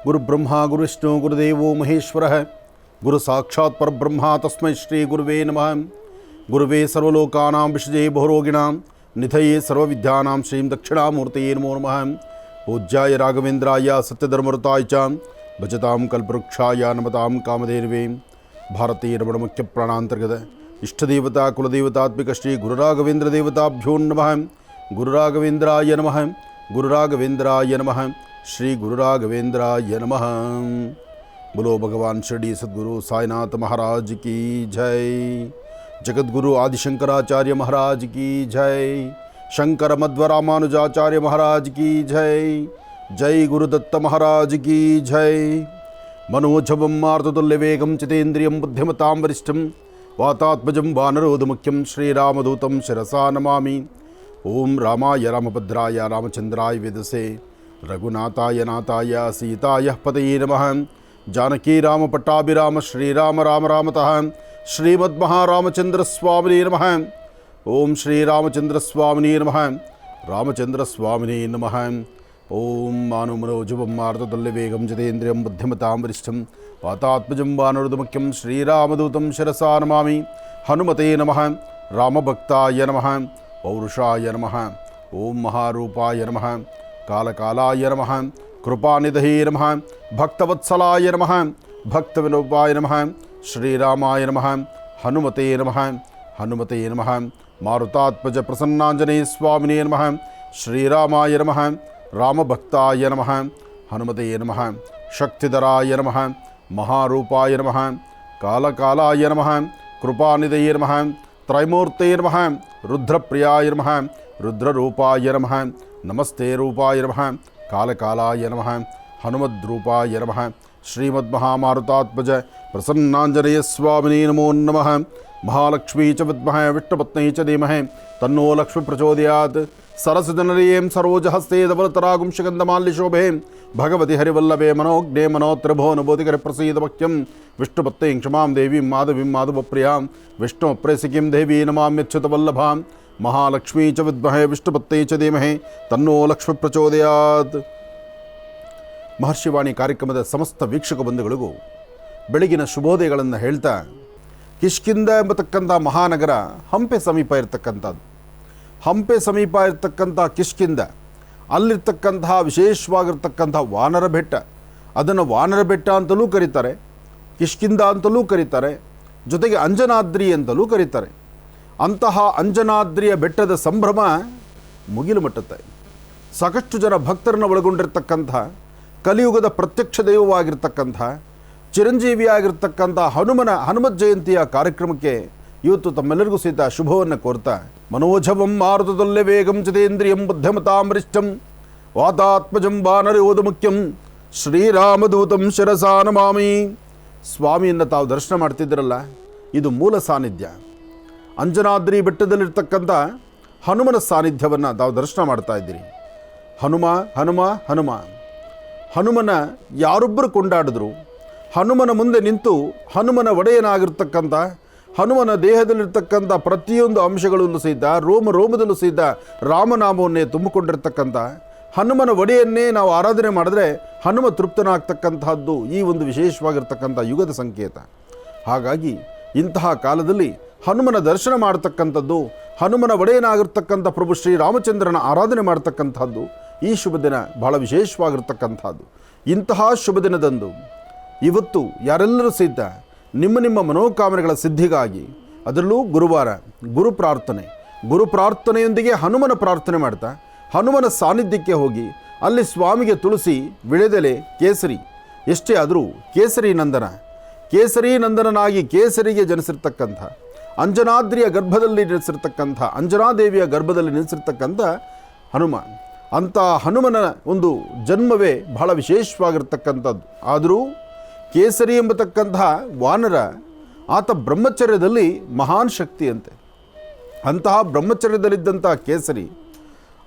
ಗುರುಬ್ರಹ್ಮ ಗುರುವಿಷ್ಣು ಗುರುದೇವೋ ಮಹೇಶ್ವರ ಗುರು ಸಾಕ್ಷಾತ್ ಪರಬ್ರಹ್ಮ ತಸ್ಮೈ ಶ್ರೀ ಗುರುವೇ ನಮಃ. ಗುರುವೇ ಸರ್ವಲೋಕಾನಾಂ ವಿಷಜೇ ಬಹುರೋಗಿಣಾಂ ನಿಧಯೇ ಸರ್ವವಿದ್ಯಾನಾಂ ಶ್ರೀಂ ದಕ್ಷಿಣಾಮೂರ್ತಯೇ ನಮೋ ನಮಃ. ಪೂಜ್ಯಾಯ ರಾಘವೇಂದ್ರಾಯ ಸತ್ಯಧರ್ಮರತಾಯ ಚ ಭಜತಾಂ ಕಲ್ಪವೃಕ್ಷಾಯ ನಮತಾಂ ಕಾಮಧೇನವೇ. ಭಾರತೀಯ ರಮಣ ಮುಖ್ಯ ಪ್ರಾಣಾಂತರ್ಗತ ಇಷ್ಟದೇವತಾ ಕುಲದೇವತಾತ್ಮಿಕ ಶ್ರೀ ಗುರುರಾಘವೇಂದ್ರ ದೇವತಾಭ್ಯೋ ನಮಃ. ಗುರುರಾಘವೇಂದ್ರಾಯ ನಮಃ. ಗುರುರಾಘವೇಂದ್ರಾಯ ನಮಃ. ಶ್ರೀ ಗುರುರಾಘವೇಂದ್ರಾಯ ನಮಃ. बोलो भगवान शिरडी सद्गुरु साईनाथ महाराज की जय. जगद्गुरु आदिशंकराचार्य महाराज की जय. शंकर मध्व रामानुजाचार्य महाराज की जय. जय गुरुदत्त महाराज की जय. मनोजवं मारुततुल्यवेगं चितेन्द्रियं बुद्धिमतां वरिष्ठं वातात्मजं वानरोधमुख्यं श्रीरामदूतं शिरसा नमामि. ओं रामाय रामभद्राय रामचंद्राय वेदसे रघुनाथाय नाथाय सीताय पतये नमः. जानकी राम पट्टाभिराम श्रीराम राम रामतः श्रीमद्महारामचंद्र स्वामिने नमः. ओम श्री रामचंद्र स्वामिने नमः. रामचंद्र स्वामिने नमः. ओम मानो मनोजवं मारुततुल्यवेगं जितेन्द्रियं बुद्धिमतां वरिष्ठं वातात्मजं वानरोधमुख्यं श्रीरामदूतं शिरसा नमामि. हनुमते नमः. रामभक्ताय नमः. पौरुषाय नमः. ओम महारूपाय नमः. कालकालाय नमः. कृपानिधये नमः. भक्तवत्सलाय नमः. भक्तविनोपाय नमः. श्रीरामाय नमः. हनुमते नमः. हनुमते नमः. मारुतात्मज प्रसन्नांजनेय स्वामिने नमः. श्रीरामाय नमः. रामभक्ताय नमः. हनुमते नमः. शक्तिधराय नमः. महारूपाय नमः. कालकालाय नमः. कृपानिधये नमः. त्रैमूर्ते नमः. रुद्रप्रियाय नमः. रुद्ररूपाय नमः. नमस्ते रूपाय नमः. कालकालाय नमः. हनुमद्रूपाय नमः. श्रीमद्महामारुतात्मज प्रसन्नांजनेय स्वामिने नमो नमः. महालक्ष्मी च विद्महे विष्णुपत्नी च धीमहि तन्नो लक्ष्मी प्रचोदयात्. सरसजननीयं सरोजहस्ते धवलतरागुं सुगन्धमाल्यशोभे भगवति हरिवल्लभे मनोज्ञे मनोत्रभो नबोधिकरे प्रसीद वाक्यं. विष्णुपत्नीं क्षमां देवीं माधवीं माधवप्रियां विष्णुप्रेयसीं देवी नमाम्यच्युतवल्लभां. महालक्ष्मी च विद्महे विष्णुपत्नी च धीमहि तन्नो लक्ष्मी ಪ್ರಚೋದಯಾತ್. ಮಹರ್ಷಿವಾಣಿ ಕಾರ್ಯಕ್ರಮದ ಸಮಸ್ತ ವೀಕ್ಷಕ ಬಂಧುಗಳಿಗೂ ಬೆಳಗಿನ ಶುಭೋದಯಗಳನ್ನು ಹೇಳ್ತಾ, ಕಿಷ್ಕಿಂಧ ಎಂಬತಕ್ಕಂಥ ಮಹಾನಗರ ಹಂಪೆ ಸಮೀಪ ಇರತಕ್ಕಂಥದ್ದು. ಹಂಪೆ ಸಮೀಪ ಇರತಕ್ಕಂಥ ಕಿಷ್ಕಿಂಧ, ಅಲ್ಲಿರ್ತಕ್ಕಂತಹ ವಿಶೇಷವಾಗಿರ್ತಕ್ಕಂಥ ವಾನರ ಬೆಟ್ಟ, ಅದನ್ನು ವಾನರ ಬೆಟ್ಟ ಅಂತಲೂ ಕರೀತಾರೆ, ಕಿಷ್ಕಿಂಧ ಅಂತಲೂ ಕರೀತಾರೆ, ಜೊತೆಗೆ ಅಂಜನಾದ್ರಿ ಅಂತಲೂ ಕರೀತಾರೆ. ಅಂತಹ ಅಂಜನಾದ್ರಿಯ ಬೆಟ್ಟದ ಸಂಭ್ರಮ ಮುಗಿಲು ಮುಟ್ಟುತ್ತೆ. ಸಾಕಷ್ಟು ಜನ ಭಕ್ತರನ್ನು ಒಳಗೊಂಡಿರ್ತಕ್ಕಂಥ ಕಲಿಯುಗದ ಪ್ರತ್ಯಕ್ಷ ದೈವವಾಗಿರ್ತಕ್ಕಂಥ ಚಿರಂಜೀವಿಯಾಗಿರ್ತಕ್ಕಂಥ ಹನುಮತ್ ಜಯಂತಿಯ ಕಾರ್ಯಕ್ರಮಕ್ಕೆ ಇವತ್ತು ತಮ್ಮೆಲ್ಲರಿಗೂ ಸಹಿತ ಶುಭವನ್ನು ಕೋರ್ತಾ, ಮನೋಜವಂ ಮಾರುತತುಲ್ಯವೇಗಂ ಜಿತೇಂದ್ರಿಯಂ ಬುದ್ಧಿಮತಾಂ ವರಿಷ್ಠಂ ವಾತಾತ್ಮಜಂ ವಾನರೋಧಮುಖ್ಯಂ ಶ್ರೀರಾಮದೂತಂ ಶಿರಸಾ ನಮಾಮಿ. ಸ್ವಾಮಿಯನ್ನು ತಾವು ದರ್ಶನ ಮಾಡ್ತಿದ್ದೀರಲ್ಲ, ಇದು ಮೂಲ ಸಾನ್ನಿಧ್ಯ. ಅಂಜನಾದ್ರಿ ಬೆಟ್ಟದಲ್ಲಿರ್ತಕ್ಕಂಥ ಹನುಮನ ಸಾನ್ನಿಧ್ಯವನ್ನು ತಾವು ದರ್ಶನ ಮಾಡ್ತಾ ಇದ್ದೀರಿ. ಹನುಮ ಹನುಮ ಹನುಮ ಹನುಮನ ಯಾರೊಬ್ಬರು ಕೊಂಡಾಡಿದ್ರು, ಹನುಮನ ಮುಂದೆ ನಿಂತು ಹನುಮನ ಒಡೆಯನಾಗಿರ್ತಕ್ಕಂಥ ಹನುಮನ ದೇಹದಲ್ಲಿರ್ತಕ್ಕಂಥ ಪ್ರತಿಯೊಂದು ಅಂಶಗಳಲ್ಲೂ ಸಹಿತ ರೋಮದಲ್ಲೂ ಸಹಿತ ರಾಮನಾಮವನ್ನೇ ತುಂಬಿಕೊಂಡಿರ್ತಕ್ಕಂಥ ಹನುಮನ ಒಡೆಯನ್ನೇ ನಾವು ಆರಾಧನೆ ಮಾಡಿದ್ರೆ ಹನುಮ ತೃಪ್ತನಾಗ್ತಕ್ಕಂಥದ್ದು ಈ ಒಂದು ವಿಶೇಷವಾಗಿರ್ತಕ್ಕಂಥ ಯುಗದ ಸಂಕೇತ. ಹಾಗಾಗಿ ಇಂತಹ ಕಾಲದಲ್ಲಿ ಹನುಮನ ದರ್ಶನ ಮಾಡತಕ್ಕಂಥದ್ದು, ಹನುಮನ ಒಡೆಯನಾಗಿರ್ತಕ್ಕಂಥ ಪ್ರಭು ಶ್ರೀರಾಮಚಂದ್ರನ ಆರಾಧನೆ ಮಾಡ್ತಕ್ಕಂಥದ್ದು ಈ ಶುಭ ದಿನ ಬಹಳ ವಿಶೇಷವಾಗಿರ್ತಕ್ಕಂಥದ್ದು. ಇಂತಹ ಶುಭ ದಿನದಂದು ಇವತ್ತು ಯಾರೆಲ್ಲರೂ ಸಹಿತ ನಿಮ್ಮ ನಿಮ್ಮ ಮನೋಕಾಮನೆಗಳ ಸಿದ್ಧಿಗಾಗಿ, ಅದರಲ್ಲೂ ಗುರುವಾರ ಗುರು ಪ್ರಾರ್ಥನೆಯೊಂದಿಗೆ ಹನುಮನ ಪ್ರಾರ್ಥನೆ ಮಾಡ್ತಾ ಹನುಮನ ಸಾನ್ನಿಧ್ಯಕ್ಕೆ ಹೋಗಿ ಅಲ್ಲಿ ಸ್ವಾಮಿಗೆ ತುಳಸಿ, ವಿಳೆದೆಲೆ, ಕೇಸರಿ, ಎಷ್ಟೇ ಆದರೂ ಕೇಸರಿ ನಂದನನಾಗಿ ಕೇಸರಿಗೆ ಜನಿಸಿರ್ತಕ್ಕಂಥ ಅಂಜನಾದ್ರಿಯ ಗರ್ಭದಲ್ಲಿ ನೆಲೆಸಿರ್ತಕ್ಕಂಥ ಅಂಜನಾದೇವಿಯ ಗರ್ಭದಲ್ಲಿ ನೆಲೆಸಿರ್ತಕ್ಕಂಥ ಹನುಮ, ಅಂಥ ಹನುಮನ ಒಂದು ಜನ್ಮವೇ ಬಹಳ ವಿಶೇಷವಾಗಿರ್ತಕ್ಕಂಥದ್ದು. ಆದರೂ ಕೇಸರಿ ಎಂಬತಕ್ಕಂಥ ವಾನರ, ಆತ ಬ್ರಹ್ಮಚರ್ಯದಲ್ಲಿ ಮಹಾನ್ ಶಕ್ತಿಯಂತೆ. ಅಂತಹ ಬ್ರಹ್ಮಚರ್ಯದಲ್ಲಿದ್ದಂಥ ಕೇಸರಿ,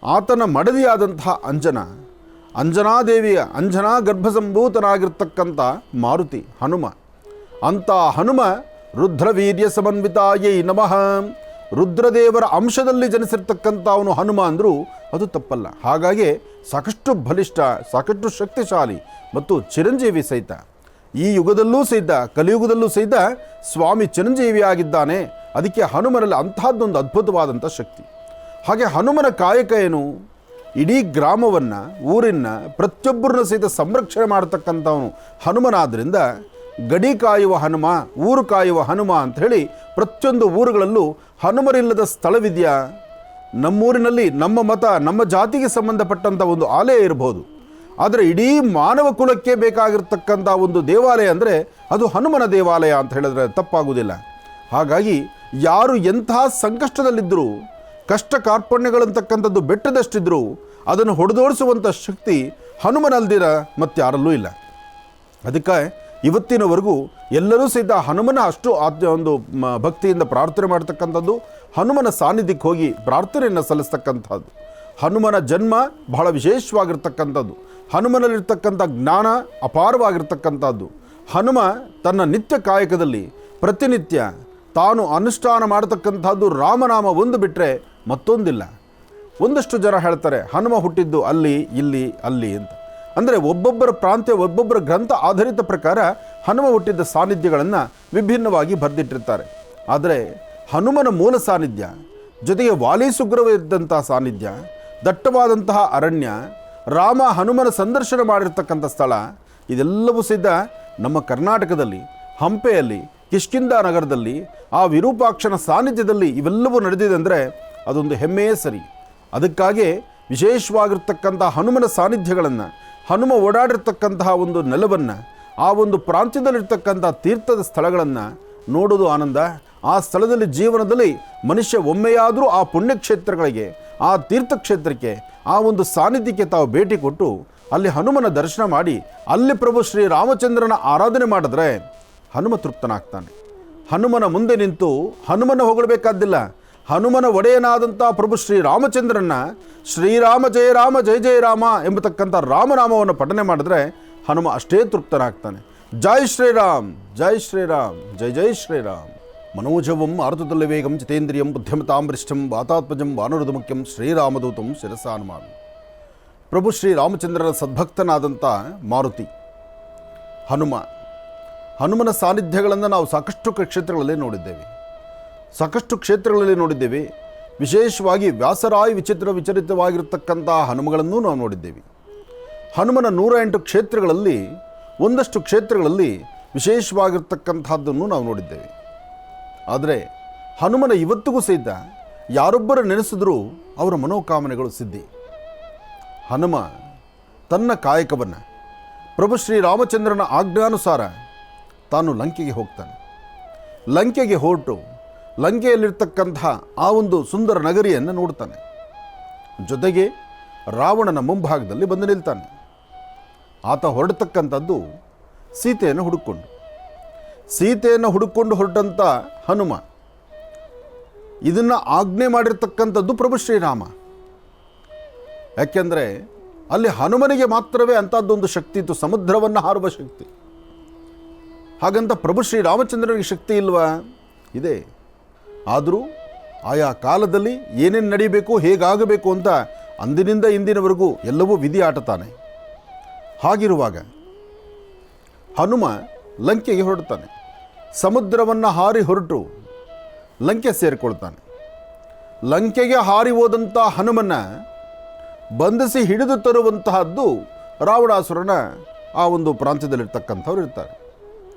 ಆತನ ಮಡದಿಯಾದಂತಹ ಅಂಜನಾದೇವಿಯ ಅಂಜನಾ ಗರ್ಭಸಂಭೂತನಾಗಿರ್ತಕ್ಕಂಥ ಮಾರುತಿ ಹನುಮ. ಅಂಥ ಹನುಮ ರುದ್ರವೀರ್ಯ ಸಮನ್ವಿತಾಯೈ ನಮಃ. ರುದ್ರದೇವರ ಅಂಶದಲ್ಲಿ ಜನಿಸಿರ್ತಕ್ಕಂಥ ಅವನು ಹನುಮ ಅಂದರೂ ಅದು ತಪ್ಪಲ್ಲ. ಹಾಗಾಗಿ ಸಾಕಷ್ಟು ಬಲಿಷ್ಠ, ಸಾಕಷ್ಟು ಶಕ್ತಿಶಾಲಿ ಮತ್ತು ಚಿರಂಜೀವಿ ಸಹಿತ. ಈ ಯುಗದಲ್ಲೂ ಸಹಿತ, ಕಲಿಯುಗದಲ್ಲೂ ಸಹಿತ ಸ್ವಾಮಿ ಚಿರಂಜೀವಿಯಾಗಿದ್ದಾನೆ. ಅದಕ್ಕೆ ಹನುಮನಲ್ಲಿ ಅಂತಹದ್ದೊಂದು ಅದ್ಭುತವಾದಂಥ ಶಕ್ತಿ. ಹಾಗೆ ಹನುಮನ ಕಾಯಕ ಏನು? ಇಡೀ ಗ್ರಾಮವನ್ನು, ಊರಿನ ಪ್ರತಿಯೊಬ್ಬರನ್ನ ಸಹಿತ ಸಂರಕ್ಷಣೆ ಮಾಡತಕ್ಕಂಥವನು ಹನುಮನಾದ್ದರಿಂದ ಗಡಿ ಕಾಯುವ ಹನುಮ, ಊರು ಕಾಯುವ ಹನುಮ ಅಂಥೇಳಿ ಪ್ರತಿಯೊಂದು ಊರುಗಳಲ್ಲೂ ಹನುಮರಿಲ್ಲದ ಸ್ಥಳವಿದೆಯಾ? ನಮ್ಮೂರಿನಲ್ಲಿ ನಮ್ಮ ಮತ, ನಮ್ಮ ಜಾತಿಗೆ ಸಂಬಂಧಪಟ್ಟಂಥ ಒಂದು ಆಲಯ ಇರ್ಬೋದು, ಆದರೆ ಇಡೀ ಮಾನವ ಕುಲಕ್ಕೆ ಬೇಕಾಗಿರ್ತಕ್ಕಂಥ ಒಂದು ದೇವಾಲಯ ಅಂದರೆ ಅದು ಹನುಮನ ದೇವಾಲಯ ಅಂತ ಹೇಳಿದ್ರೆ ತಪ್ಪಾಗುವುದಿಲ್ಲ. ಹಾಗಾಗಿ ಯಾರು ಎಂತಹ ಸಂಕಷ್ಟದಲ್ಲಿದ್ದರೂ, ಕಷ್ಟ ಕಾರ್ಪಣ್ಯಗಳಂತಕ್ಕಂಥದ್ದು ಬೆಟ್ಟದಷ್ಟಿದ್ದರೂ ಅದನ್ನು ಹೊಡೆದೋಡಿಸುವಂಥ ಶಕ್ತಿ ಹನುಮನಲ್ದಿರ ಮತ್ತಾರಲ್ಲೂ ಇಲ್ಲ. ಅದಕ್ಕೆ ಇವತ್ತಿನವರೆಗೂ ಎಲ್ಲರೂ ಸಹಿತ ಹನುಮನ ಅಷ್ಟು ಒಂದು ಭಕ್ತಿಯಿಂದ ಪ್ರಾರ್ಥನೆ ಮಾಡ್ತಕ್ಕಂಥದ್ದು, ಹನುಮನ ಸಾನ್ನಿಧ್ಯಕ್ಕೆ ಹೋಗಿ ಪ್ರಾರ್ಥನೆಯನ್ನು ಸಲ್ಲಿಸ್ತಕ್ಕಂಥದ್ದು. ಹನುಮನ ಜನ್ಮ ಬಹಳ ವಿಶೇಷವಾಗಿರ್ತಕ್ಕಂಥದ್ದು. ಹನುಮನಲ್ಲಿರ್ತಕ್ಕಂಥ ಜ್ಞಾನ ಅಪಾರವಾಗಿರ್ತಕ್ಕಂಥದ್ದು. ಹನುಮ ತನ್ನ ನಿತ್ಯ ಕಾಯಕದಲ್ಲಿ ಪ್ರತಿನಿತ್ಯ ತಾನು ಅನುಷ್ಠಾನ ಮಾಡತಕ್ಕಂಥದ್ದು ರಾಮನಾಮ ಒಂದು ಬಿಟ್ಟರೆ ಮತ್ತೊಂದಿಲ್ಲ. ಒಂದಷ್ಟು ಜನ ಹೇಳ್ತಾರೆ ಹನುಮ ಹುಟ್ಟಿದ್ದು ಅಲ್ಲಿ, ಇಲ್ಲಿ, ಅಲ್ಲಿ ಅಂತ. ಅಂದರೆ ಒಬ್ಬೊಬ್ಬರ ಪ್ರಾಂತ್ಯ, ಒಬ್ಬೊಬ್ಬರ ಗ್ರಂಥ ಆಧಾರಿತ ಪ್ರಕಾರ ಹನುಮ ಹುಟ್ಟಿದ್ದ ಸಾನ್ನಿಧ್ಯಗಳನ್ನು ವಿಭಿನ್ನವಾಗಿ ಬರೆದಿಟ್ಟಿರ್ತಾರೆ. ಆದರೆ ಹನುಮನ ಮೂಲ ಸಾನ್ನಿಧ್ಯ, ಜೊತೆಗೆ ವಾಲಿ ಸುಗ್ರೀವ ಇದ್ದಂಥ ಸಾನ್ನಿಧ್ಯ, ದಟ್ಟವಾದಂತಹ ಅರಣ್ಯ, ರಾಮ ಹನುಮನ ಸಂದರ್ಶನ ಮಾಡಿರ್ತಕ್ಕಂಥ ಸ್ಥಳ, ಇದೆಲ್ಲವೂ ಸಿದ್ಧ ನಮ್ಮ ಕರ್ನಾಟಕದಲ್ಲಿ ಹಂಪೆಯಲ್ಲಿ, ಕಿಷ್ಕಿಂಧ ನಗರದಲ್ಲಿ, ಆ ವಿರೂಪಾಕ್ಷನ ಸಾನ್ನಿಧ್ಯದಲ್ಲಿ ಇವೆಲ್ಲವೂ ನಡೆದಿದೆ ಅಂದರೆ ಅದೊಂದು ಹೆಮ್ಮೆಯೇ ಸರಿ. ಅದಕ್ಕಾಗಿ ವಿಶೇಷವಾಗಿರ್ತಕ್ಕಂಥ ಹನುಮನ ಸಾನ್ನಿಧ್ಯಗಳನ್ನು, ಹನುಮ ಓಡಾಡಿರ್ತಕ್ಕಂತಹ ಒಂದು ನೆಲವನ್ನು, ಆ ಒಂದು ಪ್ರಾಂತ್ಯದಲ್ಲಿರ್ತಕ್ಕಂಥ ತೀರ್ಥದ ಸ್ಥಳಗಳನ್ನು ನೋಡೋದು ಆನಂದ. ಆ ಸ್ಥಳದಲ್ಲಿ ಜೀವನದಲ್ಲಿ ಮನುಷ್ಯ ಒಮ್ಮೆಯಾದರೂ ಆ ಪುಣ್ಯಕ್ಷೇತ್ರಗಳಿಗೆ, ಆ ತೀರ್ಥಕ್ಷೇತ್ರಕ್ಕೆ, ಆ ಒಂದು ಸಾನ್ನಿಧ್ಯಕ್ಕೆ ತಾವು ಭೇಟಿ ಕೊಟ್ಟು ಅಲ್ಲಿ ಹನುಮನ ದರ್ಶನ ಮಾಡಿ ಅಲ್ಲಿ ಪ್ರಭು ಶ್ರೀರಾಮಚಂದ್ರನ ಆರಾಧನೆ ಮಾಡಿದ್ರೆ ಹನುಮ ತೃಪ್ತನಾಗ್ತಾನೆ. ಹನುಮನ ಮುಂದೆ ನಿಂತು ಹನುಮನ ಹೊಗಳಬೇಕಾದ್ದಿಲ್ಲ. ಹನುಮನ ಒಡೆಯನಾದಂಥ ಪ್ರಭು ಶ್ರೀರಾಮಚಂದ್ರನ ಶ್ರೀರಾಮ ಜಯ ರಾಮ ಜಯ ಜಯ ರಾಮ ಎಂಬತಕ್ಕಂಥ ರಾಮನಾಮವನ್ನು ಪಠನೆ ಮಾಡಿದ್ರೆ ಹನುಮ ಅಷ್ಟೇ ತೃಪ್ತನಾಗ್ತಾನೆ. ಜೈ ಶ್ರೀರಾಮ್, ಜೈ ಶ್ರೀರಾಮ್, ಜೈ ಜೈ ಶ್ರೀರಾಮ್. ಮನೋಜವಂ ಆರ್ತುತಲ್ಯ ವೇಗಂ ಜಿತೇಂದ್ರಿಯಂ ಬುದ್ಧಿಮತಾಂ ವರಿಷ್ಠಂ ವಾತಾತ್ಮಜಂ ವಾನರದು ಮುಖ್ಯಂ ಶ್ರೀರಾಮದೂತಂ ಶಿರಸಾ ನಮಾಮಿ. ಪ್ರಭು ಶ್ರೀರಾಮಚಂದ್ರನ ಸದ್ಭಕ್ತನಾದಂಥ ಮಾರುತಿ ಹನುಮ, ಹನುಮನ ಸಾನ್ನಿಧ್ಯಗಳನ್ನು ನಾವು ಸಾಕಷ್ಟು ಕ್ಷೇತ್ರಗಳಲ್ಲಿ ನೋಡಿದ್ದೇವೆ. ವಿಶೇಷವಾಗಿ ವ್ಯಾಸರಾಯ ವಿಚಿತ್ರವಾಗಿರ್ತಕ್ಕಂಥ ಹನುಮಗಳನ್ನು ನಾವು ನೋಡಿದ್ದೇವೆ. ಹನುಮನ 108 ಕ್ಷೇತ್ರಗಳಲ್ಲಿ ಒಂದಷ್ಟು ಕ್ಷೇತ್ರಗಳಲ್ಲಿ ವಿಶೇಷವಾಗಿರ್ತಕ್ಕಂಥದ್ದನ್ನು ನಾವು ನೋಡಿದ್ದೇವೆ. ಆದರೆ ಹನುಮನ ಇವತ್ತಿಗೂ ಸಹಿತ ಯಾರೊಬ್ಬರು ನೆನೆಸಿದ್ರೂ ಅವರ ಮನೋಕಾಮನೆಗಳು ಸಿದ್ಧಿ. ಹನುಮ ತನ್ನ ಕಾಯಕವನ್ನು ಪ್ರಭು ಶ್ರೀರಾಮಚಂದ್ರನ ಆಜ್ಞಾನುಸಾರ ತಾನು ಲಂಕೆಗೆ ಹೋಗ್ತಾನೆ. ಲಂಕೆಗೆ ಹೊರಟು ಲಂಕೆಯಲ್ಲಿರ್ತಕ್ಕಂತಹ ಆ ಒಂದು ಸುಂದರ ನಗರಿಯನ್ನು ನೋಡ್ತಾನೆ. ಜೊತೆಗೆ ರಾವಣನ ಮುಂಭಾಗದಲ್ಲಿ ಬಂದು ನಿಲ್ತಾನೆ. ಆತ ಹೊರಡತಕ್ಕಂಥದ್ದು ಸೀತೆಯನ್ನು ಹುಡುಕೊಂಡು ಹೊರಟಂಥ ಹನುಮ ಇದನ್ನು ಆಜ್ಞೆ ಮಾಡಿರ್ತಕ್ಕಂಥದ್ದು ಪ್ರಭು ಶ್ರೀರಾಮ. ಯಾಕೆಂದರೆ ಅಲ್ಲಿ ಹನುಮನಿಗೆ ಮಾತ್ರವೇ ಅಂಥದ್ದೊಂದು ಶಕ್ತಿ ಇತ್ತು, ಸಮುದ್ರವನ್ನು ಹಾರುವ ಶಕ್ತಿ. ಹಾಗಂತ ಪ್ರಭು ಶ್ರೀರಾಮಚಂದ್ರನಿಗೆ ಶಕ್ತಿ ಇಲ್ವಾ? ಇದೆ. ಆದರೂ ಆಯಾ ಕಾಲದಲ್ಲಿ ಏನೇನು ನಡೀಬೇಕು, ಹೇಗಾಗಬೇಕು ಅಂತ ಅಂದಿನಿಂದ ಇಂದಿನವರೆಗೂ ಎಲ್ಲವೂ ವಿಧಿ ಆಟತಾನೆ. ಹಾಗಿರುವಾಗ ಹನುಮ ಲಂಕೆಗೆ ಹೊರಡ್ತಾನೆ. ಸಮುದ್ರವನ್ನು ಹಾರಿ ಹೊರಟು ಲಂಕೆ ಸೇರಿಕೊಳ್ತಾನೆ. ಲಂಕೆಗೆ ಹಾರಿ ಹೋದಂಥ ಹನುಮನ ಬಂಧಿಸಿ ಹಿಡಿದು ತರುವಂತಹದ್ದು ರಾವಣಾಸುರನ ಆ ಒಂದು ಪ್ರಾಂತ್ಯದಲ್ಲಿರ್ತಕ್ಕಂಥವ್ರು ಇರ್ತಾರೆ.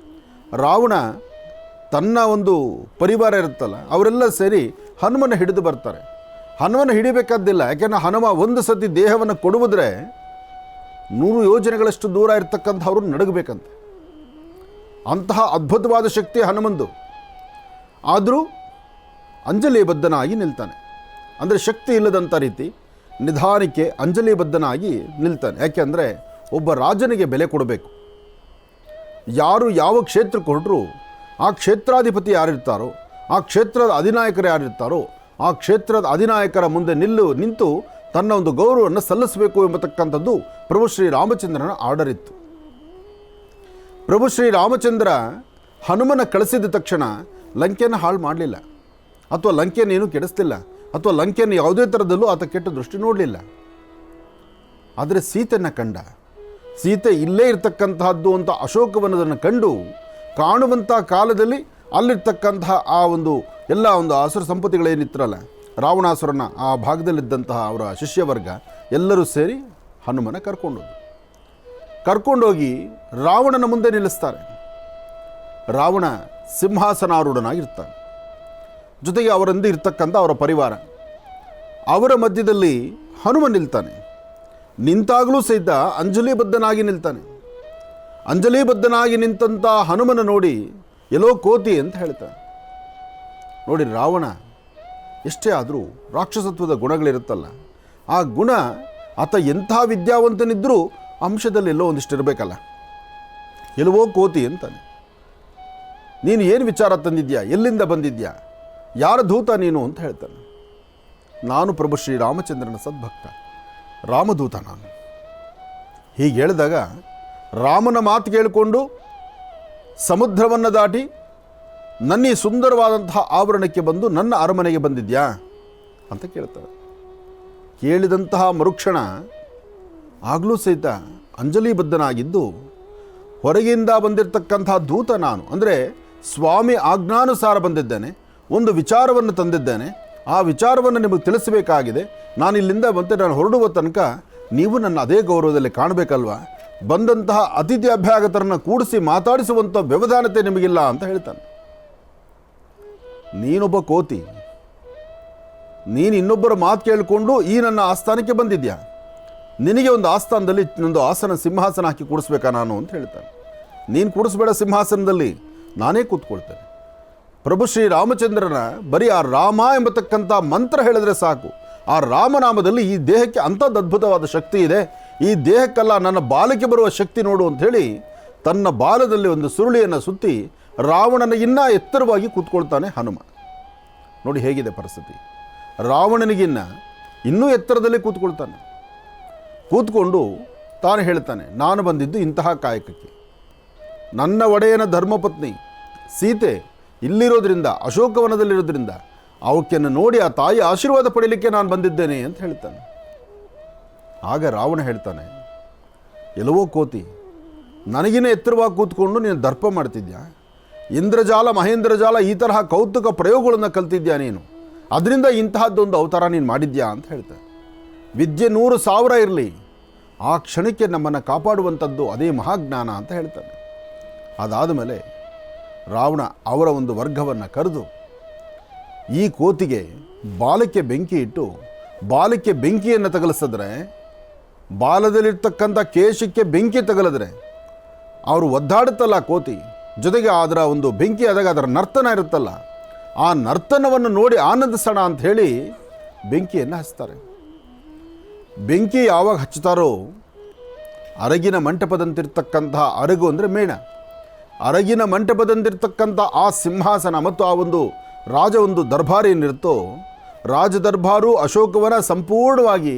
ರಾವಣ ತನ್ನ ಒಂದು ಪರಿವಾರ ಇರುತ್ತಲ್ಲ, ಅವರೆಲ್ಲ ಸೇರಿ ಹನುಮನ ಹಿಡಿದು ಬರ್ತಾರೆ. ಹನುಮನ ಹಿಡಿಬೇಕಾದ್ದಿಲ್ಲ, ಯಾಕೆಂದರೆ ಹನುಮ ಒಂದು ಸತಿ ದೇಹವನ್ನು ಕೊಡುವುದ್ರೆ 100 ಯೋಜನೆಗಳಷ್ಟು ದೂರ ಇರ್ತಕ್ಕಂಥವ್ರು ನಡಗಬೇಕಂತೆ. ಅಂತಹ ಅದ್ಭುತವಾದ ಶಕ್ತಿ ಹನುಮಂದು. ಆದರೂ ಅಂಜಲಿಬದ್ಧನಾಗಿ ನಿಲ್ತಾನೆ. ಅಂದರೆ ಶಕ್ತಿ ಇಲ್ಲದಂಥ ರೀತಿ ನಿಧಾನಕ್ಕೆ ಅಂಜಲಿಬದ್ಧನಾಗಿ ನಿಲ್ತಾನೆ. ಯಾಕೆಂದರೆ ಒಬ್ಬ ರಾಜನಿಗೆ ಬೆಲೆ ಕೊಡಬೇಕು. ಯಾರು ಯಾವ ಕ್ಷೇತ್ರಕ್ಕೆ ಹೊರಟರು ಆ ಕ್ಷೇತ್ರಾಧಿಪತಿ ಯಾರಿರ್ತಾರೋ, ಆ ಕ್ಷೇತ್ರದ ಅಧಿನಾಯಕರು ಯಾರಿರ್ತಾರೋ, ಆ ಕ್ಷೇತ್ರದ ಅಧಿನಾಯಕರ ಮುಂದೆ ನಿಂತು ತನ್ನ ಒಂದು ಗೌರವವನ್ನು ಸಲ್ಲಿಸಬೇಕು ಎಂಬತಕ್ಕಂಥದ್ದು ಪ್ರಭು ಶ್ರೀರಾಮಚಂದ್ರನ ಆರ್ಡರ್ ಇತ್ತು. ಪ್ರಭು ಶ್ರೀರಾಮಚಂದ್ರ ಹನುಮನ ಕಳಿಸಿದ ತಕ್ಷಣ ಲಂಕೆಯನ್ನು ಹಾಳು ಮಾಡಲಿಲ್ಲ, ಅಥವಾ ಲಂಕೆಯನ್ನೇನು ಕೆಡಿಸಲಿಲ್ಲ, ಅಥವಾ ಲಂಕೆಯನ್ನು ಯಾವುದೇ ಥರದಲ್ಲೂ ಆತ ಕೆಟ್ಟ ದೃಷ್ಟಿ ನೋಡಲಿಲ್ಲ. ಆದರೆ ಸೀತೆಯನ್ನು ಕಂಡ. ಸೀತೆ ಇಲ್ಲೇ ಇರ್ತಕ್ಕಂತಹದ್ದು ಅಂತ ಅಶೋಕವನದನ್ನು ಕಂಡು ಕಾಣುವಂಥ ಕಾಲದಲ್ಲಿ ಅಲ್ಲಿರ್ತಕ್ಕಂತಹ ಆ ಒಂದು ಎಲ್ಲ ಒಂದು ಅಸುರ ಸಂಪತ್ತಿಗಳೇನಿತ್ತರಲ್ಲ, ರಾವಣಾಸುರನ ಆ ಭಾಗದಲ್ಲಿದ್ದಂತಹ ಅವರ ಶಿಷ್ಯವರ್ಗ ಎಲ್ಲರೂ ಸೇರಿ ಹನುಮನ ಕರ್ಕೊಂಡೋಗಿ ರಾವಣನ ಮುಂದೆ ನಿಲ್ಲಿಸ್ತಾರೆ. ರಾವಣ ಸಿಂಹಾಸನಾರೂಢನಾಗಿರ್ತಾನೆ. ಜೊತೆಗೆ ಅವರಿಂದ ಇರ್ತಕ್ಕಂಥ ಅವರ ಪರಿವಾರ, ಅವರ ಮಧ್ಯದಲ್ಲಿ ಹನುಮ ನಿಲ್ತಾನೆ. ನಿಂತಾಗಲೂ ಸಹಿತ ಅಂಜಲಿಬದ್ಧನಾಗಿ ನಿಲ್ತಾನೆ. ಅಂಜಲಿಬದ್ಧನಾಗಿ ನಿಂತಂಥ ಹನುಮನ ನೋಡಿ ಎಲ್ಲೋ ಕೋತಿ ಅಂತ ಹೇಳ್ತಾನೆ. ನೋಡಿ, ರಾವಣ ಎಷ್ಟೇ ಆದರೂ ರಾಕ್ಷಸತ್ವದ ಗುಣಗಳಿರುತ್ತಲ್ಲ, ಆ ಗುಣ ಆತ ಎಂಥ ವಿದ್ಯಾವಂತನಿದ್ದರೂ ಅಂಶದಲ್ಲಿ ಎಲ್ಲೋ ಒಂದಿಷ್ಟು ಇರಬೇಕಲ್ಲ. ಎಲ್ಲವೋ ಕೋತಿ ಅಂತಾನೆ. ನೀನು ಏನು ವಿಚಾರ ತಂದಿದ್ಯಾ, ಎಲ್ಲಿಂದ ಬಂದಿದ್ಯಾ, ಯಾರ ದೂತ ನೀನು ಅಂತ ಹೇಳ್ತಾನೆ. ನಾನು ಪ್ರಭು ಶ್ರೀರಾಮಚಂದ್ರನ ಸದ್ಭಕ್ತ, ರಾಮದೂತ ನಾನು. ಹೀಗೆ ಹೇಳಿದಾಗ ರಾಮನ ಮಾತು ಕೇಳಿಕೊಂಡು ಸಮುದ್ರವನ್ನು ದಾಟಿ ನನ್ನ ಈ ಸುಂದರವಾದಂತಹ ಆವರಣಕ್ಕೆ ಬಂದು ನನ್ನ ಅರಮನೆಗೆ ಬಂದಿದ್ಯಾ ಅಂತ ಕೇಳ್ತಾರೆ. ಕೇಳಿದಂತಹ ಮರುಕ್ಷಣ ಆಗಲೂ ಸಹಿತ ಅಂಜಲಿಬದ್ಧನಾಗಿದ್ದು, ಹೊರಗಿಂದ ಬಂದಿರತಕ್ಕಂತಹ ದೂತ ನಾನು, ಅಂದರೆ ಸ್ವಾಮಿ ಆಜ್ಞಾನುಸಾರ ಬಂದಿದ್ದೇನೆ, ಒಂದು ವಿಚಾರವನ್ನು ತಂದಿದ್ದೇನೆ, ಆ ವಿಚಾರವನ್ನು ನಿಮಗೆ ತಿಳಿಸಬೇಕಾಗಿದೆ. ನಾನು ಇಲ್ಲಿಂದ ಮತ್ತೆ ನಾನು ಹೊರಡುವ ತನಕ ನೀವು ನನ್ನ ಅದೇ ಗೌರವದಲ್ಲಿ ಕಾಣಬೇಕಲ್ವ, ಬಂದಂತಹ ಅತಿಥಿ ಅಭ್ಯಾಗತರನ್ನು ಕೂಡಿಸಿ ಮಾತಾಡಿಸುವಂಥ ವ್ಯವಧಾನತೆ ನಿಮಗಿಲ್ಲ ಅಂತ ಹೇಳ್ತಾನೆ. ನೀನೊಬ್ಬ ಕೋತಿ, ನೀನು ಇನ್ನೊಬ್ಬರ ಮಾತು ಕೇಳಿಕೊಂಡು ಈ ನನ್ನ ಆಸ್ಥಾನಕ್ಕೆ ಬಂದಿದ್ಯಾ, ನಿನಗೆ ಒಂದು ಆಸ್ಥಾನದಲ್ಲಿ ಒಂದು ಆಸನ ಸಿಂಹಾಸನ ಹಾಕಿ ಕೂಡಿಸ್ಬೇಕಾ ನಾನು ಅಂತ ಹೇಳ್ತಾನೆ. ನೀನು ಕೂಡಿಸ್ಬೇಡ, ಸಿಂಹಾಸನದಲ್ಲಿ ನಾನೇ ಕೂತ್ಕೊಳ್ತೇನೆ. ಪ್ರಭು ಶ್ರೀರಾಮಚಂದ್ರನ ಬರೀ ಆ ರಾಮ ಎಂಬತಕ್ಕಂಥ ಮಂತ್ರ ಹೇಳಿದ್ರೆ ಸಾಕು, ಆ ರಾಮನಾಮದಲ್ಲಿ ಈ ದೇಹಕ್ಕೆ ಅಂಥದ್ದು ಅದ್ಭುತವಾದ ಶಕ್ತಿ ಇದೆ, ಈ ದೇಹಕ್ಕೆಲ್ಲ ನನ್ನ ಬಾಲಕ್ಕೆ ಬರುವ ಶಕ್ತಿ ನೋಡು ಅಂಥೇಳಿ ತನ್ನ ಬಾಲದಲ್ಲಿ ಒಂದು ಸುರುಳಿಯನ್ನು ಸುತ್ತಿ ರಾವಣನ ಇನ್ನೂ ಎತ್ತರವಾಗಿ ಕೂತ್ಕೊಳ್ತಾನೆ ಹನುಮ. ನೋಡಿ ಹೇಗಿದೆ ಪರಿಸ್ಥಿತಿ. ರಾವಣನಿಗಿನ್ನ ಇನ್ನೂ ಎತ್ತರದಲ್ಲಿ ಕೂತ್ಕೊಳ್ತಾನೆ. ಕೂತ್ಕೊಂಡು ತಾನು ಹೇಳ್ತಾನೆ, ನಾನು ಬಂದಿದ್ದು ಇಂತಹ ಕಾಯಕಕ್ಕೆ. ನನ್ನ ಒಡೆಯನ ಧರ್ಮಪತ್ನಿ ಸೀತೆ ಇಲ್ಲಿರೋದ್ರಿಂದ, ಅಶೋಕವನದಲ್ಲಿರೋದ್ರಿಂದ ಅವಕ್ಕೆನ್ನು ನೋಡಿ ಆ ತಾಯಿ ಆಶೀರ್ವಾದ ಪಡೀಲಿಕ್ಕೆ ನಾನು ಬಂದಿದ್ದೇನೆ ಅಂತ ಹೇಳ್ತಾನೆ. ಆಗ ರಾವಣ ಹೇಳ್ತಾನೆ, ಎಲ್ಲವೋ ಕೋತಿ, ನನಗಿನ್ನ ಎತ್ತರವಾಗಿ ಕೂತ್ಕೊಂಡು ನೀನು ದರ್ಪ ಮಾಡ್ತಿದ್ಯಾ, ಇಂದ್ರಜಾಲ ಮಹೇಂದ್ರಜಾಲ ಈ ತರಹ ಕೌತುಕ ಪ್ರಯೋಗಗಳನ್ನು ಕಲ್ತಿದ್ಯಾ ನೀನು, ಅದರಿಂದ ಇಂತಹದ್ದೊಂದು ಅವತಾರ ನೀನು ಮಾಡಿದ್ಯಾ ಅಂತ ಹೇಳ್ತಾನೆ. ವಿದ್ಯೆ 100,000 ಇರಲಿ, ಆ ಕ್ಷಣಕ್ಕೆ ನಮ್ಮನ್ನು ಕಾಪಾಡುವಂಥದ್ದು ಅದೇ ಮಹಾಜ್ಞಾನ ಅಂತ ಹೇಳ್ತಾನೆ. ಅದಾದ ಮೇಲೆ ರಾವಣ ಅವರ ಒಂದು ವರ್ಗವನ್ನು ಕರೆದು ಈ ಕೋತಿಗೆ ಬಾಲಕ್ಕೆ ಬೆಂಕಿ ಇಟ್ಟು, ಬಾಲಕ್ಕೆ ಬೆಂಕಿಯನ್ನು ತಗಲಿಸಿದ್ರೆ, ಬಾಲದಲ್ಲಿರ್ತಕ್ಕಂಥ ಕೇಶಕ್ಕೆ ಬೆಂಕಿ ತಗಲಿದ್ರೆ ಅವರು ಒದ್ದಾಡುತ್ತಲ್ಲ ಕೋತಿ, ಜೊತೆಗೆ ಅದರ ಒಂದು ಬೆಂಕಿ ಆದಾಗ ಅದರ ನರ್ತನ ಇರುತ್ತಲ್ಲ, ಆ ನರ್ತನವನ್ನು ನೋಡಿ ಆನಂದಿಸೋಣ ಅಂತ ಹೇಳಿ ಬೆಂಕಿಯನ್ನು ಹಚ್ತಾರೆ. ಬೆಂಕಿ ಯಾವಾಗ ಹಚ್ಚುತ್ತಾರೋ, ಅರಗಿನ ಮಂಟಪದಂತಿರ್ತಕ್ಕಂತಹ ಅರಗು ಅಂದರೆ ಮೇಣ, ಅರಗಿನ ಮಂಟಪದಂತಿರ್ತಕ್ಕಂಥ ಆ ಸಿಂಹಾಸನ ಮತ್ತು ಆ ಒಂದು ರಾಜ ಒಂದು ದರ್ಬಾರ್ ಏನಿರುತ್ತೋ, ರಾಜ ದರ್ಬಾರು ಅಶೋಕವನ ಸಂಪೂರ್ಣವಾಗಿ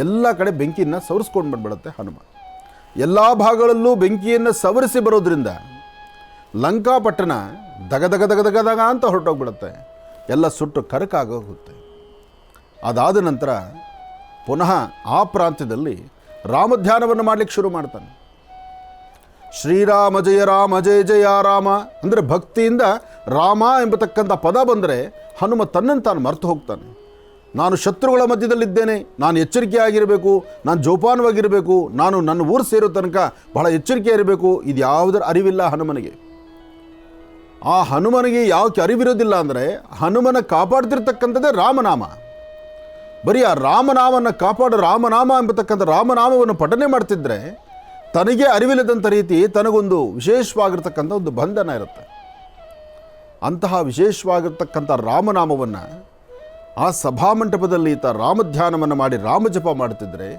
ಎಲ್ಲ ಕಡೆ ಬೆಂಕಿಯನ್ನು ಸವರಿಸ್ಕೊಂಡು ಬಂದ್ಬಿಡುತ್ತೆ ಹನುಮ. ಎಲ್ಲ ಭಾಗಗಳಲ್ಲೂ ಬೆಂಕಿಯನ್ನು ಸವರಿಸಿ ಬರೋದ್ರಿಂದ ಲಂಕಾಪಟ್ಟಣ ದಗ ಅಂತ ಹೊರಟೋಗ್ಬಿಡುತ್ತೆ, ಎಲ್ಲ ಸುಟ್ಟು ಕರಕಾಗೋಗುತ್ತೆ. ಅದಾದ ನಂತರ ಪುನಃ ಆ ಪ್ರಾಂತ್ಯದಲ್ಲಿ ರಾಮಧ್ಯಾನವನ್ನು ಮಾಡಲಿಕ್ಕೆ ಶುರು ಮಾಡ್ತಾನೆ. ಶ್ರೀರಾಮ ಜಯ ಜಯ ರಾಮ ಅಂದರೆ ಭಕ್ತಿಯಿಂದ ರಾಮ ಎಂಬತಕ್ಕಂಥ ಪದ ಬಂದರೆ ಹನುಮ ತನ್ನನ್ನು ತಾನು ಮರೆತು ಹೋಗ್ತಾನೆ. ನಾನು ಶತ್ರುಗಳ ಮಧ್ಯದಲ್ಲಿದ್ದೇನೆ, ನಾನು ಎಚ್ಚರಿಕೆಯಾಗಿರಬೇಕು, ನಾನು ಜೋಪಾನವಾಗಿರಬೇಕು, ನಾನು ನನ್ನ ಊರು ಸೇರೋ ತನಕ ಬಹಳ ಎಚ್ಚರಿಕೆ ಇರಬೇಕು, ಇದು ಯಾವುದರ ಅರಿವಿಲ್ಲ ಹನುಮನಿಗೆ. ಆ ಹನುಮನಿಗೆ ಯಾಕೆ ಅರಿವಿರೋದಿಲ್ಲ ಅಂದರೆ, ಹನುಮನ ಕಾಪಾಡ್ತಿರ್ತಕ್ಕಂಥದ್ದೇ ರಾಮನಾಮ. ಬರೀ ಆ ರಾಮನಾಮವನ್ನು ಕಾಪಾಡೋ ರಾಮನಾಮ ಎಂಬತಕ್ಕಂಥ ರಾಮನಾಮವನ್ನು ಪಠನೆ ಮಾಡ್ತಿದ್ರೆ ತನಗೆ ಅರಿವಿಲ್ಲದಂಥ ರೀತಿ ತನಗೊಂದು ವಿಶೇಷವಾಗಿರ್ತಕ್ಕಂಥ ಒಂದು ಬಂಧನ ಇರುತ್ತೆ. ಅಂತಹ ವಿಶೇಷವಾಗಿರ್ತಕ್ಕಂಥ ರಾಮನಾಮವನ್ನು ಆ ಸಭಾಮಂಟಪದಲ್ಲಿ ಈತ ರಾಮಧ್ಯಾನವನ್ನು ಮಾಡಿ ರಾಮಜಪ ಮಾಡ್ತಿದ್ರೆ,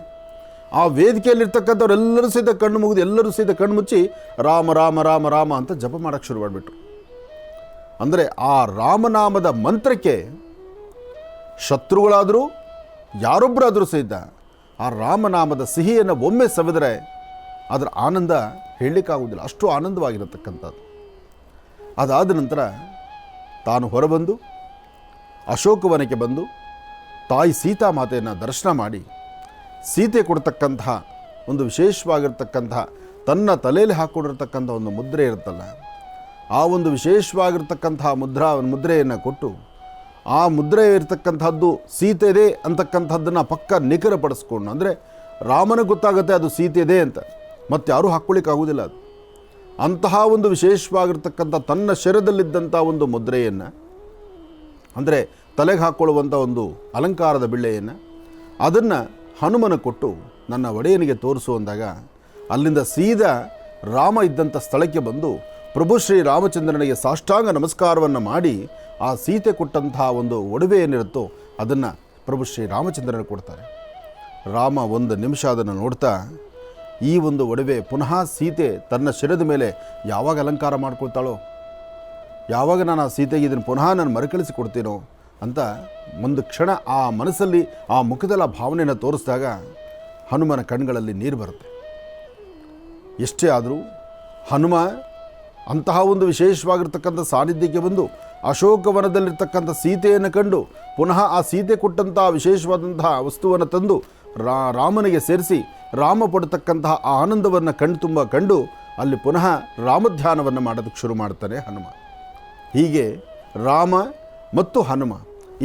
ಆ ವೇದಿಕೆಯಲ್ಲಿರ್ತಕ್ಕಂಥವ್ರೆಲ್ಲರೂ ಸಹಿತ ಕಣ್ಣು ಮುಗಿದು ಎಲ್ಲರೂ ಸಹಿತ ಕಣ್ಣು ಮುಚ್ಚಿ ರಾಮ ರಾಮ ರಾಮ ರಾಮ ಅಂತ ಜಪ ಮಾಡೋಕ್ಕೆ ಶುರು ಮಾಡಿಬಿಟ್ರು. ಅಂದರೆ ಆ ರಾಮನಾಮದ ಮಂತ್ರಕ್ಕೆ ಶತ್ರುಗಳಾದರೂ ಯಾರೊಬ್ಬರಾದರೂ ಸಹಿತ ಆ ರಾಮನಾಮದ ಸಿಹಿಯನ್ನು ಒಮ್ಮೆ ಸವಿದರೆ ಅದರ ಆನಂದ ಹೇಳಲಿಕ್ಕಾಗೋದಿಲ್ಲ, ಅಷ್ಟು ಆನಂದವಾಗಿರತಕ್ಕಂಥದ್ದು. ಅದಾದ ನಂತರ ತಾನು ಹೊರಬಂದು ಅಶೋಕವನಕ್ಕೆ ಬಂದು ತಾಯಿ ಸೀತಾಮಾತೆಯನ್ನು ದರ್ಶನ ಮಾಡಿ ಸೀತೆ ಕೊಡ್ತಕ್ಕಂತಹ ಒಂದು ವಿಶೇಷವಾಗಿರ್ತಕ್ಕಂತಹ ತನ್ನ ತಲೆಯಲ್ಲಿ ಹಾಕ್ಕೊಂಡಿರ್ತಕ್ಕಂಥ ಒಂದು ಮುದ್ರೆ ಇರುತ್ತಲ್ಲ, ಆ ಒಂದು ವಿಶೇಷವಾಗಿರ್ತಕ್ಕಂತಹ ಮುದ್ರೆಯನ್ನು ಕೊಟ್ಟು ಆ ಮುದ್ರೆ ಇರತಕ್ಕಂಥದ್ದು ಸೀತೆದೆ ಅಂತಕ್ಕಂಥದ್ದನ್ನು ಪಕ್ಕ ನಿಖರಪಡಿಸ್ಕೊಂಡು, ಅಂದರೆ ರಾಮನಿಗೆ ಗೊತ್ತಾಗುತ್ತೆ ಅದು ಸೀತೆದೆ ಅಂತ, ಮತ್ತು ಯಾರೂ ಹಾಕ್ಕೊಳ್ಳಿಕ್ಕಾಗೋದಿಲ್ಲ ಅದು. ಅಂತಹ ಒಂದು ವಿಶೇಷವಾಗಿರ್ತಕ್ಕಂಥ ತನ್ನ ಶರೀರದಲ್ಲಿದ್ದಂಥ ಒಂದು ಮುದ್ರೆಯನ್ನು, ಅಂದರೆ ತಲೆಗೆ ಹಾಕ್ಕೊಳ್ಳುವಂಥ ಒಂದು ಅಲಂಕಾರದ ಬಿಳ್ಳೆಯನ್ನು, ಅದನ್ನು ಹನುಮನ ಕೊಟ್ಟು ನನ್ನ ಒಡೆಯನಿಗೆ ತೋರಿಸು ಅಂದಾಗ ಅಲ್ಲಿಂದ ಸೀದಾ ರಾಮ ಇದ್ದಂಥ ಸ್ಥಳಕ್ಕೆ ಬಂದು ಪ್ರಭು ಶ್ರೀ ರಾಮಚಂದ್ರನಿಗೆ ಸಾಷ್ಟಾಂಗ ನಮಸ್ಕಾರವನ್ನು ಮಾಡಿ ಆ ಸೀತೆ ಕೊಟ್ಟಂತಹ ಒಂದು ಒಡವೆ ಏನಿರುತ್ತೋ ಅದನ್ನು ಪ್ರಭು ಶ್ರೀ ರಾಮಚಂದ್ರನಿಗೆ ಕೊಡ್ತಾರೆ. ರಾಮ ಒಂದು ನಿಮಿಷ ಅದನ್ನು ನೋಡ್ತಾ, ಈ ಒಂದು ಒಡವೆ ಪುನಃ ಸೀತೆ ತನ್ನ ಶಿರದ ಮೇಲೆ ಯಾವಾಗ ಅಲಂಕಾರ ಮಾಡ್ಕೊಳ್ತಾಳೋ, ಯಾವಾಗ ನಾನು ಆ ಸೀತೆಗೆ ಇದನ್ನು ಪುನಃ ನಾನು ಮರುಕಳಿಸಿ ಕೊಡ್ತೀನೋ ಅಂತ ಒಂದು ಕ್ಷಣ ಆ ಮನಸ್ಸಲ್ಲಿ ಆ ಮುಖದಲ್ಲಿ ಆ ಭಾವನೆಯನ್ನು ತೋರಿಸಿದಾಗ ಹನುಮನ ಕಣ್ಗಳಲ್ಲಿ ನೀರು ಬರುತ್ತೆ. ಎಷ್ಟೇ ಆದರೂ ಹನುಮ ಅಂತಹ ಒಂದು ವಿಶೇಷವಾಗಿರ್ತಕ್ಕಂಥ ಸಾನ್ನಿಧ್ಯಕ್ಕೆ ಬಂದು ಅಶೋಕವನದಲ್ಲಿರ್ತಕ್ಕಂಥ ಸೀತೆಯನ್ನು ಕಂಡು ಪುನಃ ಆ ಸೀತೆ ಕೊಟ್ಟಂತಹ ವಿಶೇಷವಾದಂತಹ ವಸ್ತುವನ್ನು ತಂದು ರಾಮನಿಗೆ ಸೇರಿಸಿ ರಾಮ ಪಡತಕ್ಕಂತಹ ಆ ಆನಂದವನ್ನು ಕಂಡು ಅಲ್ಲಿ ಪುನಃ ರಾಮಧ್ಯಾನವನ್ನು ಮಾಡೋದಕ್ಕೆ ಶುರು ಮಾಡ್ತಾನೆ ಹನುಮ. ಹೀಗೆ ರಾಮ ಮತ್ತು ಹನುಮ,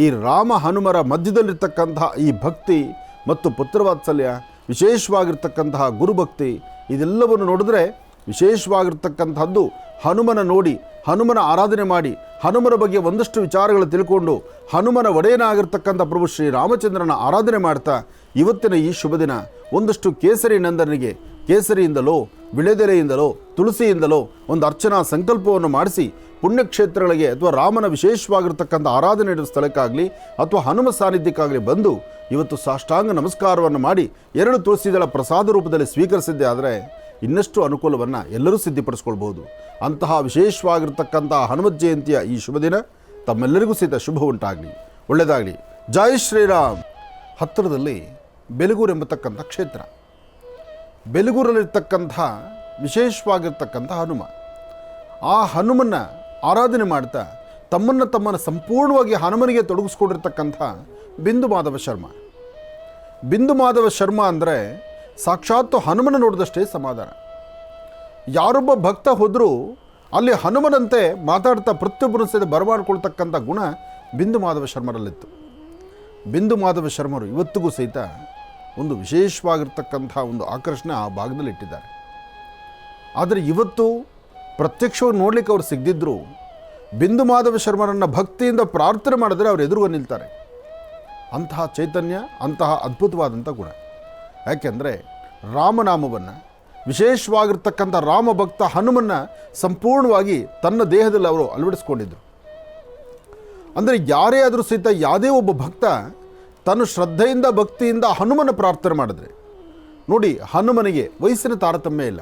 ಈ ರಾಮ ಹನುಮರ ಮಧ್ಯದಲ್ಲಿರ್ತಕ್ಕಂತಹ ಈ ಭಕ್ತಿ ಮತ್ತು ಪುತ್ರವಾತ್ಸಲ್ಯ, ವಿಶೇಷವಾಗಿರ್ತಕ್ಕಂತಹ ಗುರುಭಕ್ತಿ, ಇದೆಲ್ಲವನ್ನು ನೋಡಿದ್ರೆ ವಿಶೇಷವಾಗಿರ್ತಕ್ಕಂಥದ್ದು ಹನುಮನ ನೋಡಿ, ಹನುಮನ ಆರಾಧನೆ ಮಾಡಿ, ಹನುಮನ ಬಗ್ಗೆ ಒಂದಷ್ಟು ವಿಚಾರಗಳು ತಿಳ್ಕೊಂಡು ಹನುಮನ ಒಡೆಯನಾಗಿರ್ತಕ್ಕಂಥ ಪ್ರಭು ಶ್ರೀ ರಾಮಚಂದ್ರನ ಆರಾಧನೆ ಮಾಡ್ತಾ ಇವತ್ತಿನ ಈ ಶುಭ ದಿನ ಒಂದಷ್ಟು ಕೇಸರಿ ನಂದನಿಗೆ ಕೇಸರಿಯಿಂದಲೋ ವಿಳೆದೆಲೆಯಿಂದಲೋ ತುಳಸಿಯಿಂದಲೋ ಒಂದು ಅರ್ಚನಾ ಸಂಕಲ್ಪವನ್ನು ಮಾಡಿಸಿ ಪುಣ್ಯಕ್ಷೇತ್ರಗಳಿಗೆ ಅಥವಾ ರಾಮನ ವಿಶೇಷವಾಗಿರ್ತಕ್ಕಂಥ ಆರಾಧನೆ ಇರುವ ಸ್ಥಳಕ್ಕಾಗಲಿ ಅಥವಾ ಹನುಮ ಸಾನ್ನಿಧ್ಯಕ್ಕಾಗಲಿ ಬಂದು ಇವತ್ತು ಸಾಷ್ಟಾಂಗ ನಮಸ್ಕಾರವನ್ನು ಮಾಡಿ 2 ತುಳಸಿದಳ ಪ್ರಸಾದ ರೂಪದಲ್ಲಿ ಸ್ವೀಕರಿಸಿದ್ದೆ ಆದರೆ ಇನ್ನಷ್ಟು ಅನುಕೂಲವನ್ನು ಎಲ್ಲರೂ ಸಿದ್ಧಿಪಡಿಸ್ಕೊಳ್ಬೋದು. ಅಂತಹ ವಿಶೇಷವಾಗಿರ್ತಕ್ಕಂಥ ಹನುಮತ್ ಜಯಂತಿಯ ಈ ಶುಭ ದಿನ ತಮ್ಮೆಲ್ಲರಿಗೂ ಸಹಿತ ಶುಭ ಉಂಟಾಗಲಿ, ಒಳ್ಳೆಯದಾಗಲಿ. ಜೈ ಶ್ರೀರಾಮ್. ಹತ್ತಿರದಲ್ಲಿ ಬೆಲಗೂರು ಎಂಬತಕ್ಕಂಥ ಕ್ಷೇತ್ರ, ಬೆಲಗೂರಲ್ಲಿರ್ತಕ್ಕಂಥ ವಿಶೇಷವಾಗಿರ್ತಕ್ಕಂಥ ಹನುಮ, ಆ ಹನುಮನ್ನ ಆರಾಧನೆ ಮಾಡ್ತಾ ತಮ್ಮನ್ನು ಸಂಪೂರ್ಣವಾಗಿ ಹನುಮನಿಗೆ ತೊಡಗಿಸ್ಕೊಂಡಿರ್ತಕ್ಕಂಥ ಬಿಂದು ಮಾಧವ ಶರ್ಮ ಅಂದರೆ ಸಾಕ್ಷಾತ್ತು ಹನುಮನ ನೋಡಿದಷ್ಟೇ ಸಮಾಧಾನ. ಯಾರೊಬ್ಬ ಭಕ್ತ ಹೋದರೂ ಅಲ್ಲಿ ಹನುಮನಂತೆ ಮಾತಾಡ್ತಾ ಪ್ರತಿಯೊಬ್ಬರು ಸಹಿತ ಬರಮಾಡ್ಕೊಳ್ತಕ್ಕಂಥ ಗುಣ ಬಿಂದು ಮಾಧವ ಶರ್ಮರಲ್ಲಿತ್ತು. ಬಿಂದು ಮಾಧವ ಶರ್ಮರು ಇವತ್ತಿಗೂ ಸಹಿತ ಒಂದು ವಿಶೇಷವಾಗಿರ್ತಕ್ಕಂಥ ಒಂದು ಆಕರ್ಷಣೆ ಆ ಭಾಗದಲ್ಲಿ ಇಟ್ಟಿದ್ದಾರೆ. ಆದರೆ ಇವತ್ತು ಪ್ರತ್ಯಕ್ಷವಾಗಿ ನೋಡ್ಲಿಕ್ಕೆ ಅವ್ರು ಸಿಗದಿದ್ದರೂ ಬಿಂದು ಮಾಧವ ಶರ್ಮರನ್ನು ಭಕ್ತಿಯಿಂದ ಪ್ರಾರ್ಥನೆ ಮಾಡಿದ್ರೆ ಅವ್ರು ಎದುರುಗ ನಿಲ್ತಾರೆ. ಅಂತಹ ಚೈತನ್ಯ, ಅಂತಹ ಅದ್ಭುತವಾದಂಥ ಗುಣ. ಯಾಕೆಂದರೆ ರಾಮನಾಮವನ್ನು, ವಿಶೇಷವಾಗಿರ್ತಕ್ಕಂಥ ರಾಮ ಭಕ್ತ ಹನುಮನ್ನ ಸಂಪೂರ್ಣವಾಗಿ ತನ್ನ ದೇಹದಲ್ಲಿ ಅವರು ಅಳವಡಿಸ್ಕೊಂಡಿದ್ದರು. ಅಂದರೆ ಯಾರೇ ಆದರೂ ಸಹಿತ ಯಾವುದೇ ಒಬ್ಬ ಭಕ್ತ ತನ್ನ ಶ್ರದ್ಧೆಯಿಂದ ಭಕ್ತಿಯಿಂದ ಹನುಮನ ಪ್ರಾರ್ಥನೆ ಮಾಡಿದ್ರೆ ನೋಡಿ, ಹನುಮನಿಗೆ ವಯಸ್ಸಿನ ತಾರತಮ್ಯ ಇಲ್ಲ,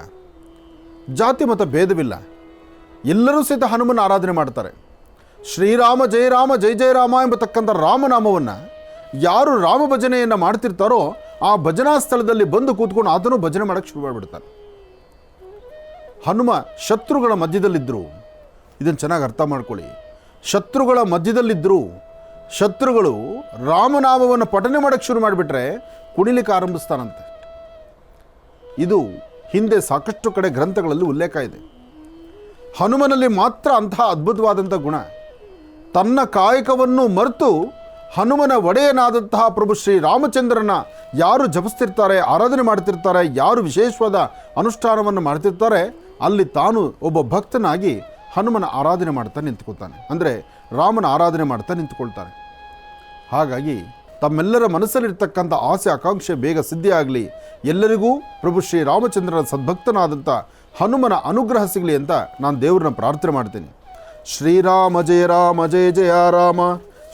ಜಾತಿ ಮತ ಭೇದವಿಲ್ಲ, ಎಲ್ಲರೂ ಸಹಿತ ಹನುಮನ ಆರಾಧನೆ ಮಾಡ್ತಾರೆ. ಶ್ರೀರಾಮ ಜಯ ರಾಮ ಜಯ ಜಯ ರಾಮ ಎಂಬತಕ್ಕಂಥ ರಾಮನಾಮವನ್ನು ಯಾರು ರಾಮ ಭಜನೆಯನ್ನು ಮಾಡ್ತಿರ್ತಾರೋ ಆ ಭಜನಾ ಸ್ಥಳದಲ್ಲಿ ಬಂದು ಕೂತ್ಕೊಂಡು ಆತನು ಭಜನೆ ಮಾಡೋಕ್ಕೆ ಶುರು ಮಾಡಿಬಿಡ್ತಾನೆ. ಹನುಮ ಶತ್ರುಗಳ ಮಧ್ಯದಲ್ಲಿದ್ದರು. ಇದನ್ನು ಚೆನ್ನಾಗಿ ಅರ್ಥ ಮಾಡ್ಕೊಳ್ಳಿ. ಶತ್ರುಗಳ ಮಧ್ಯದಲ್ಲಿದ್ದರು. ಶತ್ರುಗಳು ರಾಮನಾಮವನ್ನು ಪಠನೆ ಮಾಡೋಕ್ಕೆ ಶುರು ಮಾಡಿಬಿಟ್ರೆ ಕುಣಿಲಿಕ್ಕೆ ಆರಂಭಿಸ್ತಾನಂತೆ. ಇದು ಹಿಂದೆ ಸಾಕಷ್ಟು ಕಡೆ ಗ್ರಂಥಗಳಲ್ಲಿ ಉಲ್ಲೇಖ ಇದೆ. ಹನುಮನಲ್ಲಿ ಮಾತ್ರ ಅಂತಹ ಅದ್ಭುತವಾದಂಥ ಗುಣ. ತನ್ನ ಕಾಯಕವನ್ನು ಮರೆತು ಹನುಮನ ಒಡೆಯನಾದಂತಹ ಪ್ರಭು ಶ್ರೀ ರಾಮಚಂದ್ರನ ಯಾರು ಜಪಿಸ್ತಿರ್ತಾರೆ, ಆರಾಧನೆ ಮಾಡ್ತಿರ್ತಾರೆ, ಯಾರು ವಿಶೇಷವಾದ ಅನುಷ್ಠಾನವನ್ನು ಮಾಡ್ತಿರ್ತಾರೆ, ಅಲ್ಲಿ ತಾನು ಒಬ್ಬ ಭಕ್ತನಾಗಿ ಹನುಮನ ಆರಾಧನೆ ಮಾಡ್ತಾ ನಿಂತ್ಕೊಳ್ತಾನೆ. ಅಂದರೆ ರಾಮನ ಆರಾಧನೆ ಮಾಡ್ತಾ ನಿಂತ್ಕೊಳ್ತಾರೆ. ಹಾಗಾಗಿ ತಮ್ಮೆಲ್ಲರ ಮನಸ್ಸಲ್ಲಿರ್ತಕ್ಕಂಥ ಆಸೆ ಆಕಾಂಕ್ಷೆ ಬೇಗ ಸಿದ್ಧಿಯಾಗಲಿ, ಎಲ್ಲರಿಗೂ ಪ್ರಭು ಶ್ರೀ ರಾಮಚಂದ್ರನ ಸದ್ಭಕ್ತನಾದಂಥ ಹನುಮನ ಅನುಗ್ರಹ ಸಿಗಲಿ ಅಂತ ನಾನು ದೇವ್ರನ್ನ ಪ್ರಾರ್ಥನೆ ಮಾಡ್ತೀನಿ. ಶ್ರೀರಾಮ ಜಯ ರಾಮ ಜಯ ಜಯ ರಾಮ,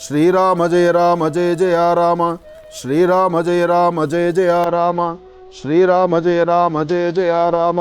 ಶ್ರೀರಾಮ ಜಯ ರಾಮ ಜಯ ಜಯ ರಾಮ, ಶ್ರೀರಾಮ ಜಯ ರಾಮ ಜಯ ಜಯ ರಾಮ, ಶ್ರೀರಾಮ ಜಯ ರಾಮ ಜಯ ಜಯ ರಾಮ.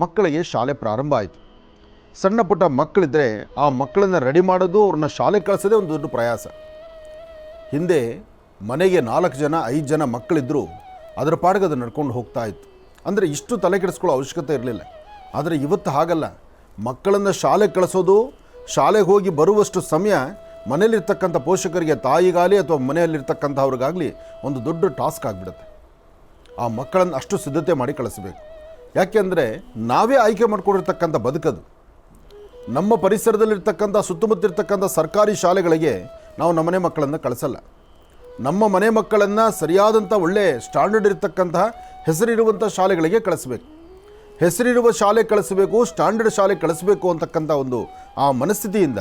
ಮಕ್ಕಳಿಗೆ ಶಾಲೆ ಪ್ರಾರಂಭ ಆಯಿತು. ಸಣ್ಣ ಪುಟ್ಟ ಮಕ್ಕಳಿದ್ದರೆ ಆ ಮಕ್ಕಳನ್ನು ರೆಡಿ ಮಾಡೋದು, ಅವ್ರನ್ನ ಶಾಲೆ ಕಳಿಸೋದೇ ಒಂದು ದೊಡ್ಡ ಪ್ರಯಾಸ. ಹಿಂದೆ ಮನೆಗೆ 4 ಜನ 5 ಜನ ಮಕ್ಕಳಿದ್ದರೂ ಅದರ ಪಾಡಿಗೆ ಅದು ನಡ್ಕೊಂಡು ಹೋಗ್ತಾ ಇತ್ತು. ಅಂದರೆ ಇಷ್ಟು ತಲೆ ಕೆಡಿಸ್ಕೊಳ್ಳೋ ಅವಶ್ಯಕತೆ ಇರಲಿಲ್ಲ. ಆದರೆ ಇವತ್ತು ಹಾಗಲ್ಲ. ಮಕ್ಕಳನ್ನು ಶಾಲೆಗೆ ಕಳಿಸೋದು, ಶಾಲೆಗೆ ಹೋಗಿ ಬರುವಷ್ಟು ಸಮಯ ಮನೆಯಲ್ಲಿರ್ತಕ್ಕಂಥ ಪೋಷಕರಿಗೆ, ತಾಯಿಗಾಗಲಿ ಅಥವಾ ಮನೆಯಲ್ಲಿರ್ತಕ್ಕಂಥವ್ರಿಗಾಗಲಿ ಒಂದು ದೊಡ್ಡ ಟಾಸ್ಕ್ ಆಗಿಬಿಡುತ್ತೆ. ಆ ಮಕ್ಕಳನ್ನು ಅಷ್ಟು ಸಿದ್ಧತೆ ಮಾಡಿ ಕಳಿಸಬೇಕು. ಯಾಕೆಂದರೆ ನಾವೇ ಆಯ್ಕೆ ಮಾಡ್ಕೊಂಡಿರ್ತಕ್ಕಂಥ ಬದುಕದು. ನಮ್ಮ ಪರಿಸರದಲ್ಲಿರ್ತಕ್ಕಂಥ ಸುತ್ತಮುತ್ತಿರ್ತಕ್ಕಂಥ ಸರ್ಕಾರಿ ಶಾಲೆಗಳಿಗೆ ನಾವು ನಮ್ಮನೆ ಮಕ್ಕಳನ್ನು ಕಳಿಸಲ್ಲ. ನಮ್ಮ ಮನೆ ಮಕ್ಕಳನ್ನು ಸರಿಯಾದಂಥ ಒಳ್ಳೆ ಸ್ಟ್ಯಾಂಡರ್ಡ್ ಇರತಕ್ಕಂತಹ ಹೆಸರಿರುವಂಥ ಶಾಲೆಗಳಿಗೆ ಕಳಿಸ್ಬೇಕು. ಹೆಸರಿರುವ ಶಾಲೆ ಕಳಿಸಬೇಕು, ಸ್ಟ್ಯಾಂಡರ್ಡ್ ಶಾಲೆ ಕಳಿಸಬೇಕು ಅಂತಕ್ಕಂಥ ಒಂದು ಆ ಮನಸ್ಥಿತಿಯಿಂದ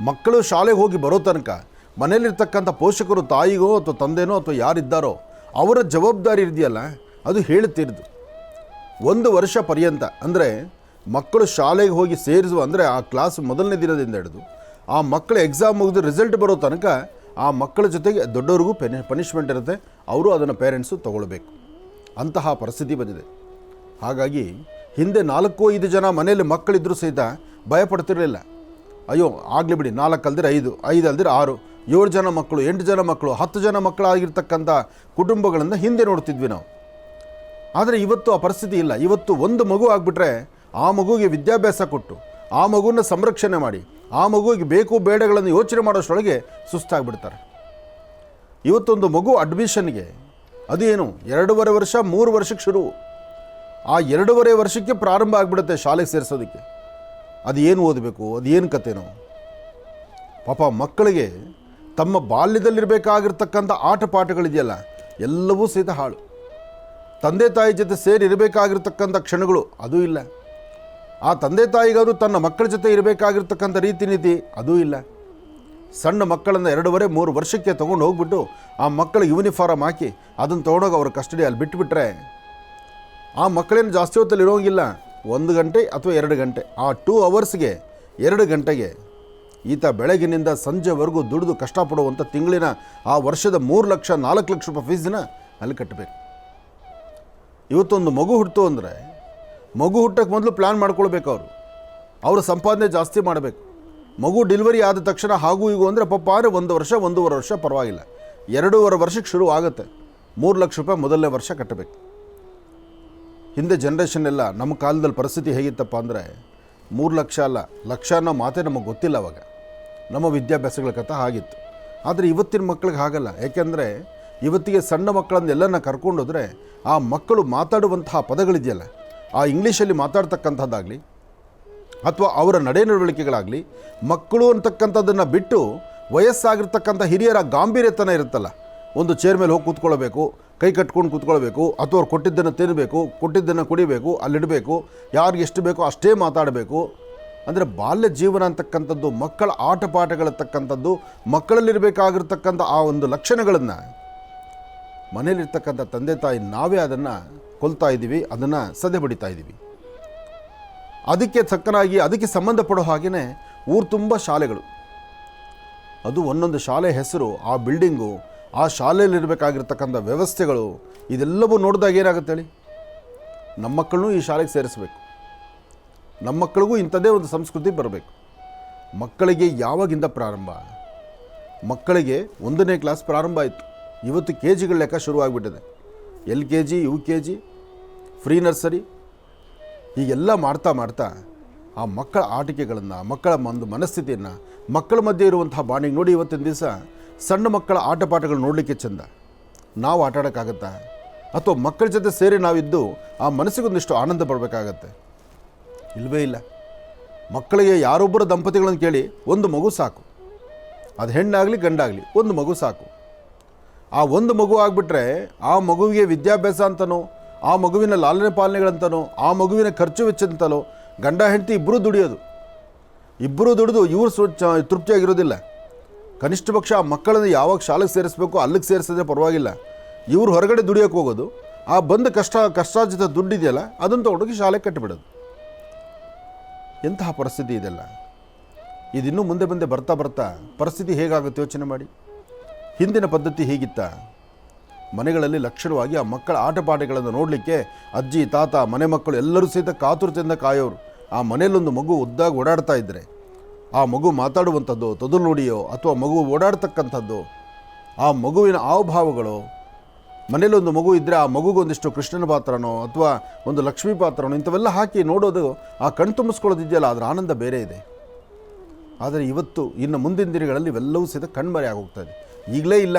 ಮಕ್ಕಳು ಶಾಲೆಗೆ ಹೋಗಿ ಬರೋ ತನಕ ಮನೆಯಲ್ಲಿರ್ತಕ್ಕಂಥ ಪೋಷಕರು, ತಾಯಿಗೋ ಅಥವಾ ತಂದೆನೋ ಅಥವಾ ಯಾರಿದ್ದಾರೋ ಅವರ ಜವಾಬ್ದಾರಿ ಇದೆಯಲ್ಲ, ಅದು ಹೇಳುತ್ತಿರೋದು 1 ವರ್ಷ ಪರ್ಯಂತ. ಅಂದರೆ ಮಕ್ಕಳು ಶಾಲೆಗೆ ಹೋಗಿ ಸೇರಿಸುವ, ಅಂದರೆ ಆ ಕ್ಲಾಸ್ ಮೊದಲನೇ ದಿನದಿಂದ ಹಿಡಿದು ಆ ಮಕ್ಕಳು ಎಕ್ಸಾಮ್ ಮುಗಿದು ರಿಸಲ್ಟ್ ಬರೋ ತನಕ ಆ ಮಕ್ಕಳ ಜೊತೆಗೆ ದೊಡ್ಡವ್ರಿಗೂ ಪನಿಷ್ಮೆಂಟ್ ಇರುತ್ತೆ. ಅವರು ಅದನ್ನು ಪೇರೆಂಟ್ಸು ತಗೊಳ್ಬೇಕು. ಅಂತಹ ಪರಿಸ್ಥಿತಿ ಬಂದಿದೆ. ಹಾಗಾಗಿ ಹಿಂದೆ 4-5 ಜನ ಮನೆಯಲ್ಲಿ ಮಕ್ಕಳಿದ್ದರೂ ಸಹಿತ ಭಯಪಡ್ತಿರಲಿಲ್ಲ. ಅಯ್ಯೋ ಆಗಲಿ ಬಿಡಿ, 4 ಅಲ್ದಿರ 5, 5 ಅಲ್ದಿರ 6, 7 ಜನ ಮಕ್ಕಳು, 8 ಜನ ಮಕ್ಕಳು, 10 ಜನ ಮಕ್ಕಳಾಗಿರ್ತಕ್ಕಂಥ ಕುಟುಂಬಗಳನ್ನು ಹಿಂದೆ ನೋಡ್ತಿದ್ವಿ ನಾವು. ಆದರೆ ಇವತ್ತು ಆ ಪರಿಸ್ಥಿತಿ ಇಲ್ಲ. ಇವತ್ತು ಒಂದು ಮಗು ಆಗಿಬಿಟ್ರೆ ಆ ಮಗುವಿಗೆ ವಿದ್ಯಾಭ್ಯಾಸ ಕೊಟ್ಟು, ಆ ಮಗುವನ್ನು ಸಂರಕ್ಷಣೆ ಮಾಡಿ, ಆ ಮಗುವಿಗೆ ಬೇಕು ಬೇಡಗಳನ್ನು ಯೋಚನೆ ಮಾಡೋಷ್ಟರೊಳಗೆ ಸುಸ್ತಾಗಿಬಿಡ್ತಾರೆ. ಇವತ್ತೊಂದು ಮಗು ಅಡ್ಮಿಷನ್ಗೆ ಅದೇನು 2.5 ವರ್ಷ 3 ವರ್ಷಕ್ಕೆ ಶುರು. ಆ 2.5 ವರ್ಷಕ್ಕೆ ಪ್ರಾರಂಭ ಆಗಿಬಿಡುತ್ತೆ ಶಾಲೆಗೆ ಸೇರಿಸೋದಕ್ಕೆ. ಅದು ಏನು ಓದಬೇಕು, ಅದು ಏನು ಕಥೆನೋ. ಪಾಪ ಮಕ್ಕಳಿಗೆ ತಮ್ಮ ಬಾಲ್ಯದಲ್ಲಿರಬೇಕಾಗಿರ್ತಕ್ಕಂಥ ಆಟ ಪಾಠಗಳಿದೆಯಲ್ಲ, ಎಲ್ಲವೂ ಸಹಿತ ಹಾಳು. ತಂದೆ ತಾಯಿ ಜೊತೆ ಸೇರಿ ಇರಬೇಕಾಗಿರ್ತಕ್ಕಂಥ ಕ್ಷಣಗಳು ಅದೂ ಇಲ್ಲ. ಆ ತಂದೆ ತಾಯಿಗಾದರೂ ತನ್ನ ಮಕ್ಕಳ ಜೊತೆ ಇರಬೇಕಾಗಿರ್ತಕ್ಕಂಥ ರೀತಿ ನೀತಿ ಅದೂ ಇಲ್ಲ. ಸಣ್ಣ ಮಕ್ಕಳನ್ನು 2.5-3 ವರ್ಷಕ್ಕೆ ತೊಗೊಂಡು ಹೋಗ್ಬಿಟ್ಟು ಆ ಮಕ್ಕಳಿಗೆ ಯೂನಿಫಾರ್ಮ್ ಹಾಕಿ ಅದನ್ನು ತೊಗೊಂಡೋಗಿ ಅವ್ರ ಕಸ್ಟಡಿಯಲ್ಲಿ ಬಿಟ್ಟುಬಿಟ್ರೆ ಆ ಮಕ್ಕಳೇನು ಜಾಸ್ತಿ ಹೊತ್ತಲ್ಲಿ ಇರೋಂಗಿಲ್ಲ. 1 ಗಂಟೆ ಅಥವಾ 2 ಗಂಟೆ, ಆ 2 ಅವರ್ಸ್ಗೆ 2 ಗಂಟೆಗೆ ಈತ ಬೆಳಗಿನಿಂದ ಸಂಜೆವರೆಗೂ ದುಡಿದು ಕಷ್ಟಪಡುವಂಥ ತಿಂಗಳಿನ ಆ ವರ್ಷದ 3 ಲಕ್ಷ 4 ಲಕ್ಷ ರೂಪಾಯಿ ಫೀಸನ್ನ ಅಲ್ಲಿ ಕಟ್ಟಬೇಕು. ಇವತ್ತೊಂದು ಮಗು ಹುಟ್ಟಿತು ಅಂದರೆ ಮಗು ಹುಟ್ಟಕ್ಕೆ ಮೊದಲು ಪ್ಲ್ಯಾನ್ ಮಾಡ್ಕೊಳ್ಬೇಕು. ಅವರು ಸಂಪಾದನೆ ಜಾಸ್ತಿ ಮಾಡಬೇಕು. ಮಗು ಡೆಲಿವರಿ ಆದ ತಕ್ಷಣ ಹಾಗೂ ಹೀಗೂ ಅಂದರೆ ಪಾಪ 1 ವರ್ಷ 1.5 ವರ್ಷ ಪರವಾಗಿಲ್ಲ, 2.5 ವರ್ಷಕ್ಕೆ ಶುರು ಆಗುತ್ತೆ. 3 ಲಕ್ಷ ರೂಪಾಯಿ ಮೊದಲನೇ ವರ್ಷ ಕಟ್ಟಬೇಕು. ಹಿಂದೆ ಜನ್ರೇಷನ್ ಎಲ್ಲ ನಮ್ಮ ಕಾಲದಲ್ಲಿ ಪರಿಸ್ಥಿತಿ ಹೇಗಿತ್ತಪ್ಪ ಅಂದರೆ 3 ಲಕ್ಷ ಅಲ್ಲ, ಲಕ್ಷ ಅನ್ನೋ ಮಾತೇ ನಮಗೆ ಗೊತ್ತಿಲ್ಲ. ಅವಾಗ ನಮ್ಮ ವಿದ್ಯಾಭ್ಯಾಸಗಳ ಕಥೆ ಆಗಿತ್ತು. ಆದರೆ ಇವತ್ತಿನ ಮಕ್ಕಳಿಗೆ ಹಾಗಲ್ಲ. ಏಕೆಂದರೆ ಇವತ್ತಿಗೆ ಸಣ್ಣ ಮಕ್ಕಳನ್ನು ಎಲ್ಲನ ಕರ್ಕೊಂಡೋದ್ರೆ ಆ ಮಕ್ಕಳು ಮಾತಾಡುವಂತಹ ಪದಗಳಿದೆಯಲ್ಲ, ಆ ಇಂಗ್ಲೀಷಲ್ಲಿ ಮಾತಾಡ್ತಕ್ಕಂಥದ್ದಾಗಲಿ ಅಥವಾ ಅವರ ನಡೆನಡವಳಿಕೆಗಳಾಗಲಿ, ಮಕ್ಕಳು ಅಂತಕ್ಕಂಥದ್ದನ್ನು ಬಿಟ್ಟು ವಯಸ್ಸಾಗಿರ್ತಕ್ಕಂಥ ಹಿರಿಯರ ಗಾಂಭೀರ್ಯತನ ಇರುತ್ತಲ್ಲ, ಒಂದು ಚೇರ್ ಮೇಲೆ ಹೋಗಿ ಕೂತ್ಕೊಳ್ಬೇಕು, ಕೈ ಕಟ್ಕೊಂಡು ಕೂತ್ಕೊಳ್ಬೇಕು, ಅಥವಾ ಅವ್ರು ಕೊಟ್ಟಿದ್ದನ್ನು ತಿನ್ನಬೇಕು, ಕೊಟ್ಟಿದ್ದನ್ನು ಕುಡಿಬೇಕು, ಅಲ್ಲಿಡಬೇಕು, ಯಾರಿಗೆ ಎಷ್ಟು ಬೇಕೋ ಅಷ್ಟೇ ಮಾತಾಡಬೇಕು. ಅಂದರೆ ಬಾಲ್ಯ ಜೀವನ ಅಂತಕ್ಕಂಥದ್ದು, ಮಕ್ಕಳ ಆಟ ಪಾಠಗಳತಕ್ಕಂಥದ್ದು, ಮಕ್ಕಳಲ್ಲಿರಬೇಕಾಗಿರ್ತಕ್ಕಂಥ ಆ ಒಂದು ಲಕ್ಷಣಗಳನ್ನು ಮನೇಲಿರ್ತಕ್ಕಂಥ ತಂದೆ ತಾಯಿ ನಾವೇ ಅದನ್ನು ಕೊಲ್ತಾ ಇದ್ದೀವಿ, ಅದನ್ನು ಸದೆ ಬಡಿತಾ ಇದ್ದೀವಿ. ಅದಕ್ಕೆ ತಕ್ಕನಾಗಿ ಅದಕ್ಕೆ ಸಂಬಂಧಪಡೋ ಹಾಗೆಯೇ ಊರು ತುಂಬ ಶಾಲೆಗಳು, ಅದು ಒಂದೊಂದು ಶಾಲೆ ಹೆಸರು, ಆ ಬಿಲ್ಡಿಂಗು, ಆ ಶಾಲೆಯಲ್ಲಿರಬೇಕಾಗಿರ್ತಕ್ಕಂಥ ವ್ಯವಸ್ಥೆಗಳು, ಇದೆಲ್ಲವೂ ನೋಡಿದಾಗ ಏನಾಗುತ್ತೆ ಹೇಳಿ? ನಮ್ಮ ಮಕ್ಕಳನ್ನೂ ಈ ಶಾಲೆಗೆ ಸೇರಿಸಬೇಕು. ನಮ್ಮ ಮಕ್ಕಳಿಗೂ ಇಂಥದ್ದೇ ಒಂದು ಸಂಸ್ಕೃತಿ ಬರಬೇಕು. ಮಕ್ಕಳಿಗೆ ಯಾವಾಗಿಂದ ಪ್ರಾರಂಭ? ಮಕ್ಕಳಿಗೆ 1ನೇ ಕ್ಲಾಸ್ ಪ್ರಾರಂಭ ಆಯಿತು. ಇವತ್ತು KGಗಳ ಲೆಕ್ಕ ಶುರುವಾಗ್ಬಿಟ್ಟಿದೆ. LKG, UKG, ಫ್ರೀ ನರ್ಸರಿ, ಹೀಗೆಲ್ಲ ಮಾಡ್ತಾ ಮಾಡ್ತಾ ಆ ಮಕ್ಕಳ ಆಟಿಕೆಗಳನ್ನು, ಮಕ್ಕಳ ಒಂದು ಮನಸ್ಥಿತಿಯನ್ನು, ಮಕ್ಕಳ ಮಧ್ಯೆ ಇರುವಂತಹ ಬಾಂಡಿಂಗ್ ನೋಡಿ. ಇವತ್ತಿನ ದಿವಸ ಸಣ್ಣ ಮಕ್ಕಳ ಆಟ ಪಾಠಗಳು ನೋಡಲಿಕ್ಕೆ ಚೆಂದ. ನಾವು ಆಟ ಆಡೋಕ್ಕಾಗತ್ತಾ? ಅಥವಾ ಮಕ್ಕಳ ಜೊತೆ ಸೇರಿ ನಾವಿದ್ದು ಆ ಮನಸ್ಸಿಗೊಂದಿಷ್ಟು ಆನಂದ ಪಡಬೇಕಾಗತ್ತೆ? ಇಲ್ಲವೇ ಇಲ್ಲ. ಮಕ್ಕಳಿಗೆ ಯಾರೊಬ್ಬರ ದಂಪತಿಗಳನ್ನು ಕೇಳಿ ಒಂದು ಮಗು ಸಾಕು. ಅದು ಹೆಣ್ಣಾಗಲಿ ಗಂಡಾಗಲಿ ಒಂದು ಮಗು ಸಾಕು. ಆ ಒಂದು ಮಗು ಆಗಿಬಿಟ್ರೆ ಆ ಮಗುವಿಗೆ ವಿದ್ಯಾಭ್ಯಾಸ ಅಂತನೋ, ಆ ಮಗುವಿನ ಲಾಲನೆ ಪಾಲನೆಗಳಂತನೋ, ಆ ಮಗುವಿನ ಖರ್ಚು ವೆಚ್ಚಂತಲೋ ಗಂಡ ಹೆಂಡತಿ ಇಬ್ಬರೂ ದುಡಿಯೋದು. ಇಬ್ಬರೂ ದುಡಿದು ಇವರು ತೃಪ್ತಿಯಾಗಿರೋದಿಲ್ಲ. ಕನಿಷ್ಠ ಪಕ್ಷ ಆ ಮಕ್ಕಳನ್ನು ಯಾವಾಗ ಶಾಲೆಗೆ ಸೇರಿಸಬೇಕು ಅಲ್ಲಿಗೆ ಸೇರಿಸಿದ್ರೆ ಪರವಾಗಿಲ್ಲ. ಇವರು ಹೊರಗಡೆ ದುಡಿಯೋಕ್ಕೆ ಹೋಗೋದು, ಆ ಬಂದ ಕಷ್ಟಾರ್ಜಿತ ದುಡ್ಡಿದೆಯಲ್ಲ ಅದನ್ನು ತೊಗೊಂಡೋಗಿ ಶಾಲೆಗೆ ಕಟ್ಟಿಬಿಡೋದು. ಎಂತಹ ಪರಿಸ್ಥಿತಿ ಇದೆಲ್ಲ. ಇದಿನ್ನೂ ಮುಂದೆ ಬರ್ತಾ ಪರಿಸ್ಥಿತಿ ಹೇಗಾಗುತ್ತೆ ಯೋಚನೆ ಮಾಡಿ. ಹಿಂದಿನ ಪದ್ಧತಿ ಹೀಗಿತ್ತ? ಮನೆಗಳಲ್ಲಿ ಲಕ್ಷಣವಾಗಿ ಆ ಮಕ್ಕಳ ಆಟಪಾಠಗಳನ್ನು ನೋಡಲಿಕ್ಕೆ ಅಜ್ಜಿ ತಾತ ಮನೆ ಮಕ್ಕಳು ಎಲ್ಲರೂ ಸಹಿತ ಕಾತುರತೆಯಿಂದ ಕಾಯೋರು. ಆ ಮನೆಯಲ್ಲೊಂದು ಮಗು ಉದ್ದಾಗಿ ಓಡಾಡ್ತಾ ಇದ್ದರೆ ಆ ಮಗು ಮಾತಾಡುವಂಥದ್ದು, ತೊದಲು ನುಡಿಯೋ ಅಥವಾ ಮಗು ಓಡಾಡ್ತಕ್ಕಂಥದ್ದು, ಆ ಮಗುವಿನ ಹಾವಭಾವಗಳು, ಮನೇಲೊಂದು ಮಗು ಇದ್ದರೆ ಆ ಮಗುಗೊಂದಿಷ್ಟು ಕೃಷ್ಣನ ಪಾತ್ರನೋ ಅಥವಾ ಒಂದು ಲಕ್ಷ್ಮೀ ಪಾತ್ರನೋ ಇಂಥವೆಲ್ಲ ಹಾಕಿ ನೋಡೋದು, ಆ ಕಣ್ ತುಂಬಿಸ್ಕೊಳ್ಳೋದಿದೆಯಲ್ಲ, ಅದರ ಆನಂದ ಬೇರೆ ಇದೆ. ಆದರೆ ಇವತ್ತು ಇನ್ನು ಮುಂದಿನ ದಿನಗಳಲ್ಲಿ ಇವೆಲ್ಲವೂ ಸಹಿತ ಕಣ್ಮರೆ ಆಗೋಗ್ತಾ ಇದೆ. ಈಗಲೇ ಇಲ್ಲ,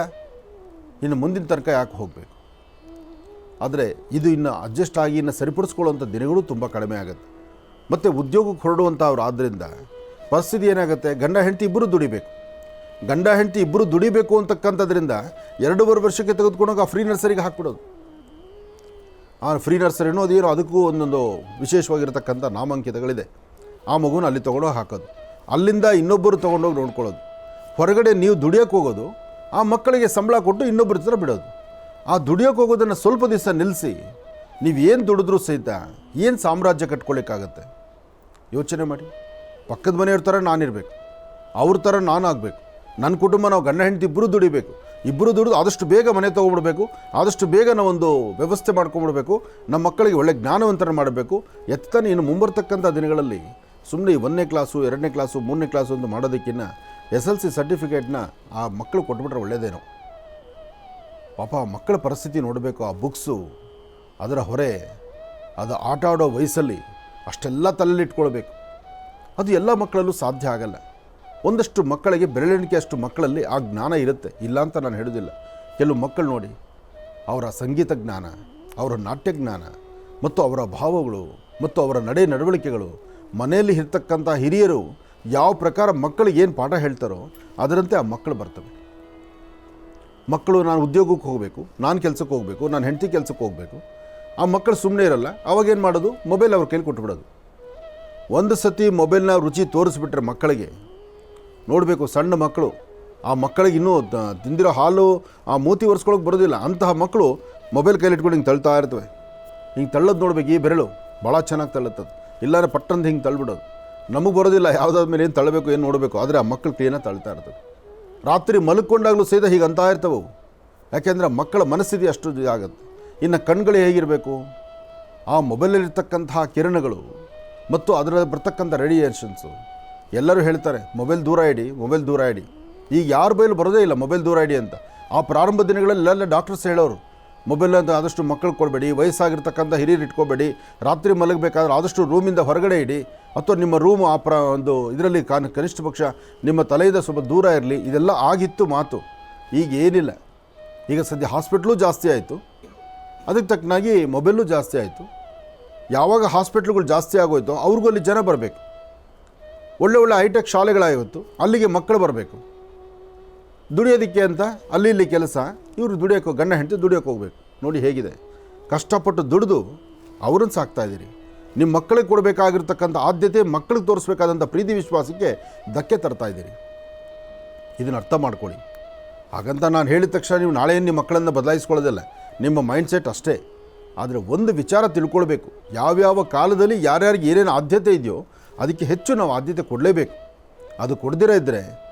ಇನ್ನು ಮುಂದಿನ ತನಕ ಯಾಕೆ ಹೋಗಬೇಕು? ಆದರೆ ಇದು ಇನ್ನು ಅಡ್ಜಸ್ಟ್ ಆಗಿ ಇನ್ನು ಸರಿಪಡಿಸ್ಕೊಳ್ಳುವಂಥ ದಿನಗಳು ತುಂಬ ಕಡಿಮೆ ಆಗುತ್ತೆ. ಮತ್ತು ಉದ್ಯೋಗಕ್ಕೆ ಹೊರಡುವಂಥವ್ರು ಆದ್ದರಿಂದ ಪರಿಸ್ಥಿತಿ ಏನಾಗುತ್ತೆ, ಗಂಡ ಹೆಂಡತಿ ಇಬ್ಬರು ದುಡಿಬೇಕು. ಗಂಡ ಹೆಂಡತಿ ಇಬ್ಬರು ದುಡಿಬೇಕು ಅಂತಕ್ಕಂಥದ್ರಿಂದ 2.5 ವರ್ಷಕ್ಕೆ ತೆಗೆದುಕೊಂಡಾಗ ಆ ಫ್ರೀ ನರ್ಸರಿಗೆ ಹಾಕ್ಬಿಡೋದು. ಆ ಫ್ರೀ ನರ್ಸರಿ ಅನ್ನೋದೇನೋ ಅದಕ್ಕೂ ಒಂದೊಂದು ವಿಶೇಷವಾಗಿರ್ತಕ್ಕಂಥ ನಾಮಾಂಕಿತಗಳಿದೆ. ಆ ಮಗುನ ಅಲ್ಲಿ ತೊಗೊಂಡೋಗಿ ಹಾಕೋದು, ಅಲ್ಲಿಂದ ಇನ್ನೊಬ್ಬರು ತೊಗೊಂಡೋಗಿ ನೋಡ್ಕೊಳ್ಳೋದು. ಹೊರಗಡೆ ನೀವು ದುಡಿಯೋಕ್ಕೆ ಹೋಗೋದು, ಆ ಮಕ್ಕಳಿಗೆ ಸಂಬಳ ಕೊಟ್ಟು ಇನ್ನೊಬ್ಬರ ಹತ್ರ ಬಿಡೋದು. ಆ ದುಡಿಯೋಕ್ಕೆ ಹೋಗೋದನ್ನು ಸ್ವಲ್ಪ ದಿವಸ ನಿಲ್ಲಿಸಿ ನೀವೇನು ದುಡಿದ್ರೂ ಸಹಿತ ಏನು ಸಾಮ್ರಾಜ್ಯ ಕಟ್ಕೊಳ್ಳಿಕ್ಕಾಗತ್ತೆ? ಯೋಚನೆ ಮಾಡಿ. ಪಕ್ಕದ ಮನೆಯವ್ರ ಥರ ನಾನಿರಬೇಕು, ಅವ್ರ ಥರ ನಾನಾಗಬೇಕು, ನನ್ನ ಕುಟುಂಬ ನಾವು ಗಂಡ ಹೆಂಡತಿ ಇಬ್ಬರು ದುಡಿಬೇಕು. ಇಬ್ಬರು ದುಡಿದು ಆದಷ್ಟು ಬೇಗ ಮನೆ ತೊಗೊಬಿಡ್ಬೇಕು, ಆದಷ್ಟು ಬೇಗ ನಾವೊಂದು ವ್ಯವಸ್ಥೆ ಮಾಡ್ಕೊಂಬಿಡ್ಬೇಕು, ನಮ್ಮ ಮಕ್ಕಳಿಗೆ ಒಳ್ಳೆ ಜ್ಞಾನವಂತರ ಮಾಡಬೇಕು. ಎತ್ತಾನೆ ಇನ್ನು ಮುಂಬರ್ತಕ್ಕಂಥ ದಿನಗಳಲ್ಲಿ ಸುಮ್ಮನೆ 1ನೇ ಕ್ಲಾಸು 2ನೇ ಕ್ಲಾಸು 3ನೇ ಕ್ಲಾಸು ಅಂತ ಮಾಡೋದಕ್ಕಿಂತ SLC ಸರ್ಟಿಫಿಕೇಟ್ನ ಆ ಮಕ್ಕಳು ಕೊಟ್ಬಿಟ್ರೆ ಒಳ್ಳೆಯದೇನೋ. ಪಾಪ ಆ ಮಕ್ಕಳ ಪರಿಸ್ಥಿತಿ ನೋಡಬೇಕು. ಆ ಬುಕ್ಸು, ಅದರ ಹೊರೆ, ಅದು ಆಟ ಆಡೋ ವಯಸ್ಸಲ್ಲಿ ಅಷ್ಟೆಲ್ಲ ತಲೆಯಲ್ಲಿಟ್ಕೊಳ್ಬೇಕು. ಅದು ಎಲ್ಲ ಮಕ್ಕಳಲ್ಲೂ ಸಾಧ್ಯ ಆಗಲ್ಲ. ಒಂದಷ್ಟು ಮಕ್ಕಳಿಗೆ ಬೆರಳೆಣಿಕೆ ಅಷ್ಟು ಮಕ್ಕಳಲ್ಲಿ ಆ ಜ್ಞಾನ ಇರುತ್ತೆ, ಇಲ್ಲ ಅಂತ ನಾನು ಹೇಳೋದಿಲ್ಲ. ಕೆಲವು ಮಕ್ಕಳು ನೋಡಿ, ಅವರ ಸಂಗೀತ ಜ್ಞಾನ, ಅವರ ನಾಟ್ಯ ಜ್ಞಾನ ಮತ್ತು ಅವರ ಭಾವಗಳು ಮತ್ತು ಅವರ ನಡವಳಿಕೆಗಳು, ಮನೆಯಲ್ಲಿ ಇರ್ತಕ್ಕಂಥ ಹಿರಿಯರು ಯಾವ ಪ್ರಕಾರ ಮಕ್ಕಳಿಗೆ ಏನು ಪಾಠ ಹೇಳ್ತಾರೋ ಅದರಂತೆ ಆ ಮಕ್ಕಳು ಬರ್ತವೆ. ಮಕ್ಕಳು ನಾನು ಉದ್ಯೋಗಕ್ಕೆ ಹೋಗಬೇಕು, ನಾನು ಕೆಲಸಕ್ಕೆ ಹೋಗಬೇಕು, ನಾನು ಹೆಂಡತಿ ಕೆಲಸಕ್ಕೆ ಹೋಗಬೇಕು, ಆ ಮಕ್ಕಳು ಸುಮ್ಮನೆ ಇರಲ್ಲ. ಅವಾಗೇನು ಮಾಡೋದು, ಮೊಬೈಲ್ ಅವ್ರ ಕೈಲಿ ಕೊಟ್ಬಿಡೋದು. ಒಂದು ಸತಿ ಮೊಬೈಲ್ನ ರುಚಿ ತೋರಿಸ್ಬಿಟ್ರೆ ಮಕ್ಕಳಿಗೆ ನೋಡಬೇಕು. ಸಣ್ಣ ಮಕ್ಕಳು, ಆ ಮಕ್ಕಳಿಗೆ ಇನ್ನೂ ತಿಂದಿರೋ ಹಾಲು ಆ ಮೂತಿ ಒರೆಸ್ಕೊಳ್ಳೋಕೆ ಬರೋದಿಲ್ಲ. ಅಂತಹ ಮಕ್ಕಳು ಮೊಬೈಲ್ ಕೈಲಿ ಇಟ್ಕೊಂಡು ಹಿಂಗೆ ತಳ್ತಾ ಇರ್ತವೆ. ಹಿಂಗೆ ತಳ್ಳೋದು ನೋಡ್ಬೇಕು, ಈ ಬೆರಳು ಭಾಳ ಚೆನ್ನಾಗಿ ತಳ್ಳುತ್ತದೆ. ಇಲ್ಲಾಂದ್ರೆ ಪಟ್ಟಂತ ಹಿಂಗೆ ತಳ್ಳಿಬಿಡೋದು. ನಮಗೆ ಬರೋದಿಲ್ಲ ಯಾವುದಾದ ಮೇಲೆ ಏನು ತಳ್ಳಬೇಕು ಏನು ನೋಡಬೇಕು. ಆದರೆ ಆ ಮಕ್ಕಳು ಕ್ಲೀನಾಗಿ ತಳ್ತಾ ಇರ್ತದೆ. ರಾತ್ರಿ ಮಲ್ಕೊಂಡಾಗಲೂ ಸಹಿತ ಹೀಗೆ ಅಂತ ಇರ್ತವೆ. ಯಾಕೆಂದರೆ ಮಕ್ಕಳ ಮನಸ್ಥಿತಿ ಅಷ್ಟು ಆಗುತ್ತೆ. ಇನ್ನು ಕಣ್ಗಳು ಹೇಗಿರಬೇಕು, ಆ ಮೊಬೈಲಲ್ಲಿರ್ತಕ್ಕಂತಹ ಕಿರಣಗಳು ಮತ್ತು ಅದರ ಬರ್ತಕ್ಕಂಥ ರೇಡಿಯೇಷನ್ಸು. ಎಲ್ಲರೂ ಹೇಳ್ತಾರೆ ಮೊಬೈಲ್ ದೂರ ಇಡಿ, ಮೊಬೈಲ್ ದೂರ ಇಡಿ. ಈಗ ಯಾರ ಬೈಲು ಬರೋದೇ ಇಲ್ಲ ಮೊಬೈಲ್ ದೂರ ಇಡಿ ಅಂತ. ಆ ಪ್ರಾರಂಭ ದಿನಗಳಲ್ಲೆಲ್ಲ ಡಾಕ್ಟರ್ಸ್ ಹೇಳೋರು ಮೊಬೈಲ್ ಅಂತ ಆದಷ್ಟು ಮಕ್ಕಳು ಕೊಡಬೇಡಿ, ವಯಸ್ಸಾಗಿರ್ತಕ್ಕಂಥ ಹಿರಿಯರು ಇಟ್ಕೋಬೇಡಿ, ರಾತ್ರಿ ಮಲಗಬೇಕಾದ್ರೆ ಆದಷ್ಟು ರೂಮಿಂದ ಹೊರಗಡೆ ಇಡಿ, ಅಥವಾ ನಿಮ್ಮ ರೂಮು ಆ ಒಂದು ಇದರಲ್ಲಿ ಕನಿಷ್ಠ ಪಕ್ಷ ನಿಮ್ಮ ತಲೆಯಿಂದ ಸ್ವಲ್ಪ ದೂರ ಇರಲಿ. ಇದೆಲ್ಲ ಆಗಿತ್ತು ಮಾತು. ಈಗ ಏನಿಲ್ಲ. ಈಗ ಸದ್ಯ ಹಾಸ್ಪಿಟ್ಲು ಜಾಸ್ತಿ ಆಯಿತು, ಅದಕ್ಕೆ ತಕ್ಕನಾಗಿ ಮೊಬೈಲು ಜಾಸ್ತಿ ಆಯಿತು. ಯಾವಾಗ ಹಾಸ್ಪಿಟ್ಲುಗಳು ಜಾಸ್ತಿ ಆಗೋಯ್ತು ಅವ್ರಿಗೂ ಅಲ್ಲಿ ಜನ ಬರಬೇಕು. ಒಳ್ಳೆ ಒಳ್ಳೆ ಹೈಟೆಕ್ ಶಾಲೆಗಳಾಗಿತ್ತು, ಅಲ್ಲಿಗೆ ಮಕ್ಕಳು ಬರಬೇಕು ದುಡಿಯೋದಕ್ಕೆ ಅಂತ. ಅಲ್ಲಿ ಇಲ್ಲಿ ಕೆಲಸ, ಇವರು ದುಡಿಯೋಕ್ಕೆ, ಗಂಡ ಹೆಂಡತಿ ದುಡಿಯೋಕ್ಕೆ ಹೋಗ್ಬೇಕು. ನೋಡಿ ಹೇಗಿದೆ. ಕಷ್ಟಪಟ್ಟು ದುಡಿದು ಅವ್ರನ್ನ ಸಾಕ್ತಾಯಿದ್ದೀರಿ. ನಿಮ್ಮ ಮಕ್ಕಳಿಗೆ ಕೊಡಬೇಕಾಗಿರ್ತಕ್ಕಂಥ ಆದ್ಯತೆ, ಮಕ್ಕಳಿಗೆ ತೋರಿಸ್ಬೇಕಾದಂಥ ಪ್ರೀತಿ ವಿಶ್ವಾಸಕ್ಕೆ ಧಕ್ಕೆ ತರ್ತಾಯಿದ್ದೀರಿ. ಇದನ್ನು ಅರ್ಥ ಮಾಡ್ಕೊಳ್ಳಿ. ಹಾಗಂತ ನಾನು ಹೇಳಿದ ತಕ್ಷಣ ನೀವು ನಾಳೆ ನಿಮ್ಮ ಮಕ್ಕಳನ್ನು ಬದಲಾಯಿಸ್ಕೊಳ್ಳೋದಿಲ್ಲ, ನಿಮ್ಮ ಮೈಂಡ್ಸೆಟ್ ಅಷ್ಟೇ. ಆದರೆ ಒಂದು ವಿಚಾರ ತಿಳ್ಕೊಳ್ಬೇಕು, ಯಾವ್ಯಾವ ಕಾಲದಲ್ಲಿ ಯಾರ್ಯಾರಿಗೆ ಏನೇನು ಆದ್ಯತೆ ಇದೆಯೋ ಅದಕ್ಕೆ ಹೆಚ್ಚು ನಾವು ಆದ್ಯತೆ ಕೊಡಲೇಬೇಕು. ಅದು ಕೊಡದಿರ ಇದ್ದರೆ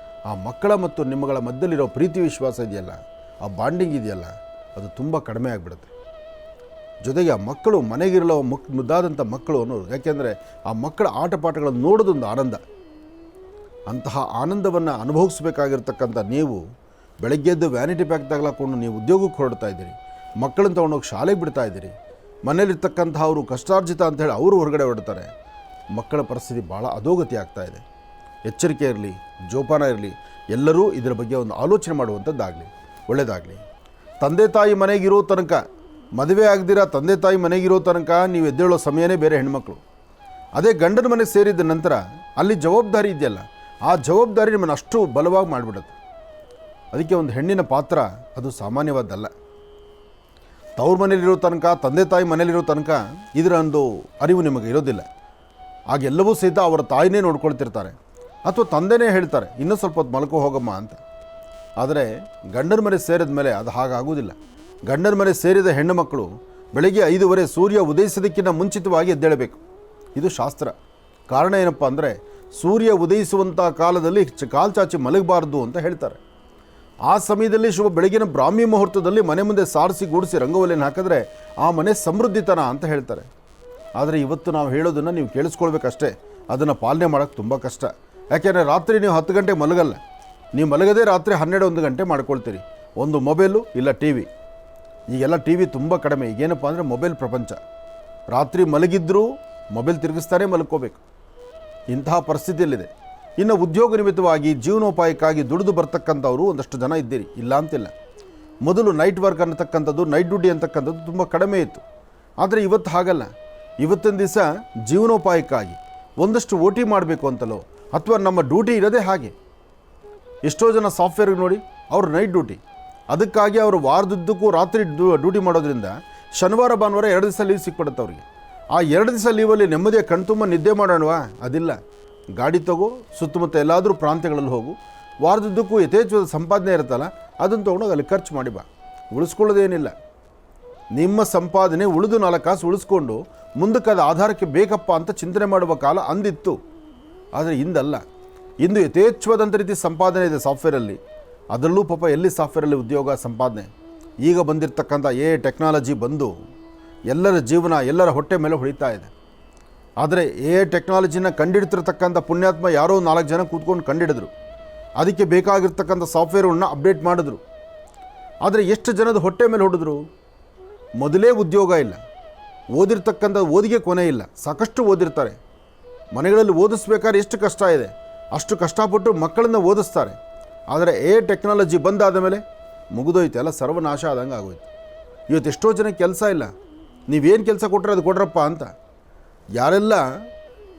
ಆ ಮಕ್ಕಳ ಮತ್ತು ನಿಮ್ಮಗಳ ಮಧ್ಯದಲ್ಲಿರೋ ಪ್ರೀತಿ ವಿಶ್ವಾಸ ಇದೆಯಲ್ಲ, ಆ ಬಾಂಡಿಂಗ್ ಇದೆಯಲ್ಲ, ಅದು ತುಂಬ ಕಡಿಮೆ ಆಗಿಬಿಡುತ್ತೆ. ಜೊತೆಗೆ ಆ ಮಕ್ಕಳು ಮನೆಗಿರಲು ಮುದ್ದಾದಂಥ ಮಕ್ಕಳು ಅನ್ನೋರು. ಯಾಕೆಂದರೆ ಆ ಮಕ್ಕಳ ಆಟ ಪಾಠಗಳನ್ನು ನೋಡೋದೊಂದು ಆನಂದ. ಅಂತಹ ಆನಂದವನ್ನು ಅನುಭವಿಸ್ಬೇಕಾಗಿರ್ತಕ್ಕಂಥ ನೀವು ಬೆಳಗ್ಗೆದ್ದು ವ್ಯಾನಿಟಿ ಪ್ಯಾಕ್ ತಗಲಾಕೊಂಡು ನೀವು ಉದ್ಯೋಗಕ್ಕೆ ಹೊರಡ್ತಾ ಇದ್ದೀರಿ, ಮಕ್ಕಳನ್ನ ತೊಗೊಂಡೋಗಿ ಶಾಲೆಗೆ ಬಿಡ್ತಾ ಇದ್ದೀರಿ. ಮನೇಲಿರ್ತಕ್ಕಂಥ ಅವರು ಕಷ್ಟಾರ್ಜಿತ ಅಂಥೇಳಿ ಅವರು ಹೊರಗಡೆ ಹೊರಡ್ತಾರೆ. ಮಕ್ಕಳ ಪರಿಸ್ಥಿತಿ ಭಾಳ ಅಧೋಗತಿ ಆಗ್ತಾಯಿದೆ. ಎಚ್ಚರಿಕೆ ಇರಲಿ, ಜೋಪಾನ ಇರಲಿ. ಎಲ್ಲರೂ ಇದರ ಬಗ್ಗೆ ಒಂದು ಆಲೋಚನೆ ಮಾಡುವಂಥದ್ದಾಗಲಿ, ಒಳ್ಳೆಯದಾಗಲಿ. ತಂದೆ ತಾಯಿ ಮನೆಗಿರೋ ತನಕ, ಮದುವೆ ಆಗದಿರ ತಂದೆ ತಾಯಿ ಮನೆಗಿರೋ ತನಕ ನೀವು ಎದ್ದೇಳೋ ಸಮಯನೇ ಬೇರೆ ಹೆಣ್ಮಕ್ಳು. ಅದೇ ಗಂಡನ ಮನೆಗೆ ಸೇರಿದ ನಂತರ ಅಲ್ಲಿ ಜವಾಬ್ದಾರಿ ಇದೆಯಲ್ಲ, ಆ ಜವಾಬ್ದಾರಿ ನಿಮ್ಮನ್ನು ಅಷ್ಟು ಬಲವಾಗಿ ಮಾಡಿಬಿಡುತ್ತೆ. ಅದಕ್ಕೆ ಒಂದು ಹೆಣ್ಣಿನ ಪಾತ್ರ ಅದು ಸಾಮಾನ್ಯವಾದ್ದಲ್ಲ. ತವ್ರ ಮನೇಲಿರೋ ತನಕ, ತಂದೆ ತಾಯಿ ಮನೇಲಿರೋ ತನಕ ಇದರ ಒಂದು ಅರಿವು ನಿಮಗೆ ಇರೋದಿಲ್ಲ. ಆಗೆಲ್ಲವೂ ಸಹಿತ ಅವರ ತಾಯಿನೇ ನೋಡ್ಕೊಳ್ತಿರ್ತಾರೆ, ಅಥವಾ ತಂದೆನೇ ಹೇಳ್ತಾರೆ ಇನ್ನೂ ಸ್ವಲ್ಪ ಹೊತ್ತು ಮಲ್ಕೋ ಹೋಗಮ್ಮ ಅಂತ. ಆದರೆ ಗಂಡನ ಮನೆ ಸೇರಿದ ಮೇಲೆ ಅದು ಹಾಗಾಗೋದಿಲ್ಲ. ಗಂಡನ ಮನೆ ಸೇರಿದ ಹೆಣ್ಣು ಮಕ್ಕಳು ಬೆಳಗ್ಗೆ 5:15 ಸೂರ್ಯ ಉದಯಿಸೋದಕ್ಕಿಂತ ಮುಂಚಿತವಾಗಿ ಎದ್ದೇಳಬೇಕು. ಇದು ಶಾಸ್ತ್ರ. ಕಾರಣ ಏನಪ್ಪ ಅಂದರೆ, ಸೂರ್ಯ ಉದಯಿಸುವಂಥ ಕಾಲದಲ್ಲಿ ಕಾಲು ಚಾಚಿ ಮಲಗಬಾರ್ದು ಅಂತ ಹೇಳ್ತಾರೆ. ಆ ಸಮಯದಲ್ಲಿ ಶುಭ ಬೆಳಗಿನ ಬ್ರಾಹ್ಮಿ ಮುಹೂರ್ತದಲ್ಲಿ ಮನೆ ಮುಂದೆ ಸಾರಿಸಿ ಗೂಡಿಸಿ ರಂಗೋಲಿಯನ್ನು ಹಾಕಿದ್ರೆ ಆ ಮನೆ ಸಮೃದ್ಧಿತನ ಅಂತ ಹೇಳ್ತಾರೆ. ಆದರೆ ಇವತ್ತು ನಾವು ಹೇಳೋದನ್ನು ನೀವು ಕೇಳಿಸ್ಕೊಳ್ಬೇಕಷ್ಟೇ, ಅದನ್ನು ಪಾಲನೆ ಮಾಡೋಕ್ಕೆ ತುಂಬ ಕಷ್ಟ. ಯಾಕೆಂದರೆ ರಾತ್ರಿ ನೀವು 10 ಗಂಟೆ ಮಲಗಲ್ಲ, ನೀವು ಮಲಗದೇ ರಾತ್ರಿ 12-1 ಗಂಟೆ ಮಾಡ್ಕೊಳ್ತೀರಿ. ಒಂದು ಮೊಬೈಲು ಇಲ್ಲ ಟಿ ವಿ. ಈಗೆಲ್ಲ ಟಿ ವಿ ತುಂಬ ಕಡಿಮೆ. ಈಗೇನಪ್ಪ ಅಂದರೆ ಮೊಬೈಲ್ ಪ್ರಪಂಚ. ರಾತ್ರಿ ಮಲಗಿದ್ರೂ ಮೊಬೈಲ್ ತಿರುಗಿಸ್ತಾನೆ ಮಲ್ಕೋಬೇಕು, ಇಂತಹ ಪರಿಸ್ಥಿತಿಯಲ್ಲಿದೆ. ಇನ್ನು ಉದ್ಯೋಗ ನಿಮಿತ್ತವಾಗಿ ಜೀವನೋಪಾಯಕ್ಕಾಗಿ ದುಡಿದು ಬರ್ತಕ್ಕಂಥವ್ರು ಒಂದಷ್ಟು ಜನ ಇದ್ದೀರಿ, ಇಲ್ಲ ಅಂತಿಲ್ಲ. ಮೊದಲು ನೈಟ್ ವರ್ಕ್ ಅನ್ನತಕ್ಕಂಥದ್ದು, ನೈಟ್ ಡ್ಯೂಟಿ ಅಂತಕ್ಕಂಥದ್ದು ತುಂಬ ಕಡಿಮೆ ಇತ್ತು. ಆದರೆ ಇವತ್ತು ಹಾಗಲ್ಲ. ಇವತ್ತಿನ ದಿವಸ ಜೀವನೋಪಾಯಕ್ಕಾಗಿ ಒಂದಷ್ಟು OT ಮಾಡಬೇಕು ಅಂತಲೋ ಅಥವಾ ನಮ್ಮ ಡ್ಯೂಟಿ ಇರೋದೇ ಹಾಗೆ. ಎಷ್ಟೋ ಜನ ಸಾಫ್ಟ್ವೇರ್ಗೆ ನೋಡಿ, ಅವರು ನೈಟ್ ಡ್ಯೂಟಿ. ಅದಕ್ಕಾಗಿ ಅವರು ವಾರದುದ್ದಕ್ಕೂ ರಾತ್ರಿ ಡ್ಯೂಟಿ ಮಾಡೋದ್ರಿಂದ ಶನಿವಾರ ಭಾನುವಾರ 2 ದಿವಸ ಲೀವ್ ಸಿಕ್ಬಿಡುತ್ತೆ ಅವರಿಗೆ. ಆ 2 ದಿವಸ ಲೀವಲ್ಲಿ ನೆಮ್ಮದಿಯ ಕಣ್ತುಂಬ ನಿದ್ದೆ ಮಾಡೋಣವಾ? ಅದಿಲ್ಲ. ಗಾಡಿ ತಗೋ, ಸುತ್ತಮುತ್ತ ಎಲ್ಲಾದರೂ ಪ್ರಾಂತ್ಯಗಳಲ್ಲಿ ಹೋಗು, ವಾರದುದ್ದಕ್ಕೂ ಯಥೇಚ್ಛವಾದ ಸಂಪಾದನೆ ಇರುತ್ತಲ್ಲ, ಅದನ್ನು ತೊಗೊಂಡೋಗಿ ಅಲ್ಲಿ ಖರ್ಚು ಮಾಡಿ ಬಾ. ಉಳಿಸ್ಕೊಳ್ಳೋದೇನಿಲ್ಲ. ನಿಮ್ಮ ಸಂಪಾದನೆ ಉಳಿದು 4 ಕಾಸು ಉಳಿಸ್ಕೊಂಡು ಮುಂದಕ್ಕೆ ಅದು ಆಧಾರಕ್ಕೆ ಬೇಕಪ್ಪ ಅಂತ ಚಿಂತನೆ ಮಾಡುವ ಕಾಲ ಅಂದಿತ್ತು. ಆದರೆ ಇಂದಲ್ಲ. ಇಂದು ಯಥೇಚ್ಛವಾದಂಥ ರೀತಿ ಸಂಪಾದನೆ ಇದೆ ಸಾಫ್ಟ್ವೇರಲ್ಲಿ. ಅದರಲ್ಲೂ ಪಾಪ ಎಲ್ಲಿ ಸಾಫ್ಟ್ವೇರಲ್ಲಿ ಉದ್ಯೋಗ ಸಂಪಾದನೆ. ಈಗ ಬಂದಿರತಕ್ಕಂಥ ಟೆಕ್ನಾಲಜಿ ಬಂದು ಎಲ್ಲರ ಜೀವನ, ಎಲ್ಲರ ಹೊಟ್ಟೆ ಮೇಲೆ ಹೊಡಿತಾ ಇದೆ. ಆದರೆ ಟೆಕ್ನಾಲಜಿನ ಕಂಡಿಡ್ತಿರ್ತಕ್ಕಂಥ ಪುಣ್ಯಾತ್ಮ ಯಾರೋ 4 ಜನ ಕೂತ್ಕೊಂಡು ಕಂಡಿಡಿದ್ರು. ಅದಕ್ಕೆ ಬೇಕಾಗಿರ್ತಕ್ಕಂಥ ಸಾಫ್ಟ್ವೇರನ್ನು ಅಪ್ಡೇಟ್ ಮಾಡಿದ್ರು. ಆದರೆ ಎಷ್ಟು ಜನದ ಹೊಟ್ಟೆ ಮೇಲೆ ಹೊಡೆದ್ರು? ಮೊದಲೇ ಉದ್ಯೋಗ ಇಲ್ಲ, ಓದಿರ್ತಕ್ಕಂಥ ಓದಿಗೆ ಕೊನೆ ಇಲ್ಲ. ಸಾಕಷ್ಟು ಓದಿರ್ತಾರೆ. ಮನೆಗಳಲ್ಲಿ ಓದಿಸ್ಬೇಕಾದ್ರೆ ಎಷ್ಟು ಕಷ್ಟ ಇದೆ, ಅಷ್ಟು ಕಷ್ಟಪಟ್ಟು ಮಕ್ಕಳನ್ನು ಓದಿಸ್ತಾರೆ. ಆದರೆ ಟೆಕ್ನಾಲಜಿ ಬಂದಾದ ಮೇಲೆ ಮುಗಿದೋಯ್ತು, ಎಲ್ಲ ಸರ್ವನಾಶ ಆದಂಗೆ ಆಗೋಯ್ತು. ಇವತ್ತು ಎಷ್ಟೋ ಜನಕ್ಕೆ ಕೆಲಸ ಇಲ್ಲ. ನೀವೇನು ಕೆಲಸ ಕೊಟ್ಟರೆ ಅದು ಕೊಡ್ರಪ್ಪ ಅಂತ. ಯಾರೆಲ್ಲ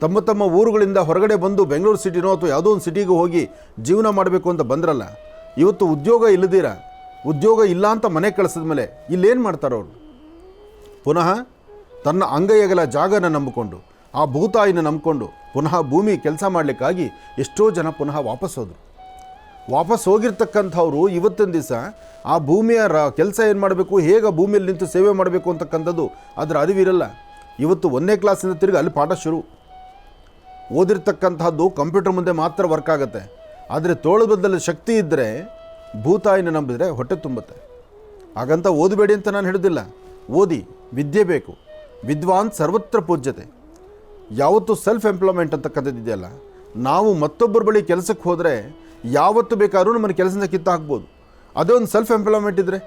ತಮ್ಮ ತಮ್ಮ ಊರುಗಳಿಂದ ಹೊರಗಡೆ ಬಂದು ಬೆಂಗಳೂರು ಸಿಟಿನೋ ಅಥವಾ ಯಾವುದೋ ಒಂದು ಸಿಟಿಗೆ ಹೋಗಿ ಜೀವನ ಮಾಡಬೇಕು ಅಂತ ಬಂದ್ರಲ್ಲ, ಇವತ್ತು ಉದ್ಯೋಗ ಇಲ್ಲದಿರ, ಉದ್ಯೋಗ ಇಲ್ಲ ಅಂತ ಮನೆ ಕಳಿಸಿದ ಮೇಲೆ ಇಲ್ಲೇನು ಮಾಡ್ತಾರವ್ರು? ಪುನಃ ತನ್ನ ಅಂಗೈಯಗಲ ಜಾಗನ ನಂಬಿಕೊಂಡು, ಆ ಭೂತಾಯಿನ ನಂಬಿಕೊಂಡು ಪುನಃ ಭೂಮಿ ಕೆಲಸ ಮಾಡಲಿಕ್ಕಾಗಿ ಎಷ್ಟೋ ಜನ ಪುನಃ ವಾಪಸ್ ಹೋದರು. ವಾಪಸ್ ಹೋಗಿರ್ತಕ್ಕಂಥವ್ರು ಇವತ್ತಿನ ದಿವಸ ಆ ಭೂಮಿಯ ಕೆಲಸ ಏನು ಮಾಡಬೇಕು, ಹೇಗೆ ಭೂಮಿಯಲ್ಲಿ ನಿಂತು ಸೇವೆ ಮಾಡಬೇಕು ಅಂತಕ್ಕಂಥದ್ದು ಅದರ ಅರಿವಿರಲ್ಲ. ಇವತ್ತು 1ನೇ ಕ್ಲಾಸಿಂದ ತಿರುಗಿ ಅಲ್ಲಿ ಪಾಠ ಶುರು. ಓದಿರ್ತಕ್ಕಂಥದ್ದು ಕಂಪ್ಯೂಟರ್ ಮುಂದೆ ಮಾತ್ರ ವರ್ಕ್ ಆಗುತ್ತೆ. ಆದರೆ ತೋಳುಬದ್ದಲ್ಲಿ ಶಕ್ತಿ ಇದ್ದರೆ ಭೂತಾಯಿನ ನಂಬಿದರೆ ಹೊಟ್ಟೆ ತುಂಬುತ್ತೆ. ಹಾಗಂತ ಓದಬೇಡಿ ಅಂತ ನಾನು ಹೇಳೋದಿಲ್ಲ. ಓದಿ, ವಿದ್ಯೆ ಬೇಕು. ವಿದ್ವಾನ್ ಸರ್ವತ್ರ ಪೂಜ್ಯತೆ. ಯಾವತ್ತು ಸೆಲ್ಫ್ ಎಂಪ್ಲಾಯ್ಮೆಂಟ್ ಅಂತಕ್ಕಂಥದ್ದು ಇದೆಯಲ್ಲ, ನಾವು ಮತ್ತೊಬ್ಬರ ಬಳಿ ಕೆಲಸಕ್ಕೆ ಹೋದರೆ ಯಾವತ್ತು ಬೇಕಾದ್ರೂ ನಮ್ಮನ್ನು ಕೆಲಸದಿಂದ ಕಿತ್ತು ಹಾಕ್ಬೋದು. ಅದೇ ಒಂದು ಸೆಲ್ಫ್ ಎಂಪ್ಲಾಯ್ಮೆಂಟ್ ಇದ್ದರೆ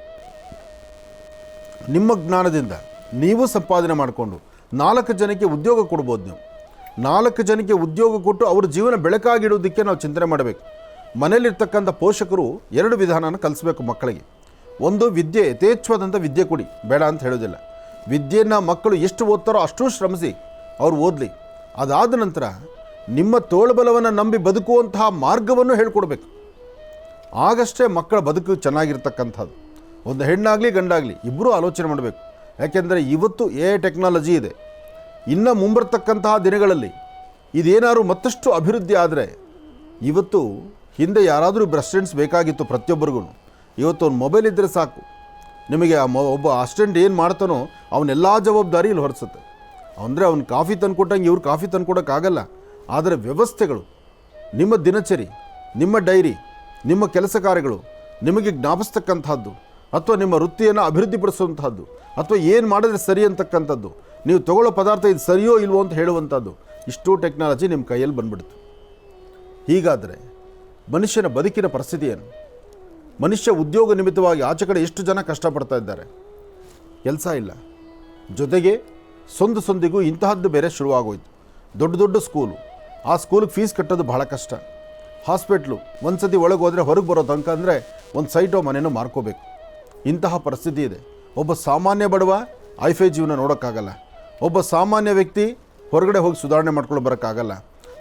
ನಿಮ್ಮ ಜ್ಞಾನದಿಂದ ನೀವು ಸಂಪಾದನೆ ಮಾಡಿಕೊಂಡು 4 ಜನಕ್ಕೆ ಉದ್ಯೋಗ ಕೊಡ್ಬೋದು. ನೀವು 4 ಜನಕ್ಕೆ ಉದ್ಯೋಗ ಕೊಟ್ಟು ಅವ್ರ ಜೀವನ ಬೆಳಕಾಗಿಡೋದಕ್ಕೆ ನಾವು ಚಿಂತನೆ ಮಾಡಬೇಕು. ಮನೇಲಿರ್ತಕ್ಕಂಥ ಪೋಷಕರು 2 ವಿಧಾನನ ಕಲಿಸ್ಬೇಕು ಮಕ್ಕಳಿಗೆ. ಒಂದು, ವಿದ್ಯೆ, ಯಥೇಚ್ಛವಾದಂಥ ವಿದ್ಯೆ ಕೊಡಿ, ಬೇಡ ಅಂತ ಹೇಳೋದಿಲ್ಲ. ವಿದ್ಯೆಯನ್ನು ಮಕ್ಕಳು ಎಷ್ಟು ಓದ್ತಾರೋ ಅಷ್ಟೂ ಶ್ರಮಿಸಿ ಅವ್ರು ಓದಲಿ. ಅದಾದ ನಂತರ ನಿಮ್ಮ ತೋಳ್ಬಲವನ್ನು ನಂಬಿ ಬದುಕುವಂತಹ ಮಾರ್ಗವನ್ನು ಹೇಳ್ಕೊಡ್ಬೇಕು. ಆಗಷ್ಟೇ ಮಕ್ಕಳ ಬದುಕು ಚೆನ್ನಾಗಿರ್ತಕ್ಕಂಥದ್ದು. ಒಂದು ಹೆಣ್ಣಾಗಲಿ ಗಂಡಾಗಲಿ ಇಬ್ಬರೂ ಆಲೋಚನೆ ಮಾಡಬೇಕು. ಯಾಕೆಂದರೆ ಇವತ್ತು ಟೆಕ್ನಾಲಜಿ ಇದೆ. ಇನ್ನು ಮುಂಬರ್ತಕ್ಕಂತಹ ದಿನಗಳಲ್ಲಿ ಇದೇನಾದ್ರು ಮತ್ತಷ್ಟು ಅಭಿವೃದ್ಧಿ ಆದರೆ, ಇವತ್ತು ಹಿಂದೆ ಯಾರಾದರೂ ಅಸಿಸ್ಟೆಂಟ್ಸ್ ಬೇಕಾಗಿತ್ತು ಪ್ರತಿಯೊಬ್ಬರಿಗೂ. ಇವತ್ತು ಒಂದು ಮೊಬೈಲ್ ಇದ್ದರೆ ಸಾಕು, ನಿಮಗೆ ಒಬ್ಬ ಅಸಿಸ್ಟೆಂಟ್ ಏನು ಮಾಡ್ತಾನೋ ಅವನ್ನೆಲ್ಲ ಜವಾಬ್ದಾರಿ ಇಲ್ಲಿ ಹೊರಿಸುತ್ತೆ. ಅಂದರೆ ಅವ್ನು ಕಾಫಿ ತಂದುಕೊಟ್ಟಂಗೆ ಇವ್ರು ಕಾಫಿ ತಂದುಕೊಡೋಕ್ಕಾಗಲ್ಲ. ಆದರೆ ವ್ಯವಸ್ಥೆಗಳು, ನಿಮ್ಮ ದಿನಚರಿ, ನಿಮ್ಮ ಡೈರಿ, ನಿಮ್ಮ ಕೆಲಸ ಕಾರ್ಯಗಳು ನಿಮಗೆ ಜ್ಞಾಪಿಸ್ತಕ್ಕಂಥದ್ದು, ಅಥವಾ ನಿಮ್ಮ ವೃತ್ತಿಯನ್ನು ಅಭಿವೃದ್ಧಿಪಡಿಸುವಂಥದ್ದು, ಅಥವಾ ಏನು ಮಾಡಿದ್ರೆ ಸರಿ ಅಂತಕ್ಕಂಥದ್ದು, ನೀವು ತಗೊಳ್ಳೋ ಪದಾರ್ಥ ಇದು ಸರಿಯೋ ಇಲ್ವೋ ಅಂತ ಹೇಳುವಂಥದ್ದು, ಇಷ್ಟು ಟೆಕ್ನಾಲಜಿ ನಿಮ್ಮ ಕೈಯಲ್ಲಿ ಬಂದ್ಬಿಡುತ್ತೆ. ಹೀಗಾದರೆ ಮನುಷ್ಯನ ಬದುಕಿನ ಪರಿಸ್ಥಿತಿ ಏನು? ಮನುಷ್ಯ ಉದ್ಯೋಗ ನಿಮಿತ್ತವಾಗಿ ಆಚೆ ಕಡೆ ಎಷ್ಟು ಜನ ಕಷ್ಟಪಡ್ತಾ ಇದ್ದಾರೆ, ಕೆಲಸ ಇಲ್ಲ. ಜೊತೆಗೆ ಸಂದಿಗೂ ಇಂತಹದ್ದು ಬೇರೆ ಶುರುವಾಗೋಯ್ತು. ದೊಡ್ಡ ದೊಡ್ಡ ಸ್ಕೂಲು, ಆ ಸ್ಕೂಲಿಗೆ ಫೀಸ್ ಕಟ್ಟೋದು ಬಹಳ ಕಷ್ಟ. ಹಾಸ್ಪಿಟ್ಲು ಒಂದು ಸತಿ ಒಳಗೆ ಹೋದರೆ ಹೊರಗೆ ಬರೋ ತನಕ ಅಂದರೆ ಒಂದು ಸೈಟೋ ಮನೆಯೋ ಮಾರ್ಕೋಬೇಕು. ಇಂತಹ ಪರಿಸ್ಥಿತಿ ಇದೆ. ಒಬ್ಬ ಸಾಮಾನ್ಯ ಬಡವ ಐಫೈ ಜೀವನ ನೋಡೋಕ್ಕಾಗಲ್ಲ. ಒಬ್ಬ ಸಾಮಾನ್ಯ ವ್ಯಕ್ತಿ ಹೊರಗಡೆ ಹೋಗಿ ಸುಧಾರಣೆ ಮಾಡ್ಕೊಂಡು ಬರೋಕ್ಕಾಗಲ್ಲ.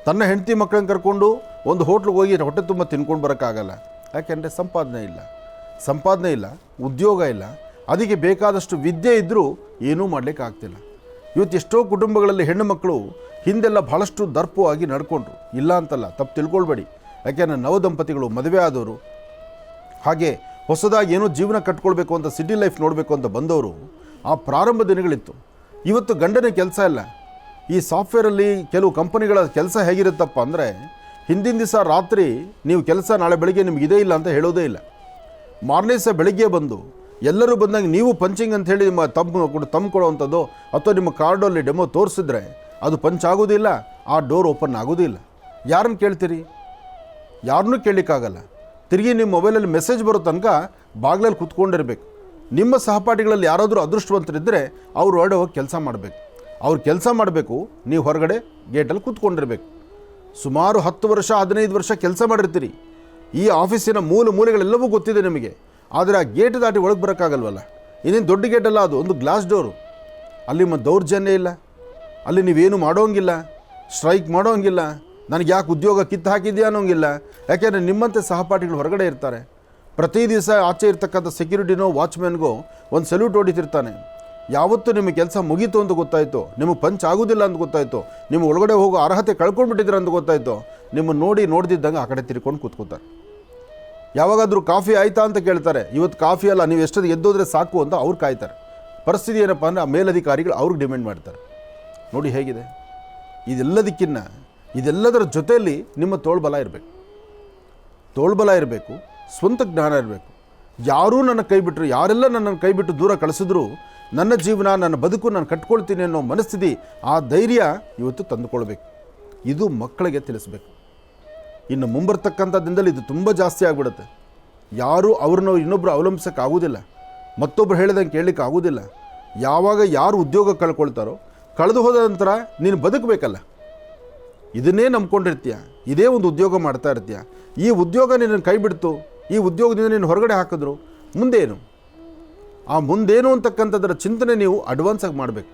ತನ್ನ ಹೆಂಡತಿ ಮಕ್ಕಳನ್ನ ಕರ್ಕೊಂಡು ಒಂದು ಹೋಟ್ಲಿಗೆ ಹೋಗಿ ಹೊಟ್ಟೆ ತುಂಬ ತಿನ್ಕೊಂಡು ಬರೋಕ್ಕಾಗಲ್ಲ. ಯಾಕೆಂದರೆ ಸಂಪಾದನೆ ಇಲ್ಲ, ಉದ್ಯೋಗ ಇಲ್ಲ. ಅದಕ್ಕೆ ಬೇಕಾದಷ್ಟು ವಿದ್ಯೆ ಇದ್ದರೂ ಏನೂ ಮಾಡಲಿಕ್ಕೆ ಆಗ್ತಿಲ್ಲ. ಇವತ್ತು ಎಷ್ಟೋ ಕುಟುಂಬಗಳಲ್ಲಿ ಹೆಣ್ಣು ಮಕ್ಕಳು ಹಿಂದೆಲ್ಲ ಭಾಳಷ್ಟು ದರ್ಪವಾಗಿ ನಡ್ಕೊಂಡ್ರು, ಇಲ್ಲ ಅಂತಲ್ಲ, ತಪ್ಪು ತಿಳ್ಕೊಳ್ಬೇಡಿ. ಯಾಕೆಂದರೆ ನವದಂಪತಿಗಳು ಮದುವೆ ಆದವರು, ಹಾಗೆ ಹೊಸದಾಗಿ ಏನೋ ಜೀವನ ಕಟ್ಕೊಳ್ಬೇಕು ಅಂತ ಸಿಟಿ ಲೈಫ್ ನೋಡಬೇಕು ಅಂತ ಬಂದವರು ಆ ಪ್ರಾರಂಭ ದಿನಗಳಿತ್ತು. ಇವತ್ತು ಗಂಡನೇ ಕೆಲಸ ಇಲ್ಲ. ಈ ಸಾಫ್ಟ್ವೇರಲ್ಲಿ ಕೆಲವು ಕಂಪನಿಗಳ ಕೆಲಸ ಹೇಗಿರುತ್ತಪ್ಪ ಅಂದರೆ, ಹಿಂದಿನ ದಿವಸ ರಾತ್ರಿ ನೀವು ಕೆಲಸ ನಾಳೆ ಬೆಳಿಗ್ಗೆ ನಿಮ್ಗೆ ಇದೇ ಇಲ್ಲ ಅಂತ ಹೇಳೋದೇ ಇಲ್ಲ. ಮಾರನೇ ಸಹ ಬೆಳಗ್ಗೆ ಬಂದು ಎಲ್ಲರೂ ಬಂದಾಗ ನೀವು ಪಂಚಿಂಗ್ ಅಂತ ಹೇಳಿ ನಿಮ್ಮ ತಮ್ಮ ಕೊಡುವಂಥದ್ದು ಅಥವಾ ನಿಮ್ಮ ಕಾರ್ಡಲ್ಲಿ ಡೆಮೋ ತೋರಿಸಿದ್ರೆ ಅದು ಪಂಚ್ ಆಗೋದಿಲ್ಲ, ಆ ಡೋರ್ ಓಪನ್ ಆಗೋದಿಲ್ಲ. ಯಾರನ್ನು ಕೇಳ್ತೀರಿ? ಯಾರನ್ನೂ ಕೇಳಲಿಕ್ಕಾಗಲ್ಲ. ತಿರುಗಿ ನಿಮ್ಮ ಮೊಬೈಲಲ್ಲಿ ಮೆಸೇಜ್ ಬರೋ ತನಕ ಬಾಗಿಲಲ್ಲಿ ಕೂತ್ಕೊಂಡಿರ್ಬೇಕು. ನಿಮ್ಮ ಸಹಪಾಠಿಗಳಲ್ಲಿ ಯಾರಾದರೂ ಅದೃಷ್ಟವಂತರಿದ್ದರೆ ಅವ್ರು ಹೊರಡೆ ಹೋಗಿ ಕೆಲಸ ಮಾಡಬೇಕು. ಅವ್ರು ಕೆಲಸ ಮಾಡಬೇಕು, ನೀವು ಹೊರಗಡೆ ಗೇಟಲ್ಲಿ ಕೂತ್ಕೊಂಡಿರ್ಬೇಕು. ಸುಮಾರು 10 ವರ್ಷ 15 ವರ್ಷ ಕೆಲಸ ಮಾಡಿರ್ತೀರಿ. ಈ ಆಫೀಸಿನ ಮೂಲೆಗಳೆಲ್ಲವೂ ಗೊತ್ತಿದೆ ನಿಮಗೆ. ಆದರೆ ಆ ಗೇಟ್ ದಾಟಿ ಒಳಗೆ ಬರೋಕ್ಕಾಗಲ್ವಲ್ಲ. ಇನ್ನೇನು ದೊಡ್ಡ ಗೇಟಲ್ಲ, ಅದು ಒಂದು ಗ್ಲಾಸ್ ಡೋರು. ಅಲ್ಲಿ ನಿಮ್ಮ ದೌರ್ಜನ್ಯ ಇಲ್ಲ, ಅಲ್ಲಿ ನೀವೇನು ಮಾಡೋಂಗಿಲ್ಲ, ಸ್ಟ್ರೈಕ್ ಮಾಡೋಂಗಿಲ್ಲ, ನನಗೆ ಯಾಕೆ ಉದ್ಯೋಗ ಕಿತ್ತು ಹಾಕಿದ್ಯಾ ಅನ್ನೋಂಗಿಲ್ಲ. ಯಾಕೆಂದರೆ ನಿಮ್ಮಂತೆ ಸಹಪಾಠಿಗಳು ಹೊರಗಡೆ ಇರ್ತಾರೆ. ಪ್ರತಿ ದಿವಸ ಆಚೆ ಇರ್ತಕ್ಕಂಥ ಸೆಕ್ಯೂರಿಟಿನೋ ವಾಚ್ಮ್ಯಾನ್ಗೋ ಒಂದು ಸಲ್ಯೂಟ್ ಹೊಡಿತಿರ್ತಾನೆ. ಯಾವತ್ತೂ ನಿಮ್ಮ ಕೆಲಸ ಮುಗೀತು ಅಂತ ಗೊತ್ತಾಯಿತು, ನಿಮಗೆ ಪಂಚ್ ಆಗೋದಿಲ್ಲ ಅಂತ ಗೊತ್ತಾಯಿತು, ನಿಮ್ಮ ಒಳಗಡೆ ಹೋಗೋ ಅರ್ಹತೆ ಕಳ್ಕೊಂಡ್ಬಿಟ್ಟಿದ್ದೀರ ಅಂತ ಗೊತ್ತಾಯಿತು, ನಿಮ್ಮನ್ನು ನೋಡಿದ್ದಂಗೆ ಆ ಕಡೆ ತಿರ್ಕೊಂಡು ಕೂತ್ಕೋತಾರೆ. ಯಾವಾಗಾದರೂ ಕಾಫಿ ಆಯಿತಾ ಅಂತ ಕೇಳ್ತಾರೆ. ಇವತ್ತು ಕಾಫಿ ಅಲ್ಲ, ನೀವು ಎಷ್ಟೊತ್ತಿಗೆ ಎದ್ದೋದ್ರೆ ಸಾಕು ಅಂತ ಅವ್ರು ಕಾಯ್ತಾರೆ. ಪರಿಸ್ಥಿತಿ ಏನಪ್ಪ ಅಂದರೆ ಆ ಮೇಲಧಿಕಾರಿಗಳು ಅವ್ರಿಗೆ ಡಿಮ್ಯಾಂಡ್ ಮಾಡ್ತಾರೆ. ನೋಡಿ ಹೇಗಿದೆ. ಇದೆಲ್ಲದರ ಜೊತೆಯಲ್ಲಿ ನಿಮ್ಮ ತೋಳ್ಬಲ ಇರಬೇಕು, ಸ್ವಂತ ಜ್ಞಾನ ಇರಬೇಕು. ಯಾರೂ ನನ್ನ ಕೈ ಬಿಟ್ಟರು, ಯಾರೆಲ್ಲ ನನ್ನನ್ನು ಕೈ ಬಿಟ್ಟು ದೂರ ಕಳಿಸಿದ್ರು ನನ್ನ ಜೀವನ, ನನ್ನ ಬದುಕು ನಾನು ಕಟ್ಕೊಳ್ತೀನಿ ಅನ್ನೋ ಮನಸ್ಥಿತಿ, ಆ ಧೈರ್ಯ ಇವತ್ತು ತಂದುಕೊಳ್ಬೇಕು. ಇದು ಮಕ್ಕಳಿಗೆ ತಿಳಿಸ್ಬೇಕು. ಇನ್ನು ಮುಂಬರ್ತಕ್ಕಂಥ ದಿನದಲ್ಲಿ ಇದು ತುಂಬ ಜಾಸ್ತಿ ಆಗಿಬಿಡುತ್ತೆ. ಯಾರೂ ಅವ್ರನ್ನ ಇನ್ನೊಬ್ಬರು ಅವಲಂಬಿಸೋಕ್ಕಾಗೋದಿಲ್ಲ, ಮತ್ತೊಬ್ಬರು ಹೇಳಿದಂಗೆ ಕೇಳಲಿಕ್ಕೆ ಆಗೋದಿಲ್ಲ. ಯಾವಾಗ ಯಾರು ಉದ್ಯೋಗ ಕಳ್ಕೊಳ್ತಾರೋ, ಕಳೆದು ಹೋದ ನಂತರ ನೀನು ಬದುಕಬೇಕಲ್ಲ, ಇದನ್ನೇ ನಂಬ್ಕೊಂಡಿರ್ತೀಯ, ಇದೇ ಒಂದು ಉದ್ಯೋಗ ಮಾಡ್ತಾ ಇರ್ತೀಯ. ಈ ಉದ್ಯೋಗ ನಿನ್ನನ್ನು ಕೈ ಬಿಡ್ತು, ಈ ಉದ್ಯೋಗದಿಂದ ನೀನು ಹೊರಗಡೆ ಹಾಕಿದ್ರು ಮುಂದೇನು? ಆ ಮುಂದೇನು ಅಂತಕ್ಕಂಥದ್ದರ ಚಿಂತನೆ ನೀವು ಅಡ್ವಾನ್ಸಾಗಿ ಮಾಡಬೇಕು.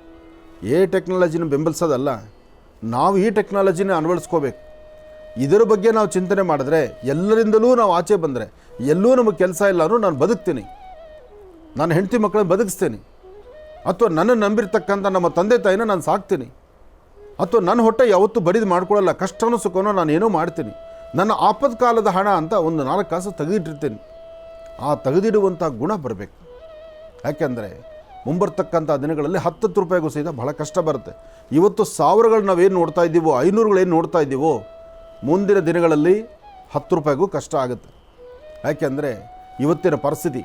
ಟೆಕ್ನಾಲಜಿನ ಬೆಂಬಲಿಸೋದಲ್ಲ, ನಾವು ಈ ಟೆಕ್ನಾಲಜಿನ ಅಳವಡಿಸ್ಕೋಬೇಕು. ಇದರ ಬಗ್ಗೆ ನಾವು ಚಿಂತನೆ ಮಾಡಿದ್ರೆ, ಎಲ್ಲರಿಂದಲೂ ನಾವು ಆಚೆ ಬಂದರೆ, ಎಲ್ಲೂ ನಮಗೆ ಕೆಲಸ ಇಲ್ಲ ಅನ್ನೋ ನಾನು ಬದುಕ್ತೀನಿ, ನಾನು ಹೆಂಡತಿ ಮಕ್ಕಳನ್ನ ಬದುಕಿಸ್ತೀನಿ, ಅಥವಾ ನನ್ನ ನಂಬಿರ್ತಕ್ಕಂಥ ನಮ್ಮ ತಂದೆ ತಾಯಿನ ನಾನು ಸಾಕ್ತೀನಿ, ಅಥವಾ ನನ್ನ ಹೊಟ್ಟೆ ಯಾವತ್ತೂ ಬರಿದು ಮಾಡ್ಕೊಳ್ಳಲ್ಲ, ಕಷ್ಟನೂ ಸುಖನೋ ನಾನು ಏನೋ ಮಾಡ್ತೀನಿ, ನನ್ನ ಆಪತ್ಕಾಲದ ಹಣ ಅಂತ ಒಂದು 4 ಕಾಸು ತೆಗೆದಿಟ್ಟಿರ್ತೀನಿ. ಆ ತೆಗೆದಿಡುವಂಥ ಗುಣ ಬರಬೇಕು. ಯಾಕೆಂದರೆ ಮುಂಬರ್ತಕ್ಕಂಥ ದಿನಗಳಲ್ಲಿ 10 ರೂಪಾಯಿಗೂ ಸಹಿತ ಬಹಳ ಕಷ್ಟ ಬರುತ್ತೆ. ಇವತ್ತು 1000ಗಳು ನಾವೇನು ನೋಡ್ತಾ ಇದ್ದೀವೋ, 500ಗಳೇನು ನೋಡ್ತಾ ಇದ್ದೀವೋ, ಮುಂದಿನ ದಿನಗಳಲ್ಲಿ 10 ರೂಪಾಯಿಗೂ ಕಷ್ಟ ಆಗುತ್ತೆ. ಯಾಕೆಂದರೆ ಇವತ್ತಿನ ಪರಿಸ್ಥಿತಿ,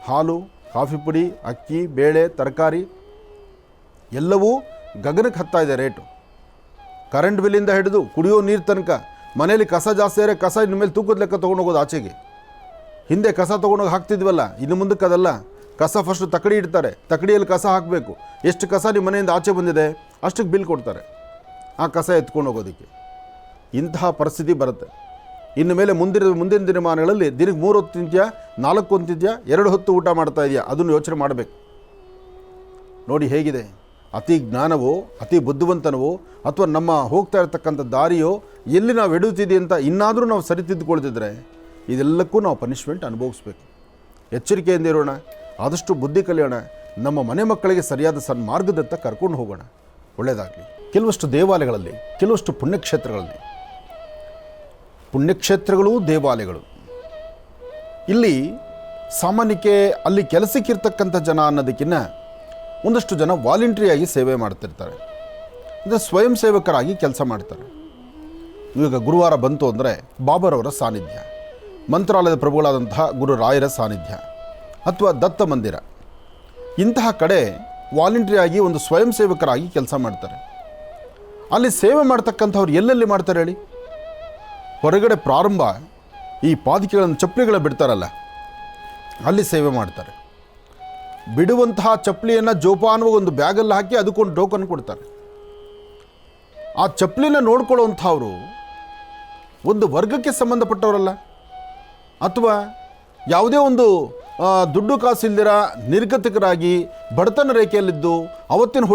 ಹಾಲು, ಕಾಫಿ ಪುಡಿ, ಅಕ್ಕಿ, ಬೇಳೆ, ತರಕಾರಿ ಎಲ್ಲವೂ ಗಗನಕ್ಕೆ ಹತ್ತಾ ಇದೆ ರೇಟು. ಕರೆಂಟ್ ಬಿಲ್ಲಿಂದ ಹಿಡಿದು ಕುಡಿಯೋ ನೀರು ತನಕ. ಮನೇಲಿ ಕಸ ಜಾಸ್ತಿ ಆದರೆ ಕಸ ಇನ್ನು ಮೇಲೆ ತೂಕದ ಲೆಕ್ಕ ತೊಗೊಂಡೋಗೋದು ಆಚೆಗೆ. ಹಿಂದೆ ಕಸ ತೊಗೊಂಡೋಗಿ ಹಾಕ್ತಿದ್ವಲ್ಲ, ಇನ್ನು ಮುಂದಕ್ಕೆ ಅದಲ್ಲ. ಕಸ ಫಸ್ಟು ತಕ್ಕಡಿ ಇಡ್ತಾರೆ, ತಕ್ಕಡಿಯಲ್ಲಿ ಕಸ ಹಾಕಬೇಕು. ಎಷ್ಟು ಕಸ ನಿಮ್ಮ ಮನೆಯಿಂದ ಆಚೆ ಬಂದಿದೆ ಅಷ್ಟಕ್ಕೆ ಬಿಲ್ ಕೊಡ್ತಾರೆ ಆ ಕಸ ಎತ್ಕೊಂಡು ಹೋಗೋದಕ್ಕೆ. ಇಂತಹ ಪರಿಸ್ಥಿತಿ ಬರುತ್ತೆ. ಇನ್ನು ಮೇಲೆ ಮುಂದಿನ ದಿನಮಾನಗಳಲ್ಲಿ ದಿನಕ್ಕೆ 3 ಹೊತ್ತು ತಿಂತೀಯಾ, 4 ಹೊತ್ತು ತಿಂತೀಯಾ, 2 ಹೊತ್ತು ಊಟ ಮಾಡ್ತಾ ಇದೆಯಾ, ಅದನ್ನು ಯೋಚನೆ ಮಾಡಬೇಕು. ನೋಡಿ ಹೇಗಿದೆ. ಅತಿ ಜ್ಞಾನವೋ, ಅತಿ ಬುದ್ಧಿವಂತನವೋ, ಅಥವಾ ನಮ್ಮ ಹೋಗ್ತಾ ಇರತಕ್ಕಂಥ ದಾರಿಯೋ ಎಲ್ಲಿ ನಾವು ಎಡುತ್ತಿದ್ದೀವಿ ಅಂತ ಇನ್ನಾದರೂ ನಾವು ಸರಿತಿದ್ದುಕೊಳ್ತಿದ್ರೆ ಇದೆಲ್ಲಕ್ಕೂ ನಾವು ಪನಿಷ್ಮೆಂಟ್ ಅನುಭವಿಸ್ಬೇಕು. ಎಚ್ಚರಿಕೆಯಿಂದ ಇರೋಣ, ಆದಷ್ಟು ಬುದ್ಧಿ ಕಲಿಯೋಣ, ನಮ್ಮ ಮನೆ ಮಕ್ಕಳಿಗೆ ಸರಿಯಾದ ಸನ್ಮಾರ್ಗದತ್ತ ಕರ್ಕೊಂಡು ಹೋಗೋಣ. ಒಳ್ಳೆಯದಾಗಲಿ. ಕೆಲವಷ್ಟು ದೇವಾಲಯಗಳಲ್ಲಿ, ಕೆಲವಷ್ಟು ಪುಣ್ಯಕ್ಷೇತ್ರಗಳು, ದೇವಾಲಯಗಳು, ಇಲ್ಲಿ ಸಾಮಾನ್ಯಕ್ಕೆ ಅಲ್ಲಿ ಕೆಲಸಕ್ಕಿರ್ತಕ್ಕಂಥ ಜನ ಅನ್ನೋದಕ್ಕಿಂತ ಒಂದಷ್ಟು ಜನ ವಾಲಂಟ್ರಿಯಾಗಿ ಸೇವೆ ಮಾಡ್ತಿರ್ತಾರೆ. ಅಂದರೆ ಸ್ವಯಂ ಸೇವಕರಾಗಿ ಕೆಲಸ ಮಾಡ್ತಾರೆ. ಈಗ ಗುರುವಾರ ಬಂತು ಅಂದರೆ ಬಾಬರವರ ಸಾನ್ನಿಧ್ಯ, ಮಂತ್ರಾಲಯದ ಪ್ರಭುಗಳಾದಂತಹ ಗುರು ರಾಯರ ಸಾನ್ನಿಧ್ಯ, ಅಥವಾ ದತ್ತ ಮಂದಿರ, ಇಂತಹ ಕಡೆ ವಾಲಂಟ್ರಿಯಾಗಿ ಒಂದು ಸ್ವಯಂ ಸೇವಕರಾಗಿ ಕೆಲಸ ಮಾಡ್ತಾರೆ. ಅಲ್ಲಿ ಸೇವೆ ಮಾಡ್ತಕ್ಕಂಥವ್ರು ಎಲ್ಲೆಲ್ಲಿ ಮಾಡ್ತಾರೆ ಹೇಳಿ? ಹೊರಗಡೆ ಪ್ರಾರಂಭ ಈ ಪಾದಿಕೆಗಳನ್ನು, ಚಪ್ಪಲಿಗಳ ಬಿಡ್ತಾರಲ್ಲ, ಅಲ್ಲಿ ಸೇವೆ ಮಾಡ್ತಾರೆ. ಬಿಡುವಂತಹ ಚಪ್ಪಲಿಯನ್ನು ಜೋಪಾನವಾಗಿ ಒಂದು ಬ್ಯಾಗಲ್ಲಿ ಹಾಕಿ ಅದಕ್ಕೊಂದು ಟೋಕನ್ ಕೊಡ್ತಾರೆ. ಆ ಚಪ್ಪಲಿನ ನೋಡ್ಕೊಳ್ಳುವಂಥವ್ರು ಒಂದು ವರ್ಗಕ್ಕೆ ಸಂಬಂಧಪಟ್ಟವರಲ್ಲ, ಅಥವಾ ಯಾವುದೇ ಒಂದು ದುಡ್ಡು ಕಾಸಿಲ್ದಿರ ನಿರ್ಗತಿಕರಾಗಿ ಬಡತನ ರೇಖೆಯಲ್ಲಿದ್ದು ಅವತ್ತಿನ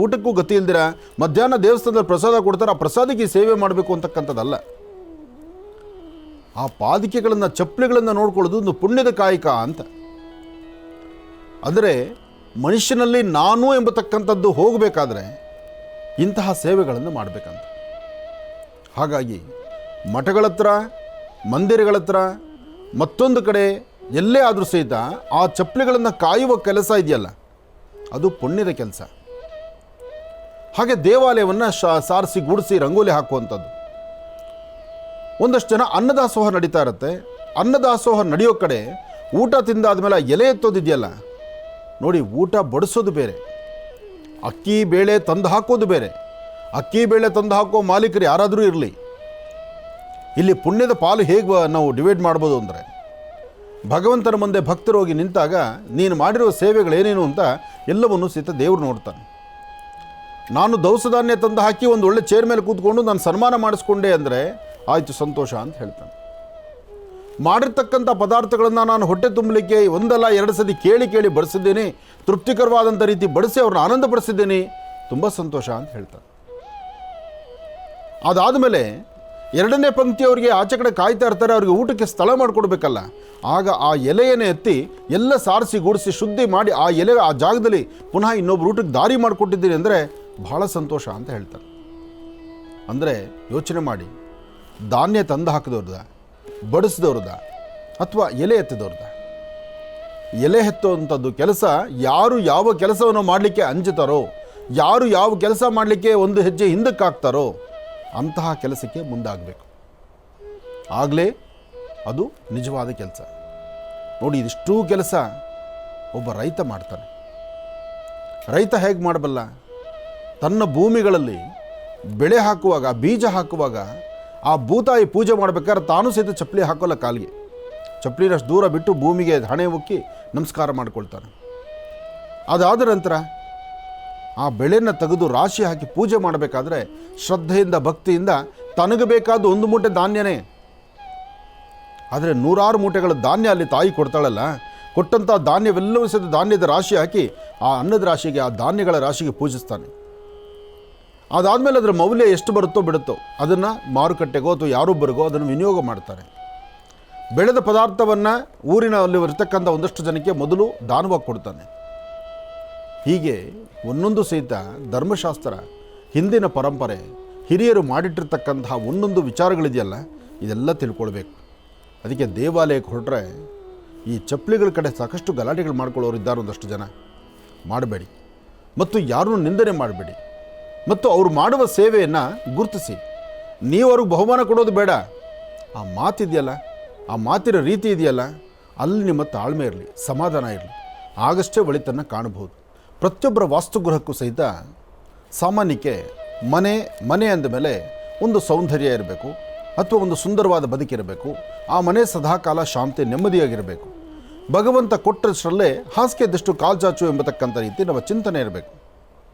ಊಟಕ್ಕೂ ಗತಿ ಇಲ್ದಿರ ಮಧ್ಯಾಹ್ನ ದೇವಸ್ಥಾನದಲ್ಲಿ ಪ್ರಸಾದ ಕೊಡ್ತಾರೆ, ಆ ಪ್ರಸಾದಕ್ಕೆ ಸೇವೆ ಮಾಡಬೇಕು ಅಂತಕ್ಕಂಥದ್ದಲ್ಲ. ಆ ಪಾದಿಕೆಗಳನ್ನು, ಚಪ್ಪಲಿಗಳನ್ನು ನೋಡ್ಕೊಳ್ಳೋದು ಒಂದು ಪುಣ್ಯದ ಕಾಯಕ ಅಂತ. ಅಂದರೆ ಮನುಷ್ಯನಲ್ಲಿ ನಾನು ಎಂಬತಕ್ಕಂಥದ್ದು ಹೋಗಬೇಕಾದ್ರೆ ಇಂತಹ ಸೇವೆಗಳನ್ನು ಮಾಡಬೇಕಂತ. ಹಾಗಾಗಿ ಮಠಗಳ ಹತ್ರ, ಮಂದಿರಗಳ ಹತ್ರ, ಮತ್ತೊಂದು ಕಡೆ ಎಲ್ಲೇ ಆದರೂ ಸಹಿತ ಆ ಚಪ್ಪಲಿಗಳನ್ನು ಕಾಯುವ ಕೆಲಸ ಇದೆಯಲ್ಲ, ಅದು ಪುಣ್ಯದ ಕೆಲಸ. ಹಾಗೆ ದೇವಾಲಯವನ್ನು ಸಾರಿಸಿ ಗುಡಿಸಿ ರಂಗೋಲಿ ಹಾಕುವಂಥದ್ದು. ಒಂದಷ್ಟು ಜನ ಅನ್ನದಾಸೋಹ ನಡೀತಾ ಇರುತ್ತೆ, ಅನ್ನದಾಸೋಹ ನಡೆಯೋ ಕಡೆ ಊಟ ತಿಂದಾದ ಮೇಲೆ ಎಲೆ ಎತ್ತೋದಿದೆಯಲ್ಲ ನೋಡಿ, ಊಟ ಬಡಿಸೋದು ಬೇರೆ, ಅಕ್ಕಿ ಬೇಳೆ ತಂದು ಹಾಕೋದು ಬೇರೆ. ಅಕ್ಕಿ ಬೇಳೆ ತಂದು ಹಾಕೋ ಮಾಲೀಕರು ಯಾರಾದರೂ ಇರಲಿ, ಇಲ್ಲಿ ಪುಣ್ಯದ ಪಾಲು ಹೇಗೆ ನಾವು ಡಿವೈಡ್ ಮಾಡ್ಬೋದು ಅಂದರೆ, ಭಗವಂತನ ಮುಂದೆ ಭಕ್ತರು ಹೋಗಿ ನಿಂತಾಗ ನೀನು ಮಾಡಿರುವ ಸೇವೆಗಳೇನೇನು ಅಂತ ಎಲ್ಲವನ್ನೂ ಸಹಿತ ದೇವರು ನೋಡ್ತಾನೆ. ನಾನು ದವಸ ಧಾನ್ಯ ತಂದು ಹಾಕಿ ಒಂದು ಒಳ್ಳೆ ಚೇರ್ ಮೇಲೆ ಕೂತ್ಕೊಂಡು ನಾನು ಸನ್ಮಾನ ಮಾಡಿಸ್ಕೊಂಡೆ ಅಂದರೆ ಆಯಿತು, ಸಂತೋಷ ಅಂತ ಹೇಳ್ತಾನೆ. ಮಾಡಿರ್ತಕ್ಕಂಥ ಪದಾರ್ಥಗಳನ್ನು ನಾನು ಹೊಟ್ಟೆ ತುಂಬಲಿಕ್ಕೆ ಒಂದಲ್ಲ ಎರಡು ಸತಿ ಕೇಳಿ ಕೇಳಿ ಬಡಿಸಿದ್ದೇನೆ, ತೃಪ್ತಿಕರವಾದಂಥ ರೀತಿ ಬಡಿಸಿ ಅವ್ರನ್ನ ಆನಂದಪಡಿಸಿದ್ದೇನೆ, ತುಂಬ ಸಂತೋಷ ಅಂತ ಹೇಳ್ತಾನೆ. ಅದಾದಮೇಲೆ ಎರಡನೇ ಪಂಕ್ತಿಯವರಿಗೆ ಆಚೆ ಕಡೆ ಕಾಯ್ತಾ ಇರ್ತಾರೆ, ಅವ್ರಿಗೆ ಊಟಕ್ಕೆ ಸ್ಥಳ ಮಾಡಿಕೊಡ್ಬೇಕಲ್ಲ. ಆಗ ಆ ಎಲೆಯನ್ನೇ ಎತ್ತಿ ಎಲ್ಲ ಸಾರಿಸಿ ಗೂಡಿಸಿ ಶುದ್ಧಿ ಮಾಡಿ ಆ ಎಲೆ ಆ ಜಾಗದಲ್ಲಿ ಪುನಃ ಇನ್ನೊಬ್ರು ಊಟಕ್ಕೆ ದಾರಿ ಮಾಡಿಕೊಟ್ಟಿದ್ದೀನಿ ಅಂದರೆ ಬಹಳ ಸಂತೋಷ ಅಂತ ಹೇಳ್ತಾರೆ. ಅಂದರೆ ಯೋಚನೆ ಮಾಡಿ, ಧಾನ್ಯ ತಂದು ಹಾಕಿದವ್ರದ, ಬಡಿಸಿದವ್ರದ, ಅಥವಾ ಎಲೆ ಎತ್ತಿದವ್ರದ. ಎಲೆ ಎತ್ತುವಂಥದ್ದು ಕೆಲಸ, ಯಾರು ಯಾವ ಕೆಲಸವನ್ನು ಮಾಡಲಿಕ್ಕೆ ಅಂಜುತ್ತಾರೋ, ಯಾರು ಯಾವ ಕೆಲಸ ಮಾಡಲಿಕ್ಕೆ ಒಂದು ಹೆಜ್ಜೆ ಹಿಂದಕ್ಕೆ ಹಾಕ್ತಾರೋ ಅಂತಹ ಕೆಲಸಕ್ಕೆ ಮುಂದಾಗಬೇಕು. ಆಗಲೇ ಅದು ನಿಜವಾದ ಕೆಲಸ. ನೋಡಿ, ಇದಿಷ್ಟೂ ಕೆಲಸ ಒಬ್ಬ ರೈತ ಮಾಡ್ತಾನೆ. ರೈತ ಹೇಗೆ ಮಾಡಬಲ್ಲ? ತನ್ನ ಭೂಮಿಗಳಲ್ಲಿ ಬೆಳೆ ಹಾಕುವಾಗ, ಬೀಜ ಹಾಕುವಾಗ ಆ ಭೂತಾಯಿ ಪೂಜೆ ಮಾಡಬೇಕಾದ್ರೆ ತಾನು ಸಹಿತ ಚಪ್ಪಲಿ ಹಾಕೋಲ್ಲ ಕಾಲಿಗೆ. ಚಪ್ಪಲಿನಷ್ಟು ದೂರ ಬಿಟ್ಟು ಭೂಮಿಗೆ ಹಣೆ ಉಕ್ಕಿ ನಮಸ್ಕಾರ ಮಾಡಿಕೊಳ್ತಾನೆ. ಅದಾದ ನಂತರ ಆ ಬೆಳೆಯನ್ನು ತೆಗೆದು ರಾಶಿ ಹಾಕಿ ಪೂಜೆ ಮಾಡಬೇಕಾದ್ರೆ ಶ್ರದ್ಧೆಯಿಂದ ಭಕ್ತಿಯಿಂದ ತನಗೆ ಬೇಕಾದ ಒಂದು ಮೂಟೆ ಧಾನ್ಯನೇ, ಆದರೆ 100 ಮೂಟೆಗಳ ಧಾನ್ಯ ಅಲ್ಲಿ ತಾಯಿ ಕೊಡ್ತಾಳಲ್ಲ, ಕೊಟ್ಟಂಥ ಧಾನ್ಯವೆಲ್ಲವೂ ಸಹಿತ ಧಾನ್ಯದ ರಾಶಿ ಹಾಕಿ ಆ ಅನ್ನದ ರಾಶಿಗೆ, ಆ ಧಾನ್ಯಗಳ ರಾಶಿಗೆ ಪೂಜಿಸ್ತಾನೆ. ಅದಾದಮೇಲೆ ಅದರ ಮೌಲ್ಯ ಎಷ್ಟು ಬರುತ್ತೋ ಬಿಡುತ್ತೋ ಅದನ್ನು ಮಾರುಕಟ್ಟೆಗೋ ಅಥವಾ ಯಾರೊಬ್ಬರಿಗೋ ಅದನ್ನು ವಿನಿಯೋಗ ಮಾಡ್ತಾರೆ. ಬೆಳೆದ ಪದಾರ್ಥವನ್ನು ಊರಿನಲ್ಲಿ ಇರತಕ್ಕಂಥ ಒಂದಷ್ಟು ಜನಕ್ಕೆ ಮೊದಲು ದಾನವಾಗಿ ಕೊಡ್ತಾನೆ. ಹೀಗೆ ಒಂದೊಂದು ಸಹಿತ ಧರ್ಮಶಾಸ್ತ್ರ, ಹಿಂದಿನ ಪರಂಪರೆ, ಹಿರಿಯರು ಮಾಡಿಟ್ಟಿರ್ತಕ್ಕಂತಹ ಒಂದೊಂದು ವಿಚಾರಗಳಿದೆಯಲ್ಲ, ಇದೆಲ್ಲ ತಿಳ್ಕೊಳ್ಬೇಕು. ಅದಕ್ಕೆ ದೇವಾಲಯಕ್ಕೆ ಹೊರಟ್ರೆ ಈ ಚಪ್ಪಲಿಗಳ ಕಡೆ ಸಾಕಷ್ಟು ಗಲಾಟೆಗಳು ಮಾಡ್ಕೊಳ್ಳೋರು ಇದ್ದಾರೆ ಒಂದಷ್ಟು ಜನ. ಮಾಡಬೇಡಿ, ಮತ್ತು ಯಾರನ್ನೂ ನಿಂದನೆ ಮಾಡಬೇಡಿ, ಮತ್ತು ಅವರು ಮಾಡುವ ಸೇವೆಯನ್ನು ಗುರುತಿಸಿ. ನೀವು ಅವ್ರಿಗೆ ಬಹುಮಾನ ಕೊಡೋದು ಬೇಡ. ಆ ಮಾತಿದೆಯಲ್ಲ, ಆ ಮಾತಿನ ರೀತಿ ಇದೆಯಲ್ಲ, ಅಲ್ಲಿ ನಿಮ್ಮ ತಾಳ್ಮೆ ಇರಲಿ, ಸಮಾಧಾನ ಇರಲಿ, ಆಗಷ್ಟೇ ಒಳಿತನ್ನು ಕಾಣಬಹುದು. ಪ್ರತಿಯೊಬ್ಬರ ವಾಸ್ತುಗೃಹಕ್ಕೂ ಸಹಿತ ಸಾಮಾನ್ಯಕ್ಕೆ ಮನೆ ಅಂದಮೇಲೆ ಒಂದು ಸೌಂದರ್ಯ ಇರಬೇಕು, ಅಥವಾ ಒಂದು ಸುಂದರವಾದ ಬದುಕಿರಬೇಕು. ಆ ಮನೆ ಸದಾಕಾಲ ಶಾಂತಿ ನೆಮ್ಮದಿಯಾಗಿರಬೇಕು. ಭಗವಂತ ಕೊಟ್ಟಷ್ಟರಲ್ಲೇ ಹಾಸಿಗೆದಷ್ಟು ಕಾಲ್ಚಾಚು ಎಂಬತಕ್ಕಂಥ ರೀತಿ ನಮ್ಮ ಚಿಂತನೆ ಇರಬೇಕು.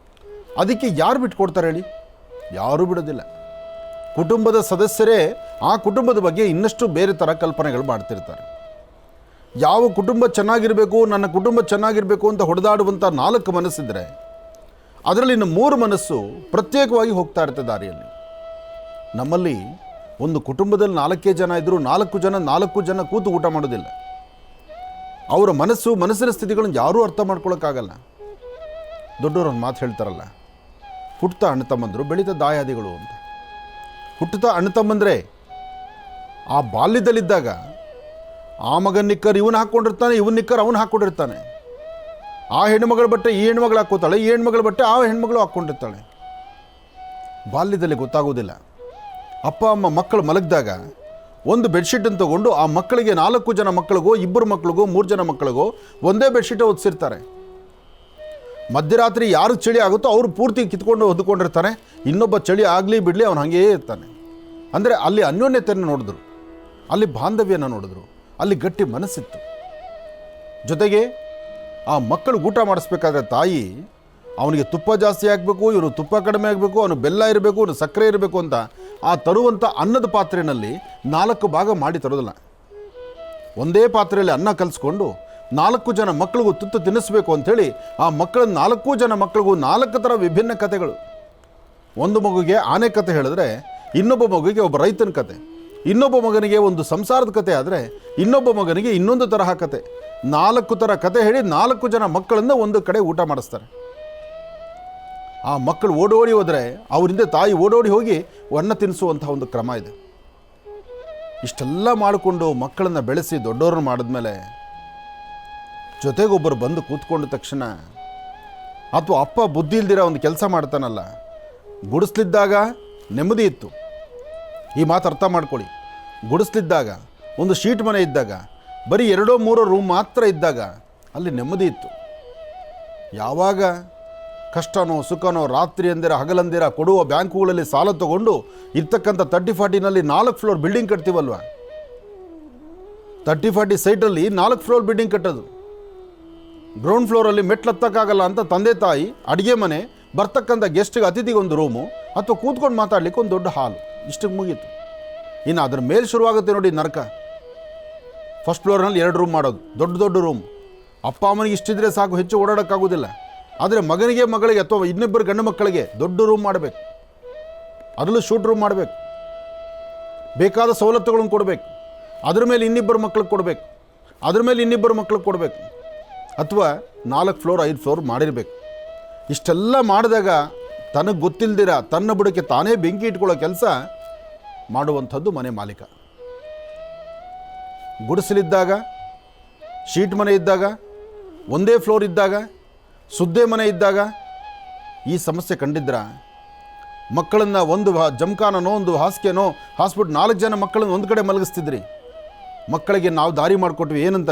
ಅದಕ್ಕೆ ಯಾರು ಬಿಟ್ಕೊಡ್ತಾರೆ ಹೇಳಿ? ಯಾರೂ ಬಿಡೋದಿಲ್ಲ. ಕುಟುಂಬದ ಸದಸ್ಯರೇ ಆ ಕುಟುಂಬದ ಬಗ್ಗೆ ಇನ್ನಷ್ಟು ಬೇರೆ ಥರ ಕಲ್ಪನೆಗಳು ಮಾಡ್ತಿರ್ತಾರೆ. ಯಾವ ಕುಟುಂಬ ಚೆನ್ನಾಗಿರಬೇಕು, ನನ್ನ ಕುಟುಂಬ ಚೆನ್ನಾಗಿರಬೇಕು ಅಂತ ಹೊಡೆದಾಡುವಂಥ 4 ಮನಸ್ಸಿದ್ರೆ ಅದರಲ್ಲಿ ಇನ್ನು 3 ಮನಸ್ಸು ಪ್ರತ್ಯೇಕವಾಗಿ ಹೋಗ್ತಾ ಇರುತ್ತೆ ದಾರಿಯಲ್ಲಿ. ನಮ್ಮಲ್ಲಿ ಒಂದು ಕುಟುಂಬದಲ್ಲಿ 4 ಜನ ಇದ್ದರೂ 4 ಜನ ಕೂತು ಊಟ ಮಾಡೋದಿಲ್ಲ. ಅವರ ಮನಸ್ಸಿನ ಸ್ಥಿತಿಗಳನ್ನು ಯಾರೂ ಅರ್ಥ ಮಾಡ್ಕೊಳ್ಳೋಕ್ಕಾಗಲ್ಲ. ದೊಡ್ಡವರು ಒಂದು ಮಾತು ಹೇಳ್ತಾರಲ್ಲ, ಹುಟ್ಟುತ್ತಾ ಅಣ್ಣ ತಮ್ಮಂದರು, ಬೆಳೀತಾ ದಾಯಾದಿಗಳು ಅಂತ. ಹುಟ್ಟುತ್ತಾ ಅಣ್ಣ ತಮ್ಮಂದರೆ ಆ ಬಾಲ್ಯದಲ್ಲಿದ್ದಾಗ ಆ ಮಗನ ನಿಕ್ಕರ್ ಇವನು ಹಾಕ್ಕೊಂಡಿರ್ತಾನೆ, ಇವನ್ ನಿಕ್ಕರ್ ಅವನು ಹಾಕ್ಕೊಂಡಿರ್ತಾನೆ. ಆ ಹೆಣ್ಣುಮಗಳ ಬಟ್ಟೆ ಈ ಹೆಣ್ಮಗಳು ಹಾಕ್ಕೋತಾಳೆ, ಈ ಹೆಣ್ಮಗಳ ಬಟ್ಟೆ ಆ ಹೆಣ್ಮಗಳು ಹಾಕ್ಕೊಂಡಿರ್ತಾಳೆ. ಬಾಲ್ಯದಲ್ಲಿ ಗೊತ್ತಾಗೋದಿಲ್ಲ. ಅಪ್ಪ ಅಮ್ಮ ಮಕ್ಕಳು ಮಲಗಿದಾಗ ಒಂದು ಬೆಡ್ಶೀಟನ್ನು ತೊಗೊಂಡು ಆ ಮಕ್ಕಳಿಗೆ 4 ಜನ ಮಕ್ಕಳಿಗೋ 2 ಮಕ್ಕಳಿಗೋ 3 ಜನ ಮಕ್ಕಳಿಗೋ ಒಂದೇ ಬೆಡ್ಶೀಟ್ ಹೊದಿಸಿರ್ತಾರೆ. ಮಧ್ಯರಾತ್ರಿ ಯಾರು ಚಳಿ ಆಗುತ್ತೋ ಅವರು ಪೂರ್ತಿ ಕಿತ್ಕೊಂಡು ಹೊದ್ಕೊಂಡಿರ್ತಾನೆ. ಇನ್ನೊಬ್ಬ ಚಳಿ ಆಗಲಿ ಬಿಡಲಿ ಅವನು ಹಾಗೇ ಇರ್ತಾನೆ. ಅಂದರೆ ಅಲ್ಲಿ ಅನ್ಯೋನ್ಯತೆಯನ್ನು ನೋಡಿದ್ರು, ಅಲ್ಲಿ ಬಾಂಧವ್ಯನ ನೋಡಿದ್ರು, ಅಲ್ಲಿ ಗಟ್ಟಿ ಮನಸ್ಸಿತ್ತು. ಜೊತೆಗೆ ಆ ಮಕ್ಕಳು ಊಟ ಮಾಡಿಸ್ಬೇಕಾದ್ರೆ ತಾಯಿ ಅವನಿಗೆ ತುಪ್ಪ ಜಾಸ್ತಿ ಹಾಕಬೇಕು, ಇವನು ತುಪ್ಪ ಕಡಿಮೆ ಆಗಬೇಕು, ಅವನು ಬೆಲ್ಲ ಇರಬೇಕು, ಅವನು ಸಕ್ಕರೆ ಇರಬೇಕು ಅಂತ ಆ ತರುವಂಥ ಅನ್ನದ ಪಾತ್ರೆಯಲ್ಲಿ 4 ಭಾಗ ಮಾಡಿ ತರೋದಿಲ್ಲ. ಒಂದೇ ಪಾತ್ರೆಯಲ್ಲಿ ಅನ್ನ ಕಲಿಸ್ಕೊಂಡು 4 ಜನ ಮಕ್ಕಳಿಗೂ ತುತ್ತು ತಿನ್ನಿಸ್ಬೇಕು ಅಂಥೇಳಿ ಆ ಮಕ್ಕಳ 4 ಜನ ಮಕ್ಕಳಿಗೂ 4 ಥರ ವಿಭಿನ್ನ ಕಥೆಗಳು. ಒಂದು ಮಗುಗೆ ಆನೆ ಕತೆ ಹೇಳಿದ್ರೆ ಇನ್ನೊಬ್ಬ ಮಗುವಿಗೆ ಒಬ್ಬ ರೈತನ ಕತೆ, ಇನ್ನೊಬ್ಬ ಮಗನಿಗೆ ಒಂದು ಸಂಸಾರದ ಕತೆ ಆದರೆ ಇನ್ನೊಬ್ಬ ಮಗನಿಗೆ ಇನ್ನೊಂದು ತರಹ ಕತೆ. 4 ಥರ ಕತೆ ಹೇಳಿ 4 ಜನ ಮಕ್ಕಳನ್ನು ಒಂದು ಕಡೆ ಊಟ ಮಾಡಿಸ್ತಾರೆ. ಆ ಮಕ್ಕಳು ಓಡೋಡಿ ಹೋದರೆ ಅವರಿಂದ ತಾಯಿ ಓಡೋಡಿ ಹೋಗಿ ಅನ್ನ ತಿನ್ನಿಸುವಂಥ ಒಂದು ಕ್ರಮ ಇದೆ. ಇಷ್ಟೆಲ್ಲ ಮಾಡಿಕೊಂಡು ಮಕ್ಕಳನ್ನು ಬೆಳೆಸಿ ದೊಡ್ಡವ್ರನ್ನ ಮಾಡಿದ್ಮೇಲೆ ಜೊತೆಗೊಬ್ಬರು ಬಂದು ಕೂತ್ಕೊಂಡ ತಕ್ಷಣ, ಅಥವಾ ಅಪ್ಪ ಬುದ್ಧಿ ಇಲ್ದಿರ ಒಂದು ಕೆಲಸ ಮಾಡ್ತಾನಲ್ಲ, ಗುಡಿಸ್ಲಿದ್ದಾಗ ನೆಮ್ಮದಿ ಇತ್ತು. ಈ ಮಾತು ಅರ್ಥ ಮಾಡ್ಕೊಳ್ಳಿ. ಗುಡಿಸ್ಲಿದ್ದಾಗ ಒಂದು ಶೀಟ್ ಮನೆ ಇದ್ದಾಗ, ಬರೀ 2-3 ರೂಮ್ ಮಾತ್ರ ಇದ್ದಾಗ ಅಲ್ಲಿ ನೆಮ್ಮದಿ ಇತ್ತು. ಯಾವಾಗ ಕಷ್ಟನೋ ಸುಖನೋ ರಾತ್ರಿ ಅಂದಿರ ಹಗಲಂದಿರ ಕೊಡುವ ಬ್ಯಾಂಕುಗಳಲ್ಲಿ ಸಾಲ ತಗೊಂಡು ಇರ್ತಕ್ಕಂಥ 30-40ನಲ್ಲಿ 4 ಫ್ಲೋರ್ ಬಿಲ್ಡಿಂಗ್ ಕಟ್ತೀವಲ್ವ, 30-40 ಸೈಟಲ್ಲಿ 4 ಫ್ಲೋರ್ ಬಿಲ್ಡಿಂಗ್ ಕಟ್ಟೋದು. ಗ್ರೌಂಡ್ ಫ್ಲೋರಲ್ಲಿ ಮೆಟ್ಲು ಹತ್ತಕ್ಕಾಗಲ್ಲ ಅಂತ ತಂದೆ ತಾಯಿ ಅಡುಗೆ ಮನೆ, ಬರ್ತಕ್ಕಂಥ ಗೆಸ್ಟ್ಗೆ ಅತಿಥಿಗೆ ಒಂದು ರೂಮು ಅಥವಾ ಕೂತ್ಕೊಂಡು ಮಾತಾಡಲಿಕ್ಕೆ ಒಂದು ದೊಡ್ಡ ಹಾಲು, ಇಷ್ಟಕ್ಕೆ ಮುಗೀತು. ಇನ್ನು ಅದ್ರ ಮೇಲೆ ಶುರುವಾಗುತ್ತೆ ನೋಡಿ ನರಕ. ಫಸ್ಟ್ ಫ್ಲೋರ್ನಲ್ಲಿ 2 ರೂಮ್ ಮಾಡೋದು, ದೊಡ್ಡ ದೊಡ್ಡ ರೂಮ್. ಅಪ್ಪ ಅಮ್ಮನಿಗೆ ಇಷ್ಟಿದ್ರೆ ಸಾಕು, ಹೆಚ್ಚು ಓಡಾಡೋಕ್ಕಾಗೋದಿಲ್ಲ. ಆದರೆ ಮಗನಿಗೆ ಮಗಳಿಗೆ ಅಥವಾ ಇನ್ನಿಬ್ಬರು ಗಂಡು ಮಕ್ಕಳಿಗೆ ದೊಡ್ಡ ರೂಮ್ ಮಾಡಬೇಕು, ಅದರಲ್ಲೂ ಶೂಟ್ ರೂಮ್ ಮಾಡಬೇಕು, ಬೇಕಾದ ಸವಲತ್ತುಗಳನ್ನು ಕೊಡಬೇಕು. ಅದ್ರ ಮೇಲೆ ಇನ್ನಿಬ್ಬರು ಮಕ್ಕಳಿಗೆ ಕೊಡಬೇಕು, ಅದ್ರ ಮೇಲೆ ಇನ್ನಿಬ್ಬರು ಮಕ್ಕಳಿಗೆ ಕೊಡಬೇಕು, ಅಥವಾ 4 ಫ್ಲೋರ್ 5 ಫ್ಲೋರ್ ಮಾಡಿರಬೇಕು. ಇಷ್ಟೆಲ್ಲ ಮಾಡಿದಾಗ ತನಗೆ ಗೊತ್ತಿಲ್ದಿರ ತನ್ನ ಬುಡಕ್ಕೆ ತಾನೇ ಬೆಂಕಿ ಇಟ್ಕೊಳ್ಳೋ ಕೆಲಸ ಮಾಡುವಂಥದ್ದು ಮನೆ ಮಾಲೀಕ. ಗುಡಿಸಲಿದ್ದಾಗ, ಶೀಟ್ ಮನೆ ಇದ್ದಾಗ, ಒಂದೇ ಫ್ಲೋರ್ ಇದ್ದಾಗ, ಸುದ್ದೇ ಮನೆ ಇದ್ದಾಗ ಈ ಸಮಸ್ಯೆ ಕಂಡಿದ್ರ ಮಕ್ಕಳನ್ನು ಒಂದು ಜಮಖಾನನೋ ಒಂದು ಹಾಸಿಗೆನೋ ಹಾಸ್ಬಿಟ್ಟು 4 ಜನ ಮಕ್ಕಳನ್ನು ಒಂದು ಕಡೆ ಮಲಗಿಸ್ತಿದ್ರಿ. ಮಕ್ಕಳಿಗೆ ನಾವು ದಾರಿ ಮಾಡಿಕೊಟ್ವಿ ಏನಂತ,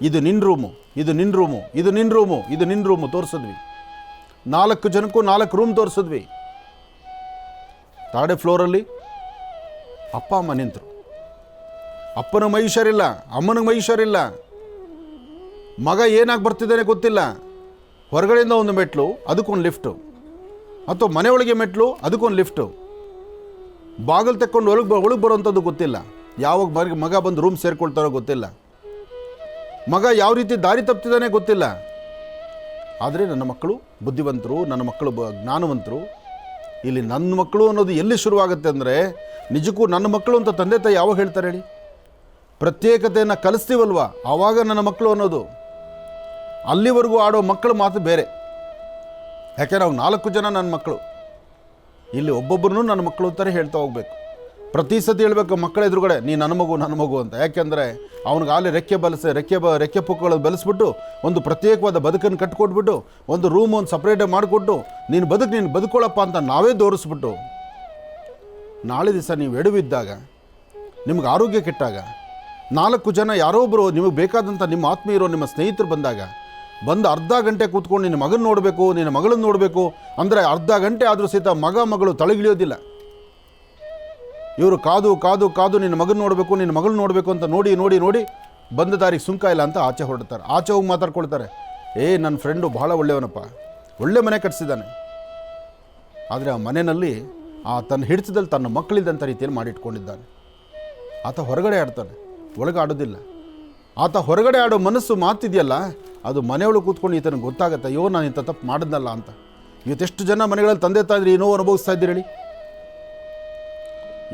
ಇದು ನಿನ್ನ ರೂಮು, ಇದು ನಿನ್ನ ರೂಮು, ಇದು ನಿನ್ನ ರೂಮು, ಇದು ನಿನ್ನ ರೂಮು ತೋರಿಸಿದ್ವಿ. 4 ಜನಕ್ಕೂ 4 ರೂಮ್ ತೋರಿಸಿದ್ವಿ. 3rd ಫ್ಲೋರಲ್ಲಿ ಅಪ್ಪ ಅಮ್ಮ ನಿಂತರು. ಅಪ್ಪನಿಗೆ ಮೈ ಹುಷಾರಿಲ್ಲ, ಅಮ್ಮನಿಗೆ ಮೈ ಹುಷಾರಿಲ್ಲ, ಮಗ ಏನಾಗಿ ಬರ್ತಿದ್ದಾನೆ ಗೊತ್ತಿಲ್ಲ. ಹೊರಗಡೆಯಿಂದ ಒಂದು ಮೆಟ್ಲು, ಅದಕ್ಕೊಂದು ಲಿಫ್ಟು, ಅಥವಾ ಮನೆಯೊಳಗೆ ಮೆಟ್ಲು, ಅದಕ್ಕೊಂದು ಲಿಫ್ಟು. ಬಾಗಿಲು ತೆಕ್ಕೊಂಡು ಒಳಗೆ ಬರೋವಂಥದ್ದು ಗೊತ್ತಿಲ್ಲ. ಯಾವಾಗ ಮಗ ಬಂದು ರೂಮ್ ಸೇರ್ಕೊಳ್ತಾರೋ ಗೊತ್ತಿಲ್ಲ. ಮಗ ಯಾವ ರೀತಿ ದಾರಿ ತಪ್ಪಿದ್ದಾನೆ ಗೊತ್ತಿಲ್ಲ. ಆದರೆ ನನ್ನ ಮಕ್ಕಳು ಬುದ್ಧಿವಂತರು, ನನ್ನ ಮಕ್ಕಳು ಜ್ಞಾನವಂತರು. ಇಲ್ಲಿ ನನ್ನ ಮಕ್ಕಳು ಅನ್ನೋದು ಎಲ್ಲಿ ಶುರುವಾಗುತ್ತೆ ಅಂದರೆ, ನಿಜಕ್ಕೂ ನನ್ನ ಮಕ್ಕಳು ಅಂತ ತಂದೆ ತಾಯಿ ಯಾವಾಗ ಹೇಳ್ತಾರೆ ಹೇಳಿ? ಪ್ರತ್ಯೇಕತೆಯನ್ನು ಕಲಿಸ್ತೀವಲ್ವ, ಆವಾಗ ನನ್ನ ಮಕ್ಕಳು ಅನ್ನೋದು. ಅಲ್ಲಿವರೆಗೂ ಆಡೋ ಮಕ್ಕಳು ಮಾತು ಬೇರೆ. ಯಾಕೆಂದ್ರೆ ಅವ್ರು 4 ಜನ ನನ್ನ ಮಕ್ಕಳು. ಇಲ್ಲಿ ಒಬ್ಬೊಬ್ಬರನ್ನು ನನ್ನ ಮಕ್ಕಳು ಅಂತಾರೆ ಹೇಳ್ತಾ ಹೋಗ್ಬೇಕು. ಪ್ರತಿ ಸತಿ ಹೇಳ್ಬೇಕು ಮಕ್ಕಳ ಎದುರುಗಡೆ, ನೀ ನನ್ನ ಮಗು ಅಂತ. ಯಾಕೆಂದರೆ ಅವ್ನಿಗಾಗಲೇ ರೆಕ್ಕೆ ಪುಕ್ಕಗಳು ಬೆಳೆಸ್ಬಿಟ್ಟು ಒಂದು ಪ್ರತ್ಯೇಕವಾದ ಬದುಕನ್ನು ಕಟ್ಕೊಟ್ಬಿಟ್ಟು ಒಂದು ರೂಮ್ ಒಂದು ಸಪ್ರೇಟಾಗಿ ಮಾಡಿಕೊಟ್ಟು ನೀನು ಬದುಕೊಳ್ಳಪ್ಪ ಅಂತ ನಾವೇ ತೋರಿಸ್ಬಿಟ್ಟು, ನಾಳೆ ದಿವಸ ನೀವು ಎಡವಿದ್ದಾಗ, ನಿಮ್ಗೆ ಆರೋಗ್ಯ ಕೆಟ್ಟಾಗ, 4 ಜನ ಯಾರೋ ಒಬ್ಬರು ನಿಮಗೆ ಬೇಕಾದಂಥ ನಿಮ್ಮ ಆತ್ಮೀಯರು, ನಿಮ್ಮ ಸ್ನೇಹಿತರು ಬಂದು ಅರ್ಧ ಗಂಟೆ ಕೂತ್ಕೊಂಡು ನಿನ್ನ ಮಗನ ನೋಡಬೇಕು, ನಿನ್ನ ಮಗಳನ್ನು ನೋಡಬೇಕು ಅಂದರೆ ಅರ್ಧ ಗಂಟೆ ಆದರೂ ಸಹಿತ ಮಗಳು ತಳಗಿಳಿಯೋದಿಲ್ಲ. ಇವರು ಕಾದು ನಿನ್ನ ಮಗನ ನೋಡಬೇಕು ಅಂತ ನೋಡಿ ಬಂದ ದಾರಿಗೆ ಸುಂಕ ಇಲ್ಲ ಅಂತ ಆಚೆ ಹೊರಡ್ತಾರೆ. ಆಚೆ ಹೋಗಿ ಮಾತಾಡ್ಕೊಳ್ತಾರೆ, ನನ್ನ ಫ್ರೆಂಡು ಭಾಳ ಒಳ್ಳೆಯವನಪ್ಪ, ಒಳ್ಳೆ ಮನೆ ಕಟ್ಸಿದ್ದಾನೆ. ಆದರೆ ಆ ಮನೆಯಲ್ಲಿ ತನ್ನ ಹಿಡಿತದಲ್ಲಿ ತನ್ನ ಮಕ್ಕಳಿದ್ದಂಥ ರೀತಿಯಲ್ಲಿ ಮಾಡಿಟ್ಕೊಂಡಿದ್ದಾನೆ. ಆತ ಹೊರಗಡೆ ಆಡ್ತಾನೆ, ಒಳಗೆ ಆಡೋದಿಲ್ಲ. ಆತ ಹೊರಗಡೆ ಆಡೋ ಮನಸ್ಸು ಮಾತಿದೆಯಲ್ಲ, ಅದು ಮನೆಯೊಳಗೆ ಕೂತ್ಕೊಂಡು ಈತನಿಗೆ ಗೊತ್ತಾಗುತ್ತೆ, ಅಯ್ಯೋ ನಾನು ಇಂಥ ತಪ್ಪು ಮಾಡಿದ್ನಲ್ಲ ಅಂತ. ಇವತ್ತೆಷ್ಟು ಜನ ಮನೆಗಳಲ್ಲಿ ತಂದೆ ತಾಯಿದ್ರೆ ಏನೋ ಅನುಭವಿಸ್ತಾ ಇದ್ದೀರಿ ಹೇಳಿ.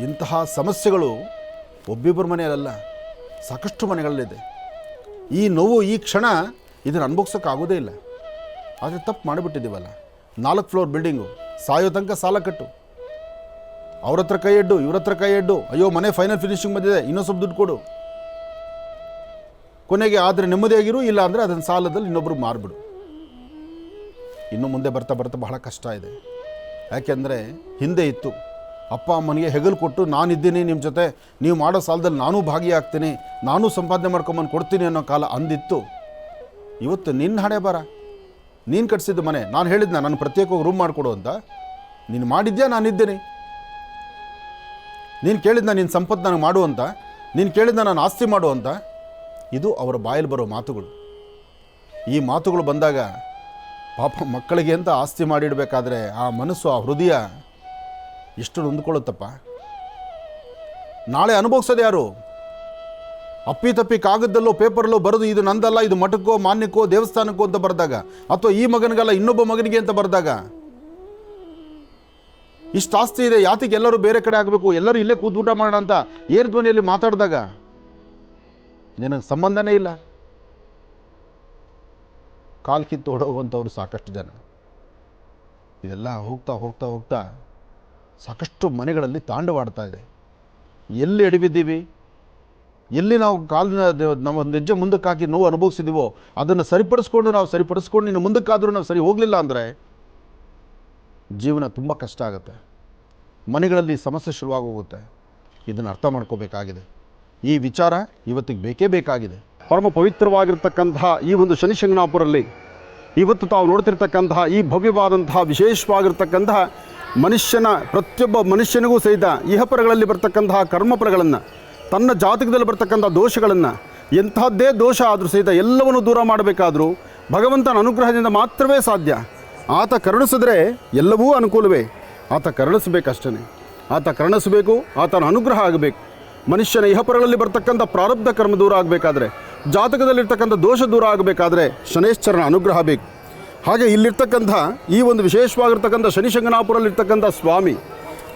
ಇಂತಹ ಸಮಸ್ಯೆಗಳು ಒಬ್ಬಿಬ್ಬರ ಮನೆಯಲ್ಲ, ಸಾಕಷ್ಟು ಮನೆಗಳಲ್ಲಿದೆ. ಈ ನೋವು, ಈ ಕ್ಷಣ ಇದನ್ನು ಅನುಭವಿಸೋಕ್ಕಾಗೋದೇ ಇಲ್ಲ. ಆದರೆ ತಪ್ಪು ಮಾಡಿಬಿಟ್ಟಿದ್ದೀವಲ್ಲ. 4 ಫ್ಲೋರ್ ಬಿಲ್ಡಿಂಗು, ಸಾಯೋ ತನಕ ಸಾಲ ಕಟ್ಟು, ಅವ್ರ ಹತ್ರ ಕೈ ಎಡ್ಡು, ಇವ್ರ ಹತ್ರ ಕೈ ಎಡ್ಡು, ಅಯ್ಯೋ ಮನೆ ಫೈನಲ್ ಫಿನಿಶಿಂಗ್ ಬಂದಿದೆ, ಇನ್ನೂ ಸ್ವಲ್ಪ ದುಡ್ಡು ಕೊಡು. ಕೊನೆಗೆ ಆದರೆ ನೆಮ್ಮದಿಯಾಗಿರು, ಇಲ್ಲ ಅಂದರೆ ಅದನ್ನು ಸಾಲದಲ್ಲಿ ಇನ್ನೊಬ್ರು ಮಾರ್ಬಿಡು. ಇನ್ನು ಮುಂದೆ ಬರ್ತಾ ಬಹಳ ಕಷ್ಟ ಇದೆ. ಯಾಕೆಂದರೆ ಹಿಂದೆ ಇತ್ತು, ಅಪ್ಪ ಅಮ್ಮನಿಗೆ ಹೆಗಲು ಕೊಟ್ಟು ನಾನಿದ್ದೀನಿ ನಿಮ್ಮ ಜೊತೆ, ನೀವು ಮಾಡೋ ಸಾಲದಲ್ಲಿ ನಾನೂ ಭಾಗಿಯಾಗ್ತೀನಿ, ನಾನೂ ಸಂಪಾದನೆ ಮಾಡ್ಕೊಂಬಂದು ಕೊಡ್ತೀನಿ ಅನ್ನೋ ಕಾಲ ಅಂದಿತ್ತು. ಇವತ್ತು ನಿನ್ನ ಹಣೆ ಬರ, ನೀನು ಕಟ್ಸಿದ್ದು ಮನೆ. ನಾನು ಹೇಳಿದ್ನ ನಾನು ಪ್ರತ್ಯೇಕವಾಗಿ ರೂಮ್ ಮಾಡಿಕೊಡು ಅಂತ, ನೀನು ಮಾಡಿದ್ಯಾ? ನಾನಿದ್ದೀನಿ. ನೀನು ಕೇಳಿದ್ನ ನಿನ್ನ ಸಂಪತ್ತು ನನಗೆ ಮಾಡು ಅಂತ, ನೀನು ಕೇಳಿದ್ನ ನಾನು ಆಸ್ತಿ ಮಾಡು ಅಂತ. ಇದು ಅವರ ಬಾಯಲ್ಲಿ ಬರೋ ಮಾತುಗಳು. ಈ ಮಾತುಗಳು ಬಂದಾಗ ಪಾಪ ಮಕ್ಕಳಿಗೆ ಅಂತ ಆಸ್ತಿ ಮಾಡಿಡಬೇಕಾದ್ರೆ ಆ ಮನಸ್ಸು, ಆ ಹೃದಯ ಎಷ್ಟು ನೊಂದ್ಕೊಳ್ಳುತ್ತಪ್ಪ. ನಾಳೆ ಅನುಭವಿಸೋದು ಯಾರು? ಅಪ್ಪಿತಪ್ಪಿ ಕಾಗದಲ್ಲೋ ಪೇಪರಲ್ಲೋ ಬರೆದು ಇದು ನಂದಲ್ಲ, ಇದು ಮಠಕ್ಕೋ ಮಾನ್ಯಕ್ಕೋ ದೇವಸ್ಥಾನಕ್ಕೋ ಅಂತ ಬರೆದಾಗ, ಅಥವಾ ಈ ಮಗನಿಗಲ್ಲ ಇನ್ನೊಬ್ಬ ಮಗನಿಗೆ ಅಂತ ಬರೆದಾಗ, ಇಷ್ಟು ಆಸ್ತಿ ಇದೆ ಯಾತಿಗೆ ಎಲ್ಲರೂ ಬೇರೆ ಕಡೆ ಆಗಬೇಕು, ಎಲ್ಲರೂ ಇಲ್ಲೇ ಕೂತ್ಊಟ ಮಾಡೋಣ ಅಂತ ಏರ್ ಧ್ವನಿಯಲ್ಲಿ ಮಾತಾಡಿದಾಗ ನಿನಗೆ ಸಂಬಂಧನೇ ಇಲ್ಲ. ಕಾಲು ಕಿತ್ತು ಹೊಡೋಗುವಂಥವ್ರು ಸಾಕಷ್ಟು ಜನ. ಇದೆಲ್ಲ ಹೋಗ್ತಾ ಸಾಕಷ್ಟು ಮನೆಗಳಲ್ಲಿ ತಾಂಡವಾಡ್ತಾ ಇದೆ. ಎಲ್ಲಿ ಎಡವಿದ್ದೀವಿ, ಎಲ್ಲಿ ನಾವು ನಮ್ಮ ಹೆಜ್ಜೆ ಮುಂದಕ್ಕೆ ಹಾಕಿ ನೋವು ಅನುಭವಿಸಿದ್ದೀವೋ ಅದನ್ನು ಸರಿಪಡಿಸ್ಕೊಂಡು ಇನ್ನು ಮುಂದಕ್ಕಾದರೂ ನಾವು ಸರಿ ಹೋಗಲಿಲ್ಲ ಅಂದರೆ ಜೀವನ ತುಂಬ ಕಷ್ಟ ಆಗುತ್ತೆ. ಮನೆಗಳಲ್ಲಿ ಸಮಸ್ಯೆ ಶುರುವಾಗೋಗುತ್ತೆ. ಇದನ್ನು ಅರ್ಥ ಮಾಡ್ಕೋಬೇಕಾಗಿದೆ. ಈ ವಿಚಾರ ಇವತ್ತಿಗೆ ಬೇಕೇ ಬೇಕಾಗಿದೆ. ಪರಮ ಪವಿತ್ರವಾಗಿರ್ತಕ್ಕಂತಹ ಈ ಒಂದು ಶನಿಶಂಗನಾಪುರಲ್ಲಿ ಇವತ್ತು ತಾವು ನೋಡ್ತಿರ್ತಕ್ಕಂತಹ ಈ ಭವ್ಯವಾದಂತಹ ವಿಶೇಷವಾಗಿರ್ತಕ್ಕಂತಹ ಪ್ರತಿಯೊಬ್ಬ ಮನುಷ್ಯನಿಗೂ ಸಹಿತ ಇಹಪರಗಳಲ್ಲಿ ಬರ್ತಕ್ಕಂತಹ ಕರ್ಮಫಲಗಳನ್ನು, ತನ್ನ ಜಾತಕದಲ್ಲಿ ಬರ್ತಕ್ಕಂಥ ದೋಷಗಳನ್ನು, ಎಂತಹದ್ದೇ ದೋಷ ಆದರೂ ಸಹಿತ ಎಲ್ಲವನ್ನು ದೂರ ಮಾಡಬೇಕಾದರೂ ಭಗವಂತನ ಅನುಗ್ರಹದಿಂದ ಮಾತ್ರವೇ ಸಾಧ್ಯ. ಆತ ಕರುಣಿಸಿದ್ರೆ ಎಲ್ಲವೂ ಅನುಕೂಲವೇ. ಆತ ಕರುಣಿಸಬೇಕಷ್ಟೇ. ಆತ ಕರುಣಿಸಬೇಕು, ಆತನ ಅನುಗ್ರಹ ಆಗಬೇಕು. ಮನುಷ್ಯನ ಇಹಪರಗಳಲ್ಲಿ ಬರ್ತಕ್ಕಂಥ ಪ್ರಾರಬ್ಧ ಕರ್ಮ ದೂರ ಆಗಬೇಕಾದ್ರೆ, ಜಾತಕದಲ್ಲಿರ್ತಕ್ಕಂಥ ದೋಷ ದೂರ ಆಗಬೇಕಾದ್ರೆ ಶನೇಶ್ವರನ ಅನುಗ್ರಹ ಬೇಕು. ಹಾಗೆ ಇಲ್ಲಿರ್ತಕ್ಕಂಥ ಈ ಒಂದು ವಿಶೇಷವಾಗಿರ್ತಕ್ಕಂಥ ಶನಿಶಂಗನಾಪುರಲ್ಲಿರ್ತಕ್ಕಂಥ ಸ್ವಾಮಿ,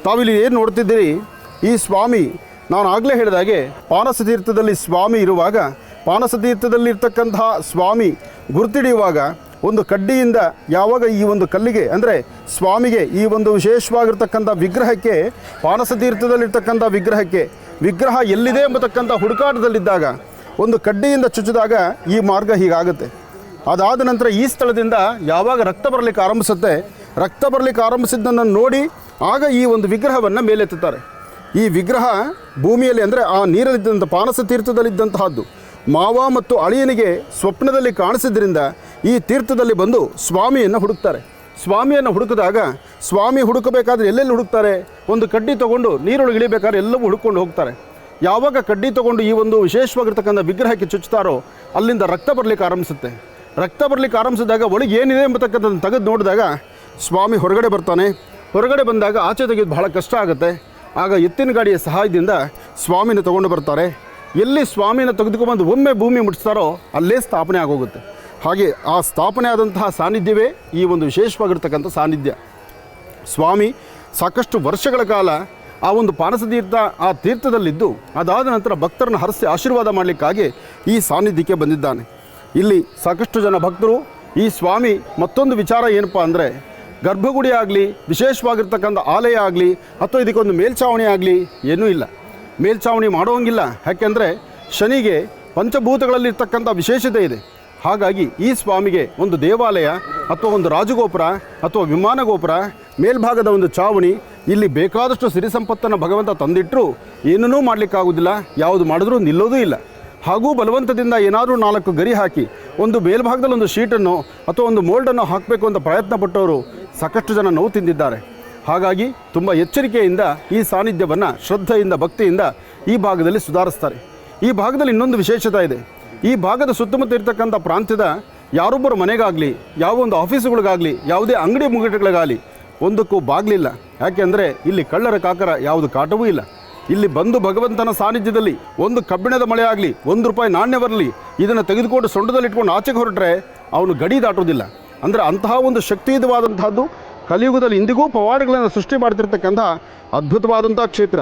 ತಾವಿಲ್ಲಿ ಏನು ನೋಡ್ತಿದ್ದೀರಿ, ಈ ಸ್ವಾಮಿ ನಾನು ಆಗಲೇ ಹೇಳಿದಾಗೆ ಪಾನಸತೀರ್ಥದಲ್ಲಿ ಸ್ವಾಮಿ ಇರುವಾಗ, ಪಾನಸತೀರ್ಥದಲ್ಲಿರ್ತಕ್ಕಂತಹ ಸ್ವಾಮಿ ಗುರುತಿಡಿಯುವಾಗ ಒಂದು ಕಡ್ಡಿಯಿಂದ ಯಾವಾಗ ಈ ಒಂದು ಕಲ್ಲಿಗೆ ಅಂದರೆ ಸ್ವಾಮಿಗೆ ಈ ಒಂದು ವಿಶೇಷವಾಗಿರ್ತಕ್ಕಂಥ ವಿಗ್ರಹಕ್ಕೆ, ಪಾನಸತೀರ್ಥದಲ್ಲಿರ್ತಕ್ಕಂಥ ವಿಗ್ರಹ ಎಲ್ಲಿದೆ ಎಂಬತಕ್ಕಂಥ ಹುಡುಕಾಟದಲ್ಲಿದ್ದಾಗ ಒಂದು ಕಡ್ಡಿಯಿಂದ ಚುಚ್ಚಿದಾಗ ಈ ಮಾರ್ಗ ಹೀಗಾಗುತ್ತೆ. ಅದಾದ ನಂತರ ಈ ಸ್ಥಳದಿಂದ ಯಾವಾಗ ರಕ್ತ ಬರಲಿಕ್ಕೆ ಆರಂಭಿಸುತ್ತೆ, ರಕ್ತ ಬರಲಿಕ್ಕೆ ಆರಂಭಿಸಿದ್ದನ್ನು ನೋಡಿ ಆಗ ಈ ಒಂದು ವಿಗ್ರಹವನ್ನು ಮೇಲೆತ್ತುತ್ತಾರೆ. ಈ ವಿಗ್ರಹ ಭೂಮಿಯಲ್ಲಿ ಅಂದರೆ ಆ ನೀರಲ್ಲಿದ್ದಂಥ ಪಾನಸ ತೀರ್ಥದಲ್ಲಿದ್ದಂತಹದ್ದು ಮಾವ ಮತ್ತು ಅಳಿಯನಿಗೆ ಸ್ವಪ್ನದಲ್ಲಿ ಕಾಣಿಸಿದ್ರಿಂದ ಈ ತೀರ್ಥದಲ್ಲಿ ಬಂದು ಸ್ವಾಮಿಯನ್ನು ಹುಡುಕ್ತಾರೆ. ಸ್ವಾಮಿಯನ್ನು ಹುಡುಕಿದಾಗ ಸ್ವಾಮಿ ಹುಡುಕಬೇಕಾದ್ರೆ ಎಲ್ಲೆಲ್ಲಿ ಹುಡುಕ್ತಾರೆ, ಒಂದು ಕಡ್ಡಿ ತೊಗೊಂಡು ನೀರೊಳಗೆ ಇಳಿಬೇಕಾದ್ರೆ ಎಲ್ಲವೂ ಹುಡುಕೊಂಡು ಹೋಗ್ತಾರೆ. ಯಾವಾಗ ಕಡ್ಡಿ ತೊಗೊಂಡು ಈ ಒಂದು ವಿಶೇಷವಾಗಿರ್ತಕ್ಕಂಥ ವಿಗ್ರಹಕ್ಕೆ ಚುಚ್ಚುತ್ತಾರೋ ಅಲ್ಲಿಂದ ರಕ್ತ ಬರಲಿಕ್ಕೆ ಆರಂಭಿಸುತ್ತೆ. ರಕ್ತ ಬರಲಿಕ್ಕೆ ಆರಂಭಿಸಿದಾಗ ಒಳಗೆ ಏನಿದೆ ಎಂಬತಕ್ಕಂಥದ್ದು ತೆಗೆದು ನೋಡಿದಾಗ ಸ್ವಾಮಿ ಹೊರಗಡೆ ಬರ್ತಾನೆ. ಹೊರಗಡೆ ಬಂದಾಗ ಆಚೆ ತೆಗೆದು ಬಹಳ ಕಷ್ಟ ಆಗುತ್ತೆ. ಆಗ ಎತ್ತಿನ ಗಾಡಿಯ ಸಹಾಯದಿಂದ ಸ್ವಾಮಿನ ತೊಗೊಂಡು ಬರ್ತಾರೆ. ಎಲ್ಲಿ ಸ್ವಾಮಿನ ತೆಗೆದುಕೊಂಡ್ಬಂದು ಒಮ್ಮೆ ಭೂಮಿ ಮುಟ್ಟಿಸ್ತಾರೋ ಅಲ್ಲೇ ಸ್ಥಾಪನೆ ಆಗೋಗುತ್ತೆ. ಹಾಗೆ ಆ ಸ್ಥಾಪನೆ ಆದಂತಹ ಸಾನ್ನಿಧ್ಯವೇ ಈ ಒಂದು ವಿಶೇಷವಾಗಿರ್ತಕ್ಕಂಥ ಸಾನ್ನಿಧ್ಯ. ಸ್ವಾಮಿ ಸಾಕಷ್ಟು ವರ್ಷಗಳ ಕಾಲ ಆ ಒಂದು ಪಾನಸತೀರ್ಥ ಆ ತೀರ್ಥದಲ್ಲಿದ್ದು ಅದಾದ ನಂತರ ಭಕ್ತರನ್ನು ಹರಿಸಿ ಆಶೀರ್ವಾದ ಮಾಡಲಿಕ್ಕಾಗಿ ಈ ಸಾನ್ನಿಧ್ಯಕ್ಕೆ ಬಂದಿದ್ದಾನೆ. ಇಲ್ಲಿ ಸಾಕಷ್ಟು ಜನ ಭಕ್ತರು ಈ ಸ್ವಾಮಿ ಮತ್ತೊಂದು ವಿಚಾರ ಏನಪ್ಪ ಅಂದರೆ, ಗರ್ಭಗುಡಿ ಆಗಲಿ, ವಿಶೇಷವಾಗಿರ್ತಕ್ಕಂಥ ಆಲಯ ಆಗಲಿ, ಅಥವಾ ಇದಕ್ಕೊಂದು ಮೇಲ್ಛಾವಣಿ ಆಗಲಿ ಏನೂ ಇಲ್ಲ. ಮೇಲ್ಛಾವಣಿ ಮಾಡೋಂಗಿಲ್ಲ. ಯಾಕೆಂದರೆ ಶನಿಗೆ ಪಂಚಭೂತಗಳಲ್ಲಿರ್ತಕ್ಕಂಥ ವಿಶೇಷತೆ ಇದೆ. ಹಾಗಾಗಿ ಈ ಸ್ವಾಮಿಗೆ ಒಂದು ದೇವಾಲಯ ಅಥವಾ ಒಂದು ರಾಜಗೋಪುರ ಅಥವಾ ವಿಮಾನ ಗೋಪುರ, ಮೇಲ್ಭಾಗದ ಒಂದು ಛಾವಣಿ, ಇಲ್ಲಿ ಬೇಕಾದಷ್ಟು ಸಿರಿ ಸಂಪತ್ತನ್ನು ಭಗವಂತ ತಂದಿಟ್ಟರೂ ಏನನ್ನೂ ಮಾಡಲಿಕ್ಕಾಗೋದಿಲ್ಲ. ಯಾವುದು ಮಾಡಿದ್ರೂ ನಿಲ್ಲೋದೂ ಇಲ್ಲ. ಹಾಗೂ ಬಲವಂತದಿಂದ ಏನಾದರೂ 4 ಗರಿ ಹಾಕಿ ಒಂದು ಮೇಲ್ಭಾಗದಲ್ಲಿ ಒಂದು ಶೀಟನ್ನು ಅಥವಾ ಒಂದು ಮೋಲ್ಡನ್ನು ಹಾಕಬೇಕು ಅಂತ ಪ್ರಯತ್ನ ಪಟ್ಟವರು ಸಾಕಷ್ಟು ಜನ ನೋವು ತಿಂದಿದ್ದಾರೆ. ಹಾಗಾಗಿ ತುಂಬ ಎಚ್ಚರಿಕೆಯಿಂದ ಈ ಸಾನ್ನಿಧ್ಯವನ್ನು ಶ್ರದ್ಧೆಯಿಂದ ಭಕ್ತಿಯಿಂದ ಈ ಭಾಗದಲ್ಲಿ ಸುಧಾರಿಸ್ತಾರೆ. ಈ ಭಾಗದಲ್ಲಿ ಇನ್ನೊಂದು ವಿಶೇಷತೆ ಇದೆ. ಈ ಭಾಗದ ಸುತ್ತಮುತ್ತ ಇರತಕ್ಕಂಥ ಪ್ರಾಂತ್ಯದ ಯಾರೊಬ್ಬರ ಮನೆಗಾಗಲಿ, ಯಾವ ಒಂದು ಆಫೀಸುಗಳಿಗಾಗಲಿ, ಯಾವುದೇ ಅಂಗಡಿ ಮುಂಗಟ್ಟುಗಳಿಗಾಗಲಿ ಒಂದಕ್ಕೂ ಬಾಗಿಲಿಲ್ಲ. ಯಾಕೆಂದರೆ ಇಲ್ಲಿ ಕಳ್ಳರ ಕಾಕರ ಯಾವುದು ಕಾಟವೂ ಇಲ್ಲ. ಇಲ್ಲಿ ಬಂದು ಭಗವಂತನ ಸಾನ್ನಿಧ್ಯದಲ್ಲಿ ಒಂದು ಕಬ್ಬಿಣದ ಮಳೆ ಆಗಲಿ, ₹1 ನಾಣ್ಯ ಬರಲಿ, ಇದನ್ನು ತೆಗೆದುಕೊಂಡು ಸೊಂಟದಲ್ಲಿ ಇಟ್ಕೊಂಡು ಆಚೆಗೆ ಹೊರಟ್ರೆ ಅವನು ಗಡಿ ದಾಟೋದಿಲ್ಲ. ಅಂದರೆ ಅಂತಹ ಒಂದು ಶಕ್ತಿಯುತವಾದಂತಹದ್ದು ಕಲಿಯುಗದಲ್ಲಿ ಇಂದಿಗೂ ಪವಾಡಗಳನ್ನು ಸೃಷ್ಟಿ ಮಾಡ್ತಿರ್ತಕ್ಕಂಥ ಅದ್ಭುತವಾದಂಥ ಕ್ಷೇತ್ರ.